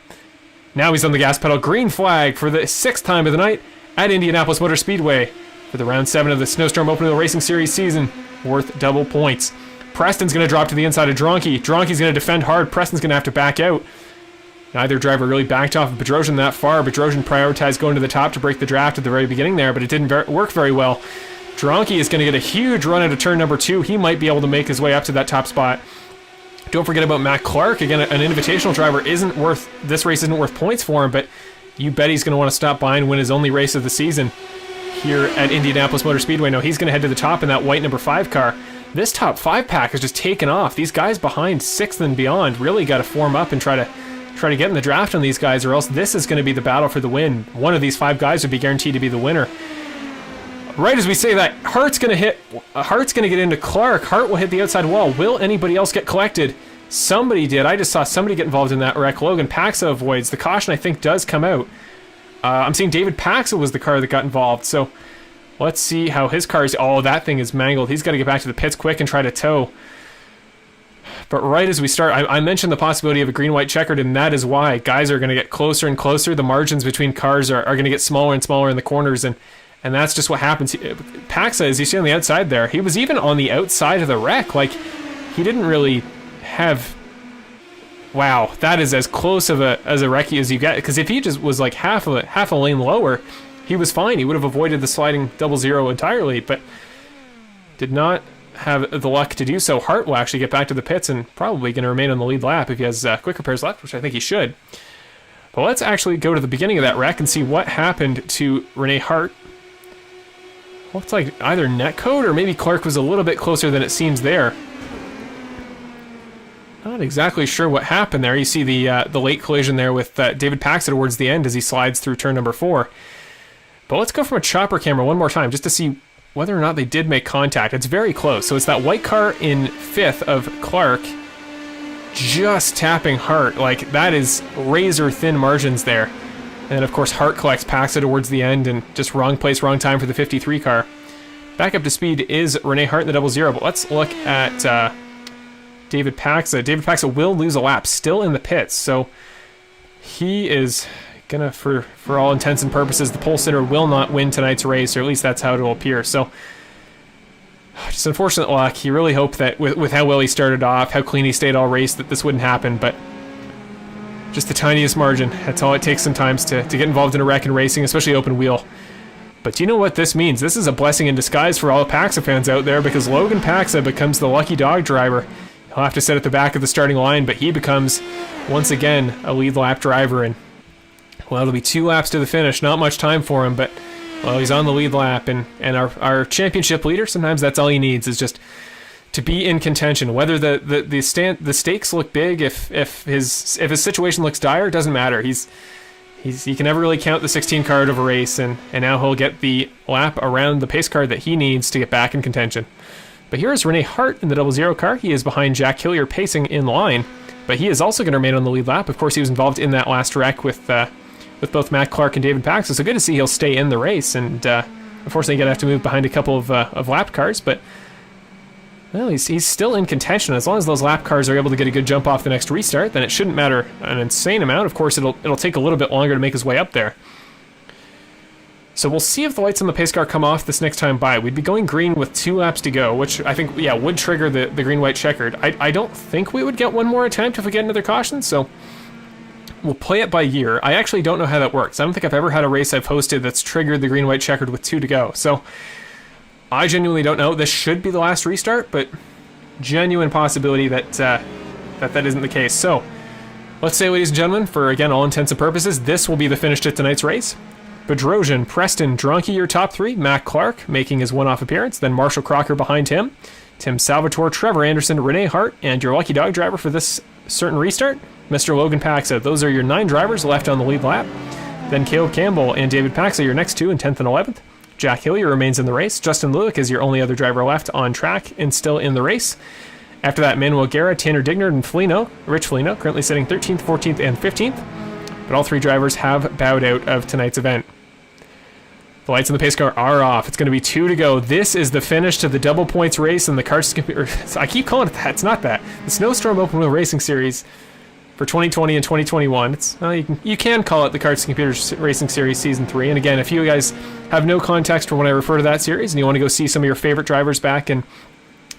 Now he's on the gas pedal. Green flag for the 6th time of the night at Indianapolis Motor Speedway for the round 7 of the Snowstorm Open Wheel Racing Series season, worth double points. Preston's going to drop to the inside of Dronke. Dronke's going to defend hard. Preston's going to have to back out. Neither driver really backed off of Bedrosian that far. Bedrosian prioritized going to the top to break the draft at the very beginning there, but it didn't work very well. Dronke is going to get a huge run out of turn number 2. He might be able to make his way up to that top spot. Don't forget about Matt Clark. Again, an invitational driver this race isn't worth points for him, but you bet he's going to want to stop by and win his only race of the season here at Indianapolis Motor Speedway. No, he's going to head to the top in that white number 5 car. This top 5 pack has just taken off. These guys behind 6th and beyond really got to form up and try to get in the draft on these guys, or else this is going to be the battle for the win. One of these 5 guys would be guaranteed to be the winner. Right as we say that, Hart's going to get into Clark. Hart will hit the outside wall. Will anybody else get collected? Somebody did. I just saw somebody get involved in that wreck. Logan Paxa avoids. The caution, I think, does come out. I'm seeing David Paxa was the car that got involved. So let's see how his car is. Oh, that thing is mangled. He's got to get back to the pits quick and try to tow. But right as we start, I mentioned the possibility of a green-white checkered, and that is why guys are going to get closer and closer. The margins between cars are going to get smaller and smaller in the corners, and that's just what happens. Paxa, as you see on the outside there, he was even on the outside of the wreck. Like, he didn't really have wow, that is as close of a recce as you get. Because if he just was like half a lane lower, he was fine. He would have avoided the sliding 00 entirely, but did not have the luck to do so. Hart will actually get back to the pits and probably going to remain on the lead lap if he has quick repairs left, which I think he should. But let's actually go to the beginning of that wreck and see what happened to Rene Hart. Looks like either netcode or maybe Clark was a little bit closer than it seems there. Not exactly sure what happened there. You see the late collision there with David Paxton towards the end as he slides through turn number 4. But let's go from a chopper camera one more time just to see whether or not they did make contact. It's very close. So it's that white car in 5th of Clark just tapping Hart. Like, that is razor thin margins there. And of course Hart collects Paxa towards the end and just wrong place, wrong time for the 53 car. Back up to speed is Rene Hart in the 00, but let's look at David Paxa. David Paxa will lose a lap, still in the pits, so he is gonna, for all intents and purposes, the pole sitter will not win tonight's race, or at least that's how it will appear. So just unfortunate luck. You really hope that with how well he started off, how clean he stayed all race, that this wouldn't happen, but just the tiniest margin. That's all it takes sometimes to get involved in a wreck in racing, especially open wheel. But do you know what this means? This is a blessing in disguise for all the Paxa fans out there, because Logan Paxa becomes the lucky dog driver. He'll have to sit at the back of the starting line, but he becomes, once again, a lead lap driver. And, well, it'll be 2 laps to the finish. Not much time for him, but, well, he's on the lead lap. And our championship leader, sometimes that's all he needs, is just to be in contention. Whether the stakes look big, if his situation looks dire, it doesn't matter. He can never really count the 16 car out of a race, and now he'll get the lap around the pace car that he needs to get back in contention. But here is Rene Hart in the 00 car. He is behind Jack Hillier pacing in line, but he is also going to remain on the lead lap. Of course, he was involved in that last wreck with both Matt Clark and David Paxton, so good to see he'll stay in the race. And unfortunately, going to have to move behind a couple of lap cars, but well, he's still in contention. As long as those lap cars are able to get a good jump off the next restart, then it shouldn't matter an insane amount. Of course, it'll take a little bit longer to make his way up there. So we'll see if the lights on the pace car come off this next time by. We'd be going green with 2 laps to go, which I think, yeah, would trigger the green-white checkered. I don't think we would get one more attempt if we get another caution, so we'll play it by year. I actually don't know how that works. I don't think I've ever had a race I've hosted that's triggered the green-white checkered with 2 to go. So I genuinely don't know. This should be the last restart, but genuine possibility that that isn't the case. So let's say, ladies and gentlemen, for, again, all intents and purposes, this will be the finish to tonight's race. Bedrosian, Preston, Dronke, your top 3. Matt Clark making his one-off appearance. Then Marshall Crocker behind him. Tim Salvatore, Trevor Anderson, Rene Hart, and your lucky dog driver for this certain restart, Mr. Logan Paxa. Those are your 9 drivers left on the lead lap. Then Caleb Campbell and David Paxa, your next 2 in 10th and 11th. Jack Hillier remains in the race. Justin Lewick is your only other driver left on track and still in the race. After that, Manuel Guerra, Tanner Dignard, and Rich Felino, currently sitting 13th, 14th, and 15th. But all 3 drivers have bowed out of tonight's event. The lights on the pace car are off. It's going to be 2 to go. This is the finish to the double points race and the Karts Computer. I keep calling it that. It's not that. The Snowstorm Open Wheel Racing Series for 2020 and 2021. You can call it the Karts Computers Racing Series Season 3. And again, if you guys have no context for when I refer to that series and you want to go see some of your favorite drivers back in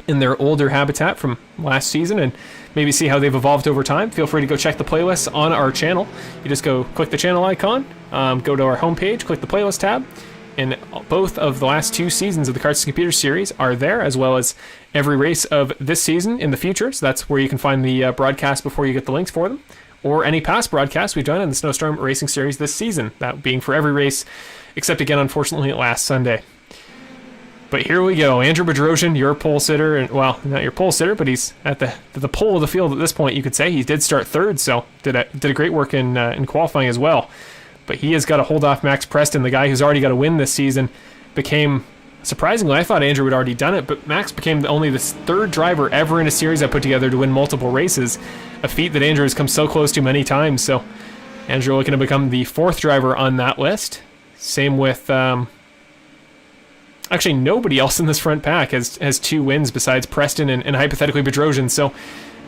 their older habitat from last season and maybe see how they've evolved over time, feel free to go check the playlists on our channel. You just go click the channel icon, go to our homepage, click the playlist tab, and both of the last 2 seasons of the Karts Computers series are there, as well as every race of this season in the future. So that's where you can find the broadcast before you get the links for them, or any past broadcasts we've done in the Snowstorm Racing Series this season, that being for every race, except again, unfortunately, last Sunday. But here we go. Andrew Bedrosian, your pole sitter, and well, not your pole sitter, but he's at the pole of the field at this point, you could say. He did start 3rd, so did a great work in qualifying as well. But he has got to hold off Max Preston, the guy who's already got a win this season. Became, surprisingly, I thought Andrew had already done it, but Max became only the 3rd driver ever in a series I put together to win multiple races, a feat that Andrew has come so close to many times. So Andrew looking to become the 4th driver on that list. Same with, actually nobody else in this front pack has 2 wins besides Preston and hypothetically Bedrosian. So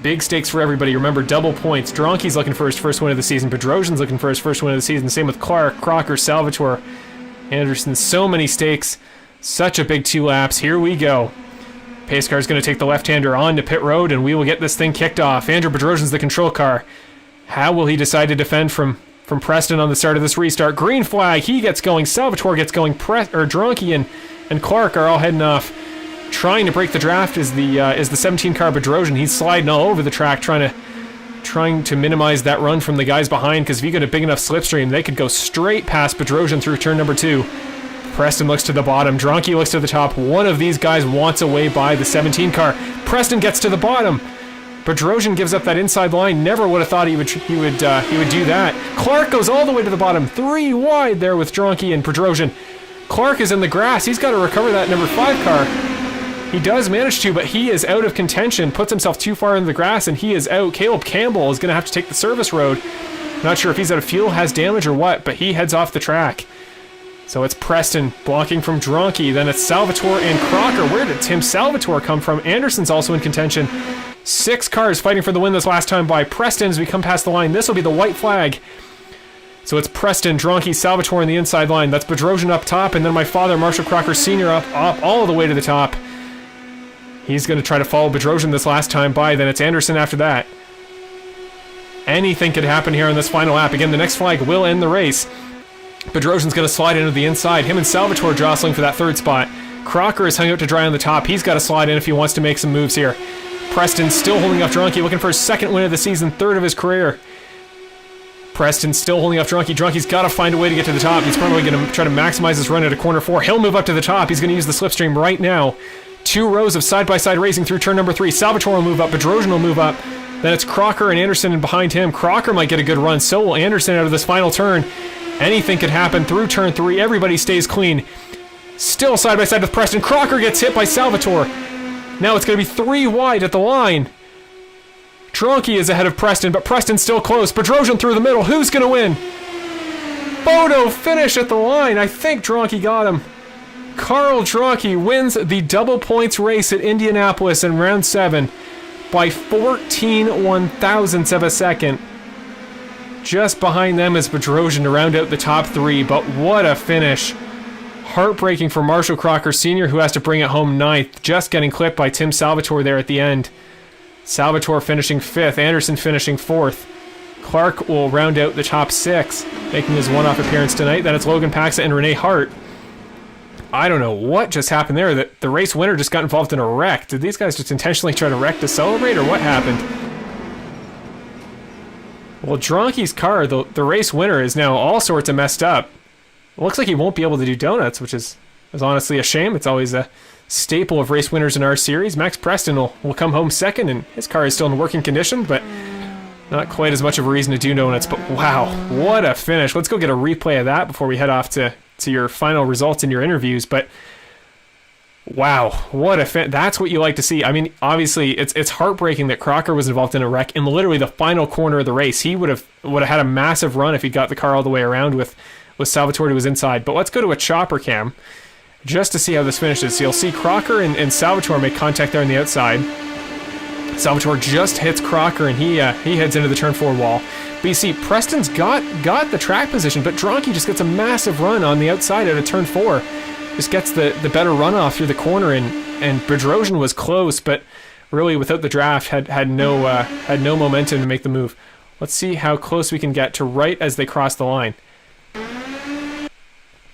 big stakes for everybody. Remember, double points. Dronke's looking for his first win of the season. Bedrosian's looking for his first win of the season. Same with Clark, Crocker, Salvatore, Anderson. So many stakes. Such a big 2 laps. Here we go. pace car is going to take the left-hander on to pit road, and we will get this thing kicked off. Andrew Bedrosian's the control car. How will he decide to defend from Preston on the start of this restart? Green flag, he gets going. Salvatore gets going. Dronky and Clark are all heading off. Trying to break the draft is the 17 car Bedrosian. He's sliding all over the track, trying to minimize that run from the guys behind, because if you get a big enough slipstream, they could go straight past Bedrosian through turn number 2. Preston looks to the bottom. Dronky looks to the top. One of these guys wants away by the 17 car. Preston gets to the bottom. Bedrosian gives up that inside line. Never would have thought he would do that. Clark goes all the way to the bottom. 3 wide there with Dronky and Bedrosian. Clark is in the grass. He's got to recover that number 5 car. He does manage to, but he is out of contention. Puts himself too far in the grass, and he is out. Caleb Campbell is going to have to take the service road. Not sure if he's out of fuel, has damage, or what, but he heads off the track. So it's Preston blocking from Dronky. Then it's Salvatore and Crocker. Where did Tim Salvatore come from? Anderson's also in contention. 6 cars fighting for the win this last time by Preston as we come past the line. This will be the white flag. So it's Preston, Dronky, Salvatore on the inside line. That's Bedrosian up top, and then my father, Marshall Crocker Sr. up all the way to the top. He's going to try to follow Bedrosian this last time by. Then it's Anderson after that. Anything could happen here on this final lap. Again, the next flag will end the race. Bedrosian's going to slide into the inside. Him and Salvatore jostling for that 3rd spot. Crocker is hung out to dry on the top. He's got to slide in if he wants to make some moves here. Preston still holding off Dronky, looking for his 2nd win of the season, 3rd of his career. Preston still holding off Dronky. Dronky's got to find a way to get to the top. He's probably going to try to maximize his run at a corner 4. He'll move up to the top. He's going to use the slipstream right now. 2 rows of side-by-side racing through turn number 3. Salvatore will move up. Bedrosian will move up. Then it's Crocker and Anderson and behind him. Crocker might get a good run. So will Anderson out of this final turn. Anything could happen through turn 3. Everybody stays clean. Still side-by-side with Preston. Crocker gets hit by Salvatore. Now it's going to be 3 wide at the line. Dronky is ahead of Preston, but Preston's still close. Bedrosian through the middle. Who's going to win? Photo finish at the line. I think Dronky got him. Carl Dronky wins the double points race at Indianapolis in round 7 by 14 one-thousandths of a second. Just behind them is Bedrosian to round out the top 3, but what a finish. Heartbreaking for Marshall Crocker Sr., who has to bring it home 9th, just getting clipped by Tim Salvatore there at the end. Salvatore finishing 5th, Anderson finishing 4th. Clark will round out the top 6, making his one-off appearance tonight. Then it's Logan Paxa and Renee Hart. I don't know what just happened there. The race winner just got involved in a wreck. Did these guys just intentionally try to wreck to celebrate, or what happened? Well, Dronky's car, the race winner, is now all sorts of messed up. It looks like he won't be able to do donuts, which is honestly a shame. It's always a staple of race winners in our series. Max Preston will come home 2nd, and his car is still in working condition, but not quite as much of a reason to do donuts. But wow, what a finish. Let's go get a replay of that before we head off to your final results in your interviews. But wow, what a that's what you like to see. I mean, obviously it's heartbreaking that Crocker was involved in a wreck in literally the final corner of the race. He would have had a massive run if he got the car all the way around with Salvatore to his inside. But let's go to a chopper cam just to see how this finishes. So you'll see Crocker and Salvatore make contact there on the outside. Salvatore just hits Crocker, and he heads into the turn 4 wall. But you see, Preston's got the track position, but Dronky just gets a massive run on the outside out of turn 4. Just gets the better runoff through the corner, and Bedrosian was close, but really without the draft had no momentum to make the move. Let's see how close we can get to right as they cross the line.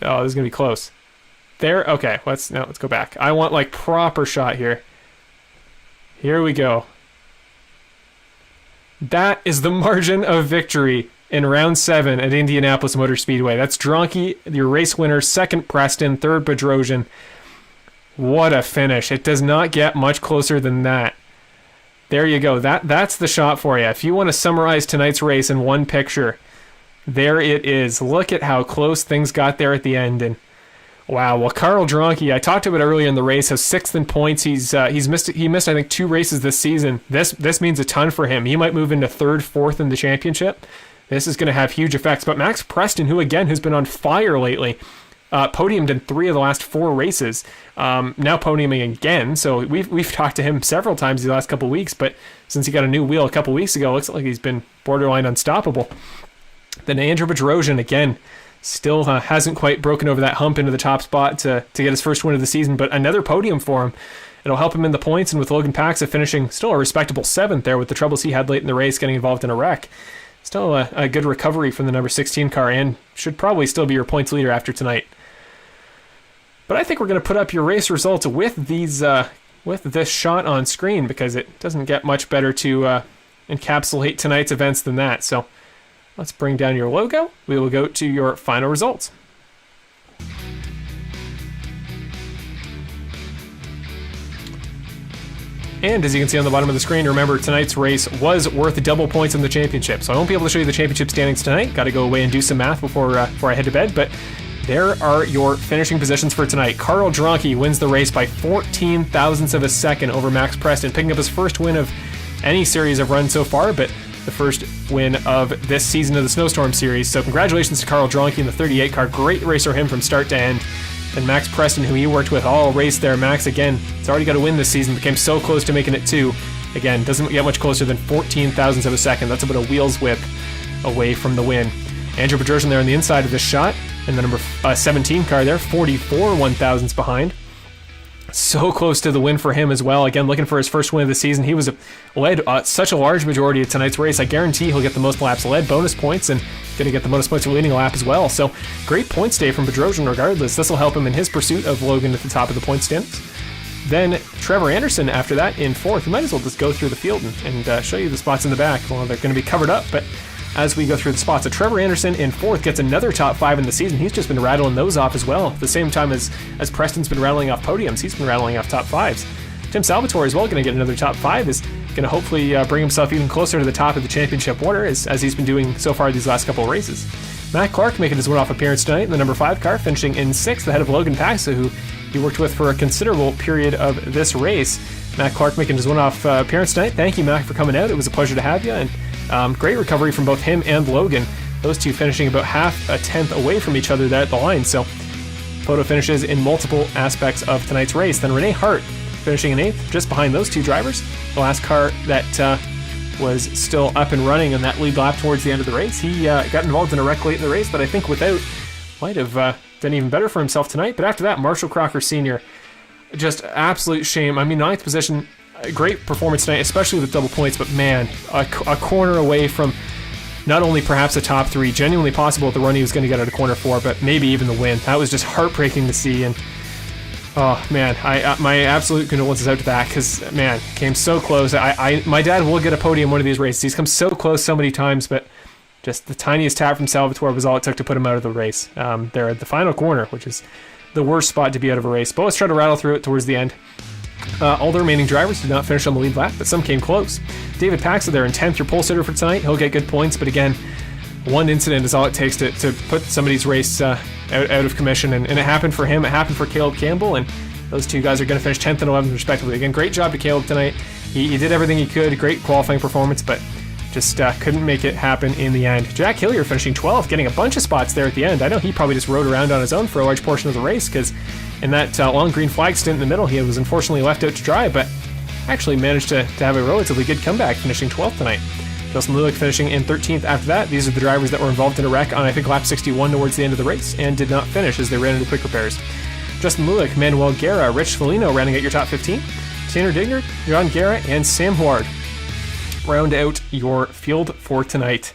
Oh, this is gonna be close. There, okay. Let's go back. I want like proper shot here. Here we go. That is the margin of victory in round 7 at Indianapolis Motor Speedway. That's Dronky, your race winner, 2nd Preston, 3rd Bedrosian. What a finish. It does not get much closer than that. There you go. That's the shot for you. If you want to summarize tonight's race in one picture, there it is. Look at how close things got there at the end. And wow. Well, Carl Dronky, I talked about it earlier in the race, has 6th in points. He missed I think 2 races this season. This means a ton for him. He might move into 3rd, 4th in the championship. This is going to have huge effects. But Max Preston, who again has been on fire lately, podiumed in 3 of the last 4 races. Now podiuming again. So we've talked to him several times the last couple of weeks. But since he got a new wheel a couple of weeks ago, it looks like he's been borderline unstoppable. Then Andrew Bedrosian again. Still hasn't quite broken over that hump into the top spot to get his first win of the season, but another podium for him. it'll help him in the points, and with Logan Paxa finishing still a respectable 7th there with the troubles he had late in the race, getting involved in a wreck. Still a good recovery from the number 16 car, and should probably still be your points leader after tonight. But I think we're going to put up your race results with these with this shot on screen, because it doesn't get much better to encapsulate tonight's events than that. So let's bring down your logo. We will go to your final results. And as you can see on the bottom of the screen, remember tonight's race was worth double points in the championship. So I won't be able to show you the championship standings tonight. Got to go away and do some math before I head to bed. But there are your finishing positions for tonight. Carl Dronke wins the race by 14 thousandths of a second over Max Preston, picking up his first win of any series of runs so far, but the first win of this season of the Snowstorm series. So congratulations to Carl Dronke in the 38 car. Great race for him from start to end. And Max Preston, who he worked with all race there. Max, again, has already got a win this season, became so close to making it 2. Again, doesn't get much closer than 14 thousandths of a second. That's about a wheels whip away from the win. Andrew Bedrosian there on the inside of this shot, and the number 17 car there, 44 1,000ths behind. So close to the win for him as well. Again, looking for his first win of the season. He was led such a large majority of tonight's race. I guarantee he'll get the most laps led, bonus points, and going to get the bonus points for leading a lap as well. So great points day from Bedrosian regardless. This will help him in his pursuit of Logan at the top of the point standings. Then Trevor Anderson after that in 4th. We might as well just go through the field and show you the spots in the back. Well, they're going to be covered up, but as we go through the spots. So Trevor Anderson in 4th gets another top 5 in the season. He's just been rattling those off as well. At the same time as Preston's been rattling off podiums, he's been rattling off top 5s. Tim Salvatore as well going to get another top 5, is going to hopefully bring himself even closer to the top of the championship order as he's been doing so far these last couple of races. Matt Clark making his one-off appearance tonight in the number 5 car, finishing in 6th ahead of Logan Paxa, who he worked with for a considerable period of this race. Matt Clark making his one-off appearance tonight. Thank you, Matt, for coming out. It was a pleasure to have you, and great recovery from both him and Logan. Those two finishing about half a tenth away from each other there at the line. So photo finishes in multiple aspects of tonight's race. Then Renee Hart finishing in 8th, just behind those two drivers. The last car that was still up and running in that lead lap towards the end of the race. He got involved in a wreck late in the race, but I think without might have done even better for himself tonight. But after that, Marshall Crocker Sr., just absolute shame. I mean, 9th position, a great performance tonight, especially with double points, but man, a corner away from not only perhaps a top 3, genuinely possible at the run he was going to get out of corner 4, but maybe even the win. That was just heartbreaking to see, and oh man, my absolute condolences out to that, because man, came so close. My dad will get a podium one of these races. He's come so close so many times, but just the tiniest tap from Salvatore was all it took to put him out of the race. There at the final corner, which is the worst spot to be out of a race. But let's try to rattle through it towards the end. All the remaining drivers did not finish on the lead lap, but some came close. David Paxa there in 10th, your pole sitter for tonight. He'll get good points, but again, one incident is all it takes to put somebody's race out of commission, and it happened for him. It happened for Caleb Campbell, and those two guys are going to finish 10th and 11th respectively. Again, great job to Caleb tonight. He did everything he could, great qualifying performance, but just couldn't make it happen in the end. Jack Hillier finishing 12th, getting a bunch of spots there at the end. I know he probably just rode around on his own for a large portion of the race, because in that long green flag stint in the middle, he was unfortunately left out to dry, but actually managed to have a relatively good comeback, finishing 12th tonight. Justin Lulick finishing in 13th after that. These are the drivers that were involved in a wreck on, I think, lap 61 towards the end of the race, and did not finish as they ran into quick repairs. Justin Lulick, Manuel Guerra, Rich Foligno rounding out your top 15. Tanner Dignard, John Guerra, and Sam Huard round out your field for tonight.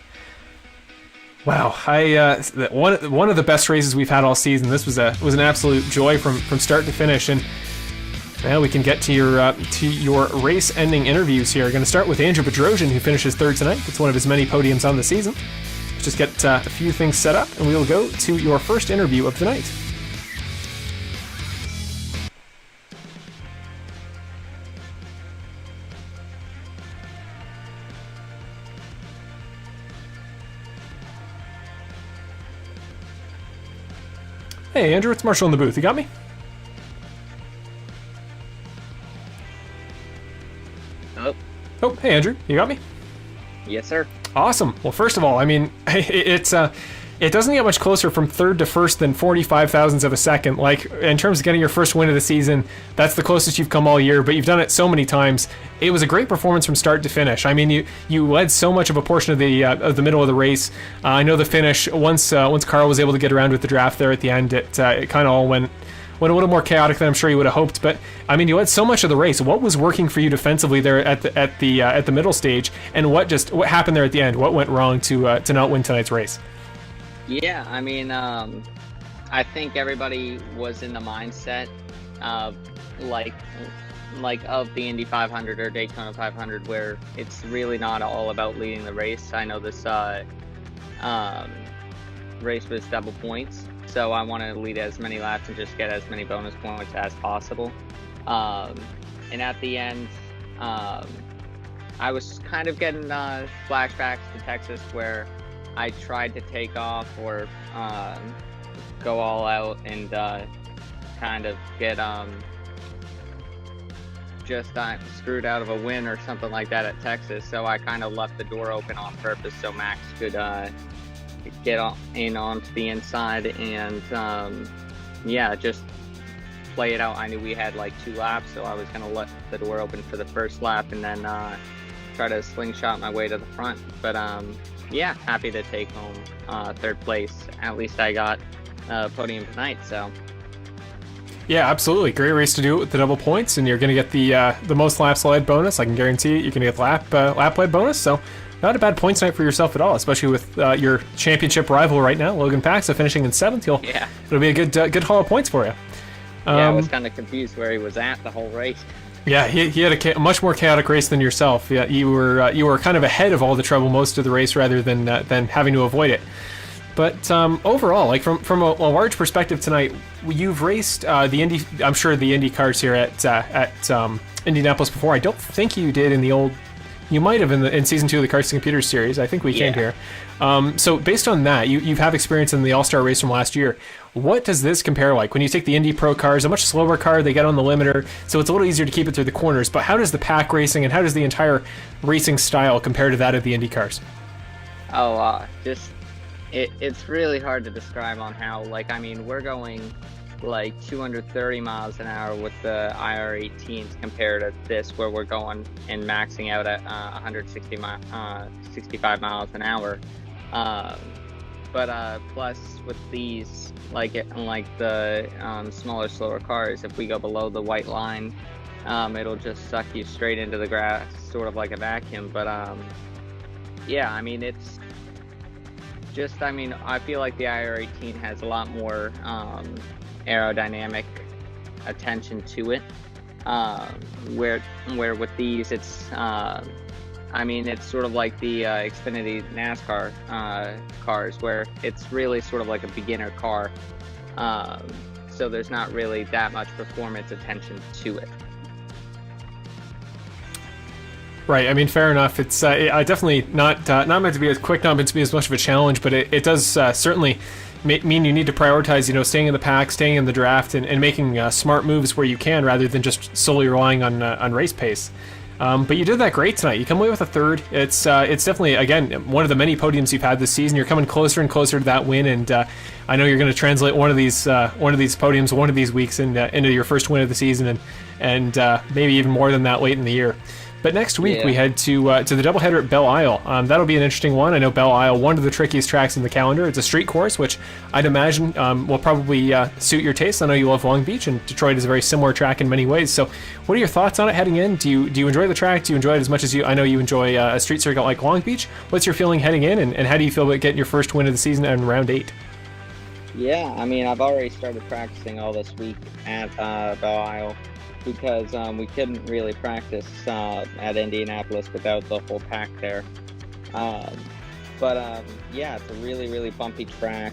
Wow, one of the best races we've had all season. This was an absolute joy from start to finish, and now we can get to your race-ending interviews here. Going to start with Andrew Bedrosian, who finishes 3rd tonight. It's one of his many podiums on the season. Let's just get a few things set up, and we will go to your first interview of the night. Hey Andrew, it's Marshall in the booth. You got me? Oh, hey Andrew, you got me? Yes, sir. Awesome. Well, first of all, I mean, it doesn't get much closer from 3rd to 1st than 45 thousandths of a second. Like, in terms of getting your first win of the season, that's the closest you've come all year, but you've done it so many times. It was a great performance from start to finish. I mean, you led so much of a portion of the middle of the race. I know the finish, once Carl was able to get around with the draft there at the end, it kind of all went went a little more chaotic than I'm sure you would have hoped. But I mean, you had so much of the race. What was working for you defensively there at the middle stage, and what happened there at the end? What went wrong to not win tonight's race? Yeah, I mean, I think everybody was in the mindset of like of the Indy 500 or Daytona 500, where it's really not all about leading the race. I know this race was double points, so I wanted to lead as many laps and just get as many bonus points as possible. And at the end, I was kind of getting flashbacks to Texas, where I tried to take off or go all out and kind of get just screwed out of a win or something like that at Texas. So I kind of left the door open on purpose so Max could get in onto the inside and yeah, just play it out. I knew we had like 2 laps, so I was going to let the door open for the first lap and then try to slingshot my way to the front. But yeah, happy to take home 3rd place. At least I got a podium tonight, so. Yeah, absolutely. Great race to do it with the double points, and you're going to get the most laps led bonus. I can guarantee it. You're going to get the lap led bonus, so not a bad points night for yourself at all, especially with your championship rival right now, Logan Paxa, finishing in 7th. It'll be a good haul of points for you. Yeah, I was kind of confused where he was at the whole race. Yeah, he had a much more chaotic race than yourself. Yeah, you were kind of ahead of all the trouble most of the race rather than having to avoid it. But overall, like from a large perspective tonight, you've raced the Indy. I'm sure the Indy cars here at Indianapolis before. I don't think you did in the old. You might have in season 2 of the Cars to Computers series. I think we came here. So based on that, you have experience in the All-Star race from last year. What does this compare like? When you take the Indy Pro cars, a much slower car, they get on the limiter, so it's a little easier to keep it through the corners. But how does the pack racing and how does the entire racing style compare to that of the Indy cars? Oh, it's really hard to describe on how, like, I mean, we're going like 230 miles an hour with the IR18s compared to this, where we're going and maxing out at 65 miles an hour. But plus with these, like the smaller, slower cars, if we go below the white line, it'll just suck you straight into the grass, sort of like a vacuum. But yeah, I mean, it's just, I mean, I feel like the IR18 has a lot more aerodynamic attention to it, where with these it's I mean, it's sort of like the Xfinity NASCAR cars, where it's really sort of like a beginner car, so there's not really that much performance attention to it. Right. I mean, fair enough. It's definitely not meant to be as quick, not meant to be as much of a challenge, but it does certainly mean you need to prioritize, staying in the pack, staying in the draft, and making smart moves where you can, rather than just solely relying on race pace. But you did that great tonight. You come away with a 3rd. It's definitely, again, one of the many podiums you've had this season. You're coming closer and closer to that win, and I know you're going to translate one of these podiums, one of these weeks, into your first win of the season, and maybe even more than that late in the year. But next week we head to the doubleheader at Belle Isle. That'll be an interesting one. I know Belle Isle, one of the trickiest tracks in the calendar. It's a street course, which I'd imagine will probably suit your taste. I know you love Long Beach, and Detroit is a very similar track in many ways. So, what are your thoughts on it heading in? Do you enjoy the track? Do you enjoy it as much as I know you enjoy a street circuit like Long Beach? What's your feeling heading in, and how do you feel about getting your first win of the season in round 8? Yeah, I mean, I've already started practicing all this week at Belle Isle, because we couldn't really practice at Indianapolis without the whole pack there. But yeah, it's a really, really bumpy track.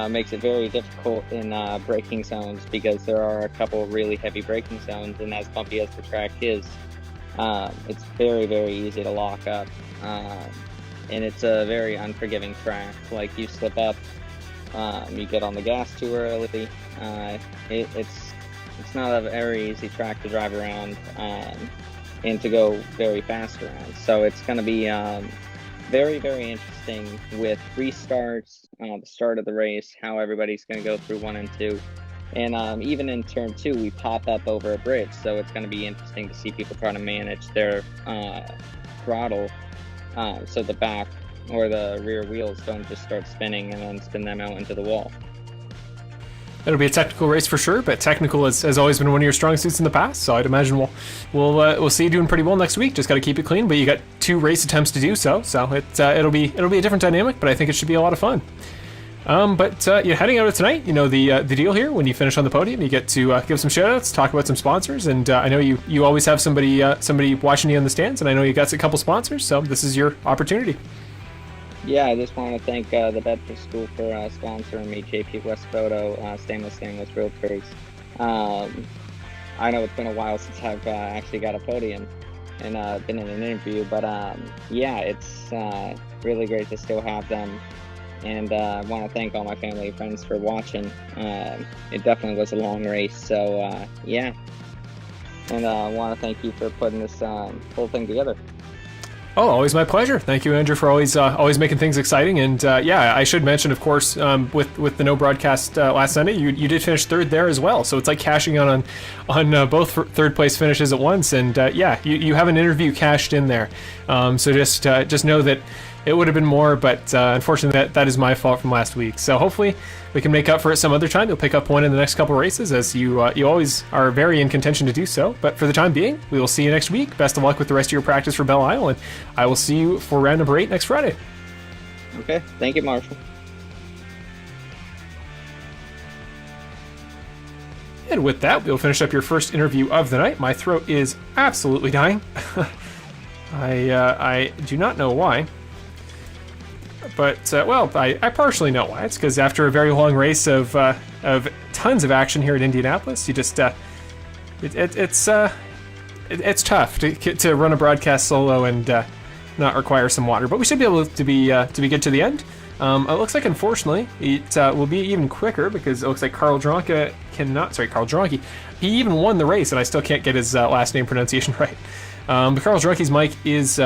Makes it very difficult in braking zones, because there are a couple of really heavy braking zones, and as bumpy as the track is, it's very, very easy to lock up. And it's a very unforgiving track. Like, you slip up, you get on the gas too early. It's not a very easy track to drive around and to go very fast around. So it's going to be very, very interesting with restarts, the start of the race, how everybody's going to go through 1 and 2. And even in turn 2, we pop up over a bridge. So it's going to be interesting to see people try to manage their throttle so the back or the rear wheels don't just start spinning and then spin them out into the wall. It'll be a technical race for sure, but technical has always been one of your strong suits in the past. So I'd imagine we'll see you doing pretty well next week. Just got to keep it clean, but you got 2 race attempts to do so. So it'll be a different dynamic, but I think it should be a lot of fun. But you're heading out of tonight. You know the deal here. When you finish on the podium, you get to give some shout-outs, talk about some sponsors, and I know you always have somebody watching you in the stands, and I know you got a couple sponsors, so this is your opportunity. Yeah, I just want to thank the Bedford School for sponsoring me, JP West Photo, Stainless Realtors. I know it's been a while since I've actually got a podium and been in an interview, but yeah, it's really great to still have them. And I want to thank all my family and friends for watching. It definitely was a long race, so yeah. And I want to thank you for putting this whole thing together. Oh, always my pleasure. Thank you, Andrew, for always making things exciting. And yeah, I should mention, of course, with the no broadcast last Sunday, you did finish 3rd there as well. So it's like cashing on both 3rd place finishes at once. And yeah, you have an interview cashed in there. So just know that it would have been more, but unfortunately that is my fault from last week. So hopefully we can make up for it some other time. You'll pick up one in the next couple races, as you always are very in contention to do so. But for the time being, we will see you next week. Best of luck with the rest of your practice for Belle Isle, and I will see you for round number 8 next Friday. Okay, thank you, Marshall. And with that, we'll finish up your first interview of the night. My throat is absolutely dying. I do not know why. But, well, I partially know why. It's because after a very long race of tons of action here at Indianapolis, you just, it's tough to run a broadcast solo and not require some water. But we should be able to be good to the end. It looks like, unfortunately, it will be even quicker because it looks like Carl Dronke, he even won the race, and I still can't get his last name pronunciation right. But Carl Dronke's mic is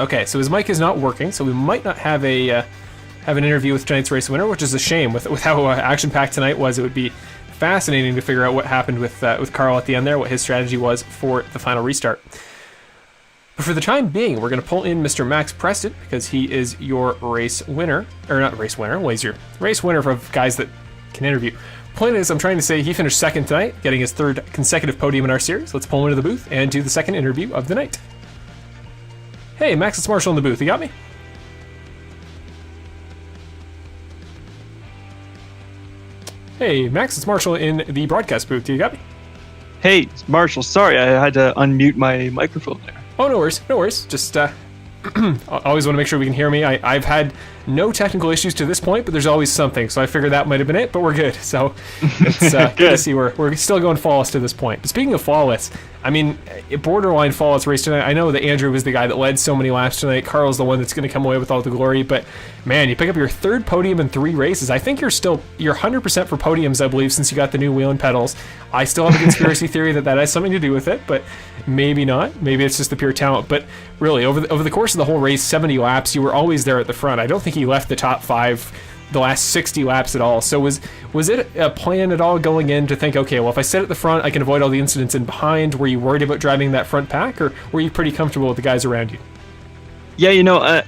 okay, so his mic is not working, so we might not have an interview with tonight's race winner, which is a shame. With how action-packed tonight was, it would be fascinating to figure out what happened with Carl at the end there, what his strategy was for the final restart. But for the time being, we're going to pull in Mr. Max Preston, because he is your race winner, or not race winner, well, he's your race winner of guys that can interview. Point is, I'm trying to say he finished 2nd tonight, getting his 3rd consecutive podium in our series. Let's pull him into the booth and do the 2nd interview of the night. Hey, Max, it's Marshall in the booth. You got me? Hey, Max, it's Marshall in the broadcast booth. You got me? Hey, it's Marshall. Sorry, I had to unmute my microphone there. Oh, no worries. Just always want to make sure we can hear me. I've had no technical issues to this point, but there's always something, so I figured that might have been it, but we're good. So it's good to see we're still going flawless to this point. But speaking of flawless, I mean, borderline flawless race tonight. I know that Andrew was the guy that led so many laps tonight. Carl's the one that's going to come away with all the glory, but man, you pick up your 3rd podium in 3 races. I think you're 100% for podiums, I believe, since you got the new wheel and pedals. I still have a conspiracy theory that has something to do with it, but maybe not. Maybe it's just the pure talent. But really, over the course of the whole race, 70 laps, you were always there at the front. I don't think he left the top 5 the last 60 laps at all. So was it a plan at all going in to think, okay, well, if I sit at the front, I can avoid all the incidents in behind? Were you worried about driving that front pack, or were you pretty comfortable with the guys around you? Yeah,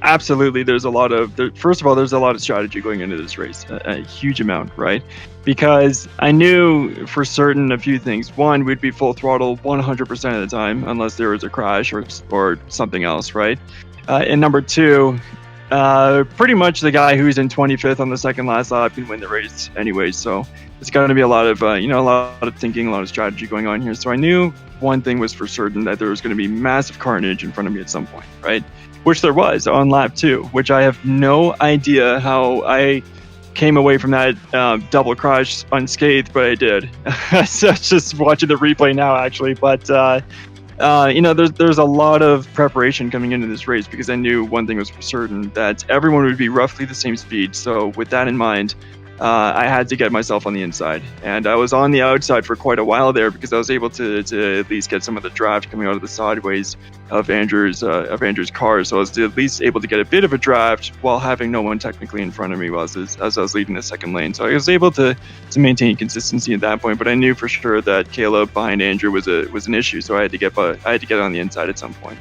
absolutely. There's a lot of strategy going into this race, a huge amount, right? Because I knew for certain a few things. One, we'd be full throttle 100% of the time, unless there was a crash or something else, right? And number 2, pretty much the guy who's in 25th on the second last lap can win the race anyway. So it's going to be a lot of thinking, a lot of strategy going on here. So I knew one thing was for certain, that there was going to be massive carnage in front of me at some point, right? Which there was on lap 2, which I have no idea how I came away from that double crash unscathed, but I did. So just watching the replay now, actually. But there's a lot of preparation coming into this race, because I knew one thing was for certain, that everyone would be roughly the same speed. So with that in mind, I had to get myself on the inside, and I was on the outside for quite a while there, because I was able to at least get some of the draft coming out of the sideways of Andrew's car. So I was at least able to get a bit of a draft while having no one technically in front of me as I was leading the second lane. So I was able to maintain consistency at that point. But I knew for sure that Caleb behind Andrew was an issue, so I had to get on the inside at some point.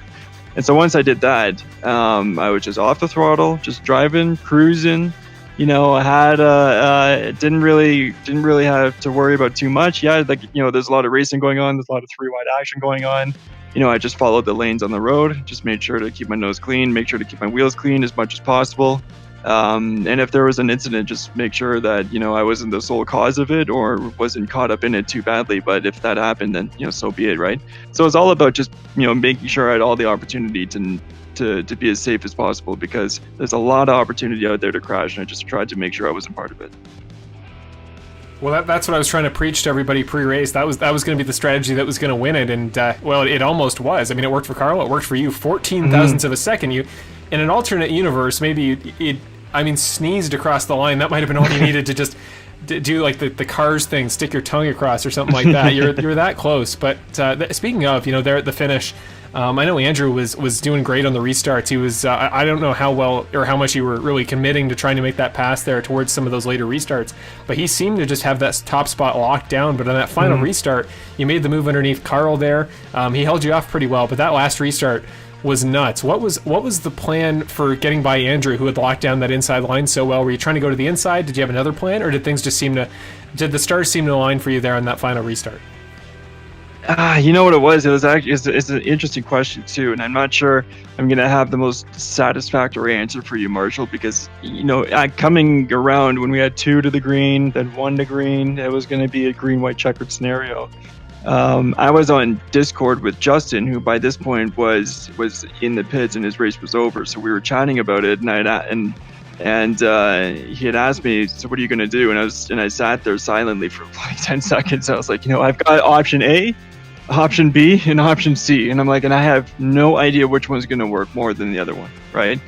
And so once I did that, I was just off the throttle, just driving, cruising. I had didn't really have to worry about too much. Yeah, there's a lot of racing going on. There's a lot of 3-wide action going on. I just followed the lanes on the road. Just made sure to keep my nose clean, make sure to keep my wheels clean as much as possible. And if there was an incident, just make sure that I wasn't the sole cause of it or wasn't caught up in it too badly. But if that happened, then so be it, right? So it's all about just making sure I had all the opportunity to be as safe as possible, because there's a lot of opportunity out there to crash, and I just tried to make sure I wasn't part of it. Well, that's what I was trying to preach to everybody pre-race. That was going to be the strategy that was going to win it, and it almost was. I mean, it worked for Carl, it worked for you. 14 thousandths of a second. You, in an alternate universe, maybe it sneezed across the line. That might have been all you needed to just do like the Cars thing, stick your tongue across or something like that. You're that close. But speaking of, there at the finish, I know Andrew was doing great on the restarts. He was, I don't know how well or how much you were really committing to trying to make that pass there towards some of those later restarts, but he seemed to just have that top spot locked down. But on that final restart, you made the move underneath Carl there. He held you off pretty well, but that last restart was nuts. What was the plan for getting by Andrew, who had locked down that inside line so well? Were you trying to go to the inside? Did you have another plan, or did the stars seem to align for you there on that final restart? You know what it was? It was actually it's an interesting question too, and I'm not sure I'm gonna have the most satisfactory answer for you, Marshall, because coming around when we had 2 to the green, then 1 to green, it was gonna be a green-white checkered scenario. I was on Discord with Justin, who by this point was in the pits and his race was over. So we were chatting about it, and he had asked me, "So what are you gonna do?" And I sat there silently for like 10 seconds. I was like, I've got option A, option B, and option C, and I'm like, and I have no idea which one's gonna work more than the other one, right?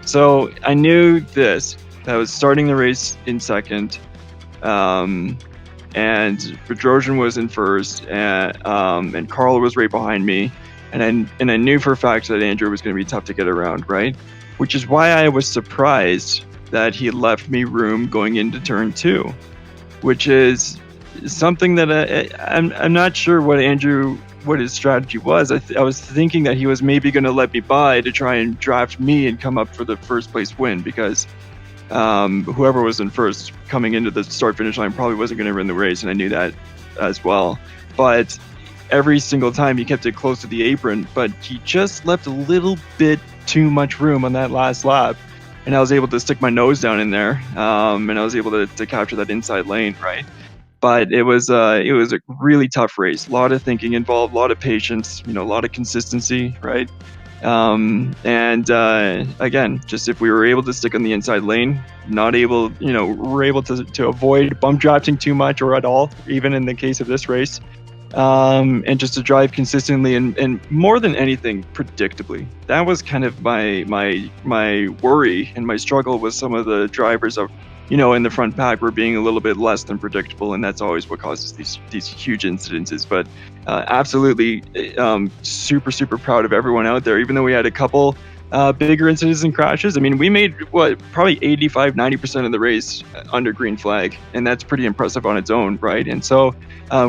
So I knew that I was starting the race in second. And Bedrosian was in first, and Carl was right behind me, and I knew for a fact that Andrew was going to be tough to get around, right? Which is why I was surprised that he left me room going into turn 2, which is something that I'm not sure what his strategy was. I was thinking that he was maybe going to let me by to try and draft me and come up for the first place win, because whoever was in first coming into the start finish line probably wasn't going to win the race, and I knew that as well. But every single time he kept it close to the apron, but he just left a little bit too much room on that last lap, and I was able to stick my nose down in there, and I was able to capture that inside lane, right? But it was a really tough race. A lot of thinking involved, a lot of patience, a lot of consistency, right? Again, just if we were able to stick on the inside lane, we're able to avoid bump drafting too much or at all, even in the case of this race, and just to drive consistently and more than anything, predictably. That was kind of my worry and my struggle with some of the drivers of, in the front pack were being a little bit less than predictable, and that's always what causes these huge incidences. But absolutely, super, super proud of everyone out there, even though we had a couple bigger incidents and crashes. I mean, we made probably 85-90% of the race under green flag, and that's pretty impressive on its own, right? And so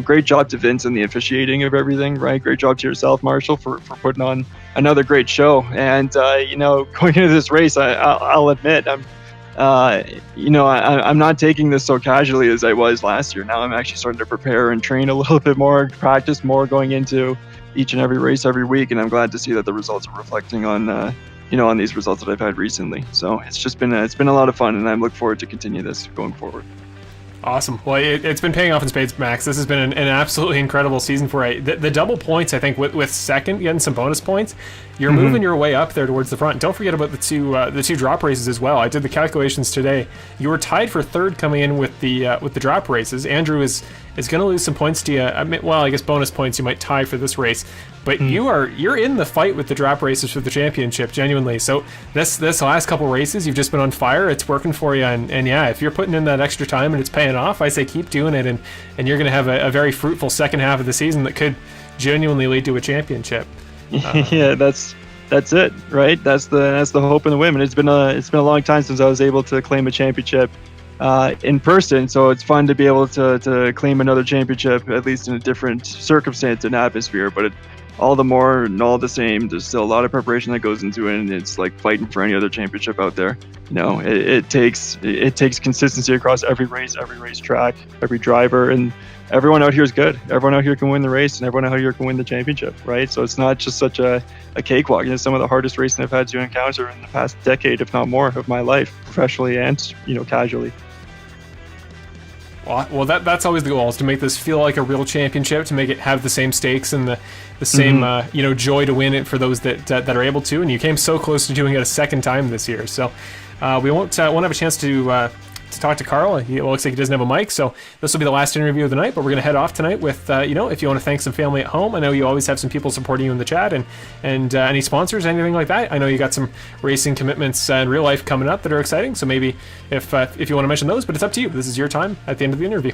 great job to Vince and the officiating of everything, right? Great job to yourself, Marshall, for putting on another great show. And going into this race, I'll admit I'm not taking this so casually as I was last year. Now I'm actually starting to prepare and train a little bit more, practice more going into each and every race every week, and I'm glad to see that the results are reflecting on on these results that I've had recently. So it's been a lot of fun, and I look forward to continue this going forward. Awesome. Well, it's been paying off in spades, Max. This has been an absolutely incredible season for you. The double points, I think, with second, getting some bonus points, you're moving your way up there towards the front. Don't forget about the two drop races as well. I did the calculations today. You were tied for third coming in with the drop races. Andrew is going to lose some points to you. I guess bonus points you might tie for this race, but you're in the fight with the drop races for the championship, genuinely. So this last couple races, you've just been on fire. It's working for you, and yeah, if you're putting in that extra time and it's paying off, I say keep doing it, and you're going to have a very fruitful second half of the season that could genuinely lead to a championship. Yeah, that's it, right? That's the hope and the whim. And it's been a long time since I was able to claim a championship in person, so it's fun to be able to claim another championship, at least in a different circumstance and atmosphere. But all the more and all the same, there's still a lot of preparation that goes into it, and it's like fighting for any other championship out there. It takes consistency across every racetrack, every driver, and everyone out here is good. Everyone out here can win the race, and everyone out here can win the championship, right? So it's not just such a cakewalk. It's some of the hardest racing I've had to encounter in the past decade, if not more, of my life, professionally and casually. Well, that's always the goal, is to make this feel like a real championship, to make it have the same stakes and the same joy to win it for those that are able to. And you came so close to doing it a second time this year. So we won't have a chance to talk to Carl. It looks like he doesn't have a mic, so this will be the last interview of the night. But we're going to head off tonight with if you want to thank some family at home. I know you always have some people supporting you in the chat, and any sponsors, anything like that. I know you got some racing commitments in real life coming up that are exciting, so maybe if you want to mention those, but it's up to you. This is your time at the end of the interview.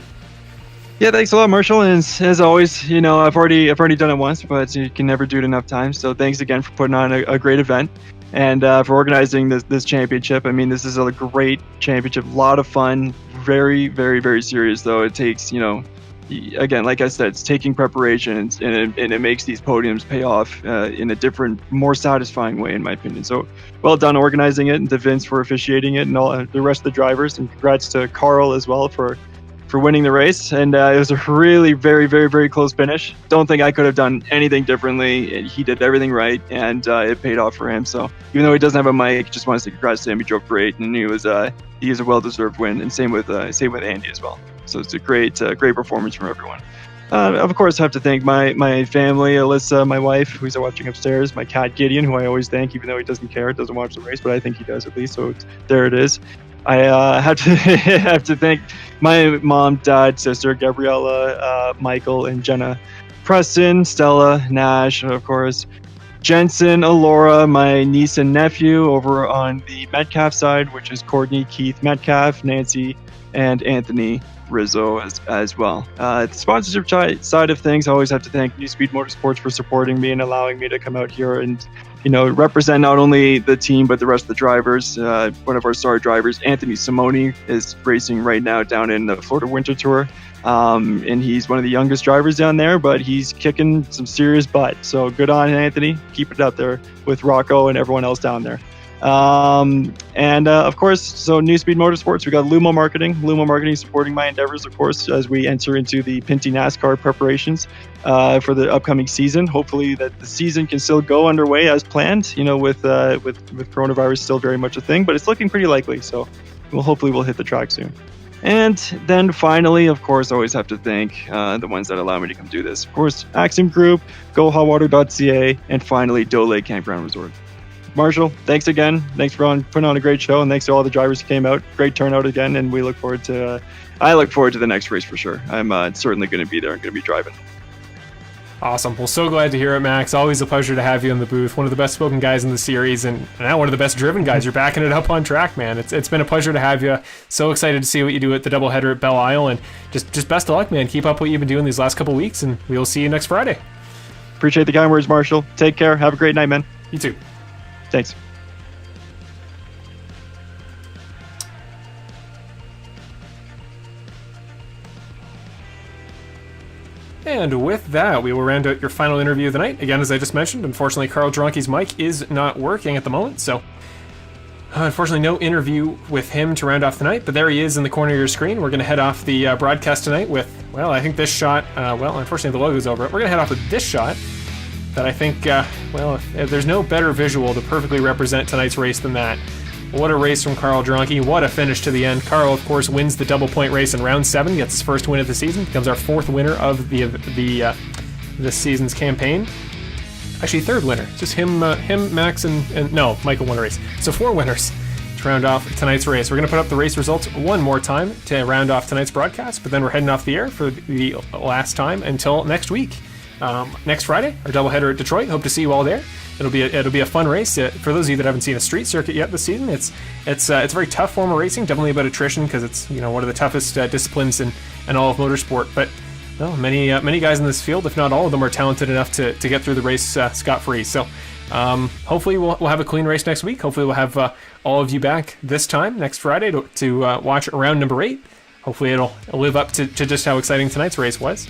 Yeah, thanks a lot, Marshall. And as always, I've already done it once, but you can never do it enough times. So thanks again for putting on a great event, and for organizing this championship. I mean, this is a great championship, a lot of fun, very, very, very serious though. It takes, again, like I said, it's taking preparation, and it makes these podiums pay off in a different, more satisfying way, in my opinion. So well done organizing it, and to Vince for officiating it, and all the rest of the drivers, and congrats to Carl as well for winning the race. And it was a really very, very, very close finish. Don't think I could have done anything differently. He did everything right, and it paid off for him. So even though he doesn't have a mic, just want to say congrats to him. He drove great, and he is a well-deserved win. And same with Andy as well. So it's a great performance from everyone. Of course, I have to thank my family, Alyssa, my wife, who's watching upstairs, my cat Gideon, who I always thank, even though he doesn't watch the race, but I think he does at least. So there it is. I have to thank my mom, dad, sister, Gabriella, Michael, and Jenna, Preston, Stella, Nash, of course, Jensen, Alora, my niece and nephew over on the Metcalf side, which is Courtney, Keith, Metcalf, Nancy, and Anthony Rizzo as well. The sponsorship side of things, I always have to thank New Speed Motorsports for supporting me and allowing me to come out here and represent not only the team but the rest of the drivers. One of our star drivers, Anthony Simoni, is racing right now down in the Florida Winter Tour, and he's one of the youngest drivers down there, but he's kicking some serious butt. So good on Anthony, keep it up there with Rocco and everyone else down there. And of course, so New Speed Motorsports, we got Lumo Marketing supporting my endeavors, of course, as we enter into the Pinty NASCAR preparations for the upcoming season. Hopefully that the season can still go underway as planned, with coronavirus still very much a thing, but it's looking pretty likely. So hopefully we'll hit the track soon. And then finally, of course, I always have to thank the ones that allow me to come do this. Of course, Axiom Group, GoHotWater.ca, and finally Dole Campground Resort. Marshall, thanks again. Thanks for putting on a great show, and thanks to all the drivers who came out. Great turnout again, and I look forward to the next race for sure. I'm certainly going to be there. I'm going to be driving. Awesome. Well, so glad to hear it, Max. Always a pleasure to have you in the booth. One of the best spoken guys in the series, and now one of the best driven guys. You're backing it up on track, man. It's been a pleasure to have you. So excited to see what you do at the doubleheader at Belle Isle, and just best of luck, man. Keep up what you've been doing these last couple weeks, and we'll see you next Friday. Appreciate the kind words, Marshall. Take care. Have a great night, man. You too. Thanks. And with that, we will round out your final interview of the night. Again, as I just mentioned, unfortunately, Carl Dronke's mic is not working at the moment, so unfortunately no interview with him to round off the night, but there he is in the corner of your screen. We're going to head off the broadcast tonight with, well, I think this shot, unfortunately the logo's over it. We're going to head off with this shot that I think, if there's no better visual to perfectly represent tonight's race than that. What a race from Carl Dronke. What a finish to the end. Carl, of course, wins the double point race in round 7, gets his first win of the season, becomes our 4th winner of this season's campaign. Actually, 3rd winner. Just him, Max, and no, Michael won a race. So 4 winners to round off tonight's race. We're going to put up the race results one more time to round off tonight's broadcast, but then we're heading off the air for the last time until next week. Next Friday, our doubleheader at Detroit. Hope to see you all there. It'll be a fun race. For those of you that haven't seen a street circuit yet this season, it's a very tough form of racing. Definitely about attrition because it's one of the toughest disciplines in all of motorsport. But many guys in this field, if not all of them, are talented enough to get through the race scot-free. So hopefully we'll have a clean race next week. Hopefully we'll have all of you back this time next Friday to watch round number 8. Hopefully it'll live up to just how exciting tonight's race was.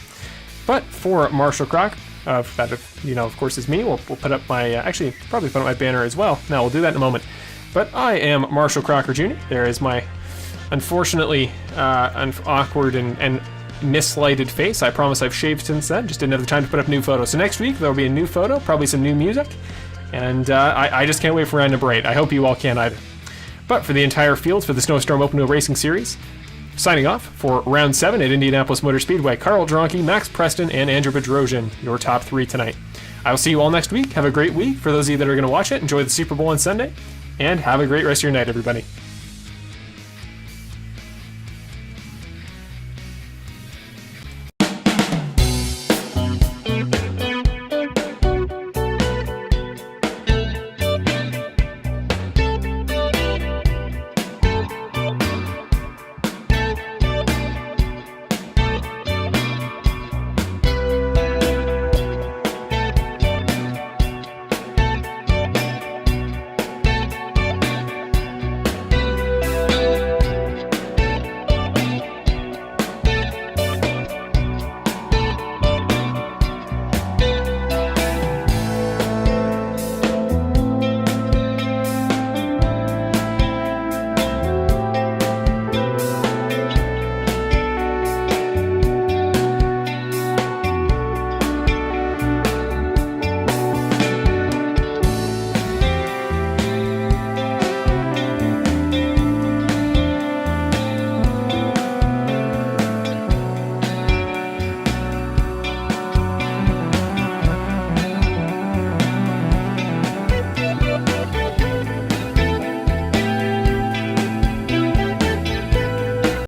But for Marshall Crock, of that, of course, is me. We'll put up my, actually, probably put up my banner as well. Now, we'll do that in a moment. But I am Marshall Crocker Jr. There is my, unfortunately, awkward and mislighted face. I promise I've shaved since then. Just didn't have the time to put up new photos. So next week, there'll be a new photo, probably some new music. And I just can't wait for round number 8. I hope you all can either. But for the entire field for the Snowstorm Open Wheel Racing Series, signing off for round 7 at Indianapolis Motor Speedway, Carl Dronke, Max Preston, and Andrew Bedrosian, your top 3 tonight. I will see you all next week. Have a great week. For those of you that are going to watch it, enjoy the Super Bowl on Sunday, and have a great rest of your night, everybody.